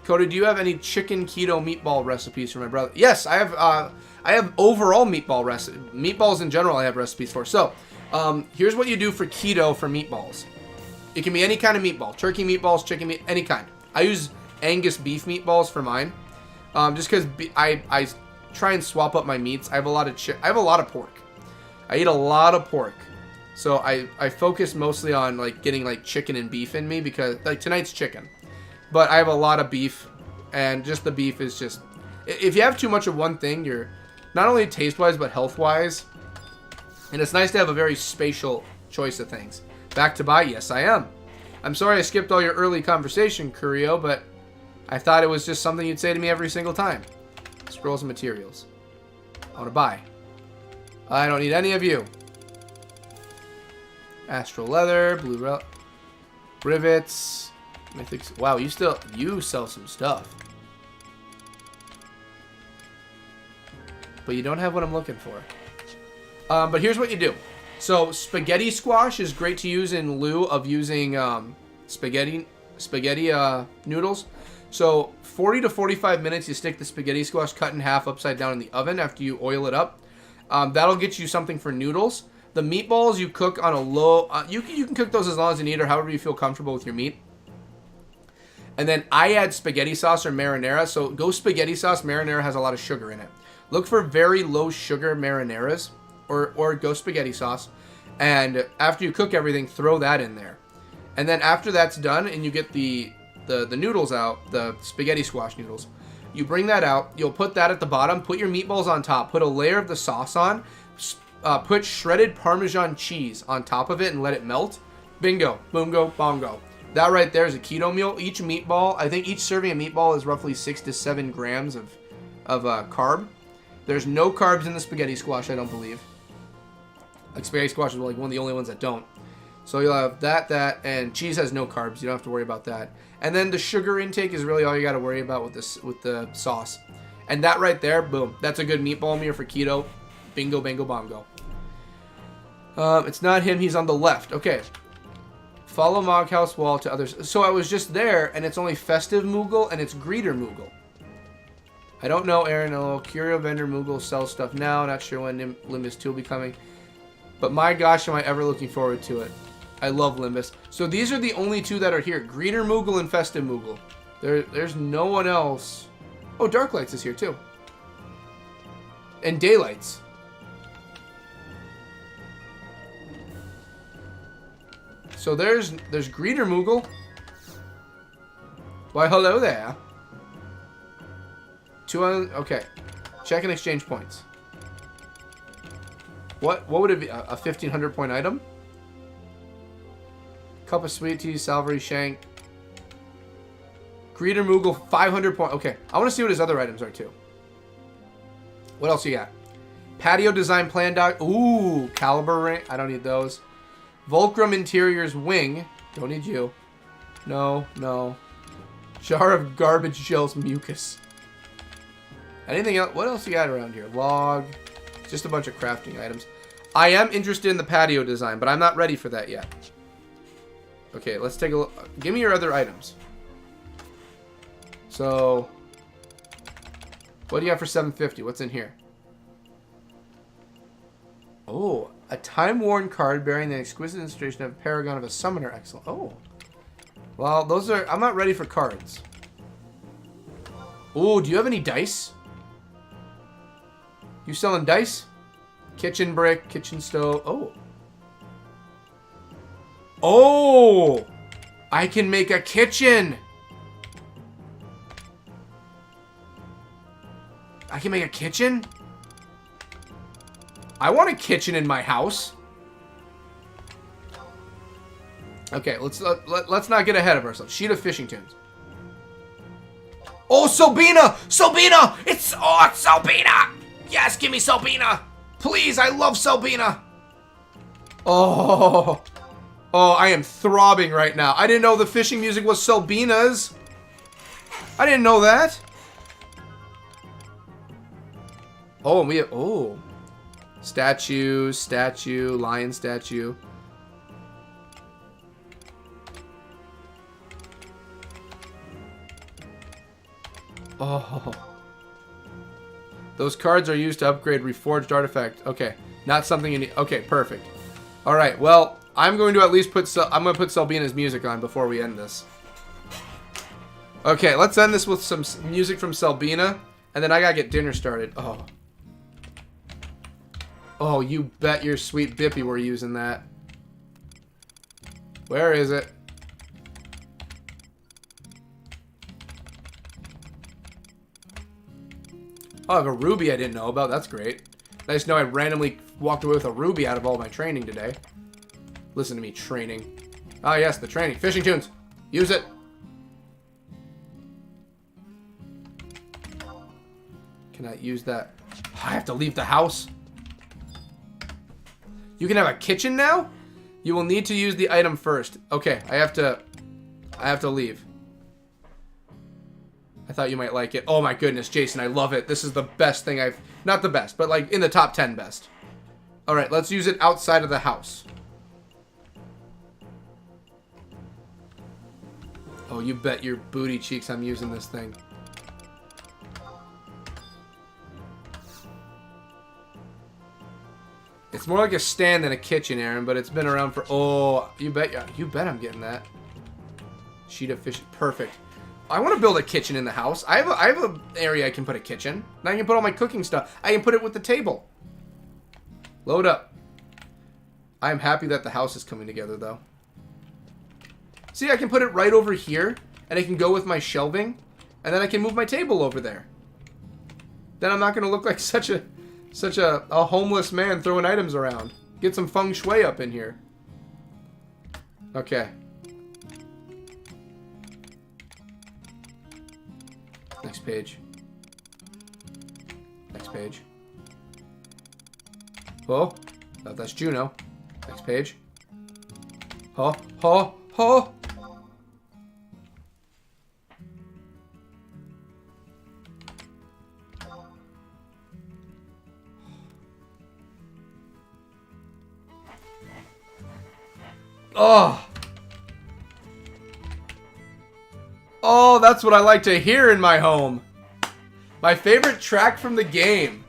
Cody, do you have any chicken keto meatball recipes for my brother? Yes, I have overall meatball recipes. Meatballs in general I have recipes for. So, here's what you do for keto for meatballs. It can be any kind of meatball. Turkey meatballs, chicken meat, any kind. I use Angus beef meatballs for mine. Just because I try and swap up my meats. I have a lot of pork. I eat a lot of pork. So I focus mostly on like getting like chicken and beef in me because like tonight's chicken. But I have a lot of beef, and just the beef is just... If you have too much of one thing, you're not only taste-wise, but health-wise. And it's nice to have a very spatial choice of things. Back to buy? Yes, I am. I'm sorry I skipped all your early conversation, Curio, but I thought it was just something you'd say to me every single time. Scrolls and materials. I want to buy. I don't need any of you. Astral leather, blue rivets... Wow, you sell some stuff. But you don't have what I'm looking for. But here's what you do. So spaghetti squash is great to use in lieu of using spaghetti noodles. So 40 to 45 minutes you stick the spaghetti squash cut in half upside down in the oven after you oil it up. That'll get you something for noodles. The meatballs you cook on a low... you can cook those as long as you need or however you feel comfortable with your meat. And then I add spaghetti sauce or marinara. So go spaghetti sauce. Marinara has a lot of sugar in it. Look for very low sugar marinaras or go spaghetti sauce. And after you cook everything, throw that in there. And then after that's done and you get the noodles out, the spaghetti squash noodles, you bring that out. You'll put that at the bottom. Put your meatballs on top. Put a layer of the sauce on. Put shredded Parmesan cheese on top of it and let it melt. Bingo. Boomgo. Bongo. That right there is a keto meal. Each meatball, I think each serving of meatball is roughly 6 to 7 grams of carb. There's no carbs in the spaghetti squash, I don't believe. Like spaghetti squash is like one of the only ones that don't. So you'll have that, and cheese has no carbs. You don't have to worry about that. And then the sugar intake is really all you got to worry about with the sauce. And that right there, boom, that's a good meatball meal for keto. Bingo, bango, bongo. It's not him. He's on the left. Okay. Follow Moghouse wall to others. So I was just there, and it's only Festive Moogle, and it's Greeter Moogle. I don't know, Aaron. No, Curio Vendor Moogle sells stuff now. Not sure when Limbus 2 will be coming. But my gosh, am I ever looking forward to it. I love Limbus. So these are the only two that are here. Greeter Moogle and Festive Moogle. There's no one else. Oh, Darklights is here too. And Daylights. So there's Greener Moogle. Why, hello there. Okay. Check and exchange points. What would it be? A 1,500 point item? Cup of Sweet Tea, Salvery Shank. Greener Moogle, 500 point. Okay. I want to see what his other items are too. What else you got? Patio Design Plan Doc. Ooh, Caliber Ring. I don't need those. Volcrum Interiors Wing. Don't need you. No, no. Jar of Garbage Gels Mucus. Anything else? What else you got around here? Log. Just a bunch of crafting items. I am interested in the patio design, but I'm not ready for that yet. Okay, let's take a look. Give me your other items. So, what do you have for 750? What's in here? Oh, a time-worn card bearing the exquisite illustration of a paragon of a summoner. Excellent. Oh. Well, those are... I'm not ready for cards. Oh, do you have any dice? You selling dice? Kitchen brick, kitchen stove. Oh. Oh! I can make a kitchen! I can make a kitchen? I want a kitchen in my house. Okay, let's not get ahead of ourselves. Sheet of fishing tunes. Oh, Sobina! Sobina! It's Sobina! Yes, give me Sobina! Please, I love Sobina! Oh. Oh, I am throbbing right now. I didn't know the fishing music was Sobina's. I didn't know that. Oh, and we have... Oh. Statue, lion statue. Oh. Those cards are used to upgrade Reforged Artifact. Okay. Not something you need. Okay, perfect. Alright, well, I'm going to at least put... I'm going to put Selbina's music on before we end this. Okay, let's end this with some music from Selbina. And then I gotta get dinner started. Oh. Oh, you bet your sweet Bippy we're using that. Where is it? Oh, I have a ruby I didn't know about. That's great. Nice to know I randomly walked away with a ruby out of all my training today. Listen to me, training. Ah, yes, the training. Fishing tunes. Use it. Can I use that? I have to leave the house. You can have a kitchen now? You will need to use the item first. Okay, I have to leave. I thought you might like it. Oh my goodness, Jason, I love it. This is the best thing I've... Not the best, but like in the top 10 best. Alright, let's use it outside of the house. Oh, you bet your booty cheeks I'm using this thing. It's more like a stand than a kitchen, Aaron, but it's been around for... Oh, you bet I'm getting that. Sheet of fish. Perfect. I want to build a kitchen in the house. I have an area I can put a kitchen. And I can put all my cooking stuff. I can put it with the table. Load up. I am happy that the house is coming together, though. See, I can put it right over here, and it can go with my shelving, and then I can move my table over there. Then I'm not going to look like such a homeless man throwing items around. Get some feng shui up in here. Okay. Next page. Next page. Oh, that's Juno. Next page. Oh, oh, oh. Oh. Oh, that's what I like to hear in my home. My favorite track from the game.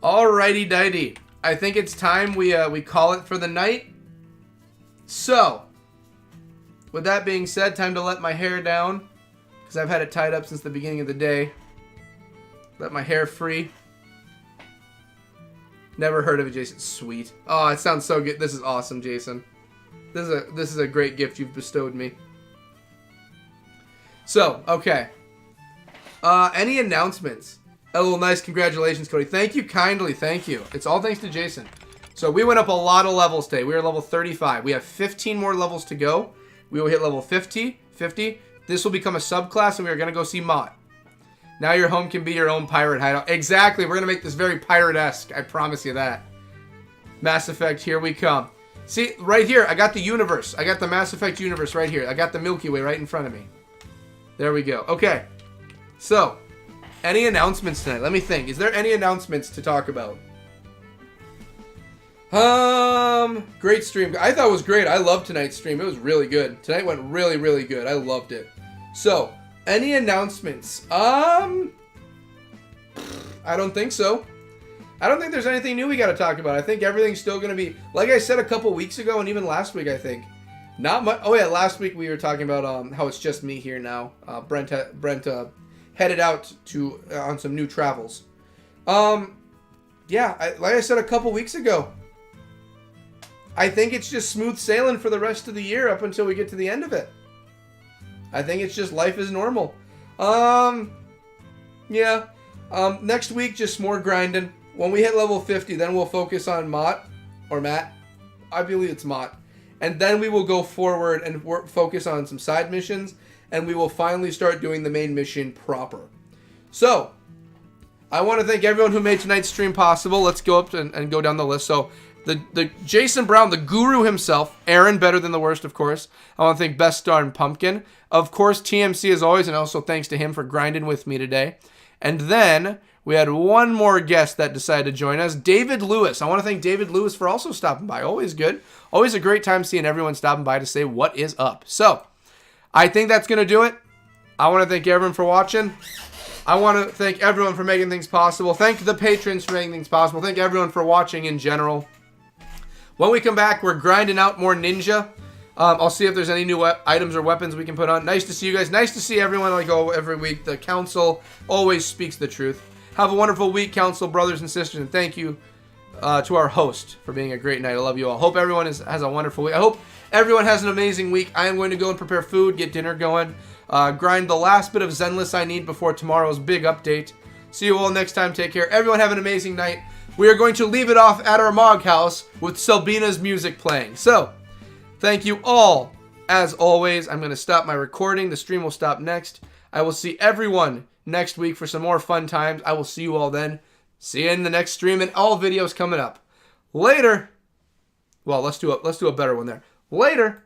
Alrighty, dighty. I think it's time we call it for the night. So, with that being said, time to let my hair down. Because I've had it tied up since the beginning of the day. Let my hair free. Never heard of it, Jason. Sweet. Oh, it sounds so good. This is awesome, Jason. This is a great gift you've bestowed me. So, okay. Any announcements? Oh, nice. Congratulations, Cody. Thank you kindly. Thank you. It's all thanks to Jason. So we went up a lot of levels today. We are level 35. We have 15 more levels to go. We will hit level 50. This will become a subclass, and we are going to go see Mott. Now your home can be your own pirate hideout. Exactly. We're going to make this very pirate-esque. I promise you that. Mass Effect, here we come. See, right here, I got the universe. I got the Mass Effect universe right here. I got the Milky Way right in front of me. There we go. Okay. So, any announcements tonight? Let me think. Is there any announcements to talk about? Great stream. I thought it was great. I loved tonight's stream. It was really good. Tonight went really, really good. I loved it. So, any announcements? I don't think so. I don't think there's anything new we got to talk about. I think everything's still going to be, like I said a couple weeks ago and even last week, I think. Not much. Oh, yeah, last week we were talking about how it's just me here now. Brent headed out to on some new travels. Yeah, like I said a couple weeks ago, I think it's just smooth sailing for the rest of the year up until we get to the end of it. I think it's just life is normal. Yeah. Next week, just more grinding. When we hit level 50, then we'll focus on Mott, or Matt. I believe it's Mott. And then we will go forward and focus on some side missions, and we will finally start doing the main mission proper. So, I want to thank everyone who made tonight's stream possible. Let's go up and go down the list. So, the Jason Brown, the guru himself, Aaron, better than the worst, of course. I want to thank Best Darn Pumpkin. Of course, TMC as always, and also thanks to him for grinding with me today. And then we had one more guest that decided to join us, David Lewis. I want to thank David Lewis for also stopping by. Always good. Always a great time seeing everyone stopping by to say what is up. So, I think that's going to do it. I want to thank everyone for watching. I want to thank everyone for making things possible. Thank the patrons for making things possible. Thank everyone for watching in general. When we come back, we're grinding out more Ninja. I'll see if there's any new items or weapons we can put on. Nice to see you guys. Nice to see everyone like every week. The council always speaks the truth. Have a wonderful week, council brothers and sisters, and thank you to our host for being a great night. I love you all. Hope everyone has a wonderful week. I hope everyone has an amazing week. I am going to go and prepare food, get dinner going, grind the last bit of Zenless I need before tomorrow's big update. See you all next time. Take care. Everyone have an amazing night. We are going to leave it off at our Mog house with Selbina's music playing. So, thank you all. As always, I'm going to stop my recording. The stream will stop next. I will see everyone next week for some more fun times. I will see you all then. See you in the next stream and all videos coming up. Later. Well, let's do a better one there. Later.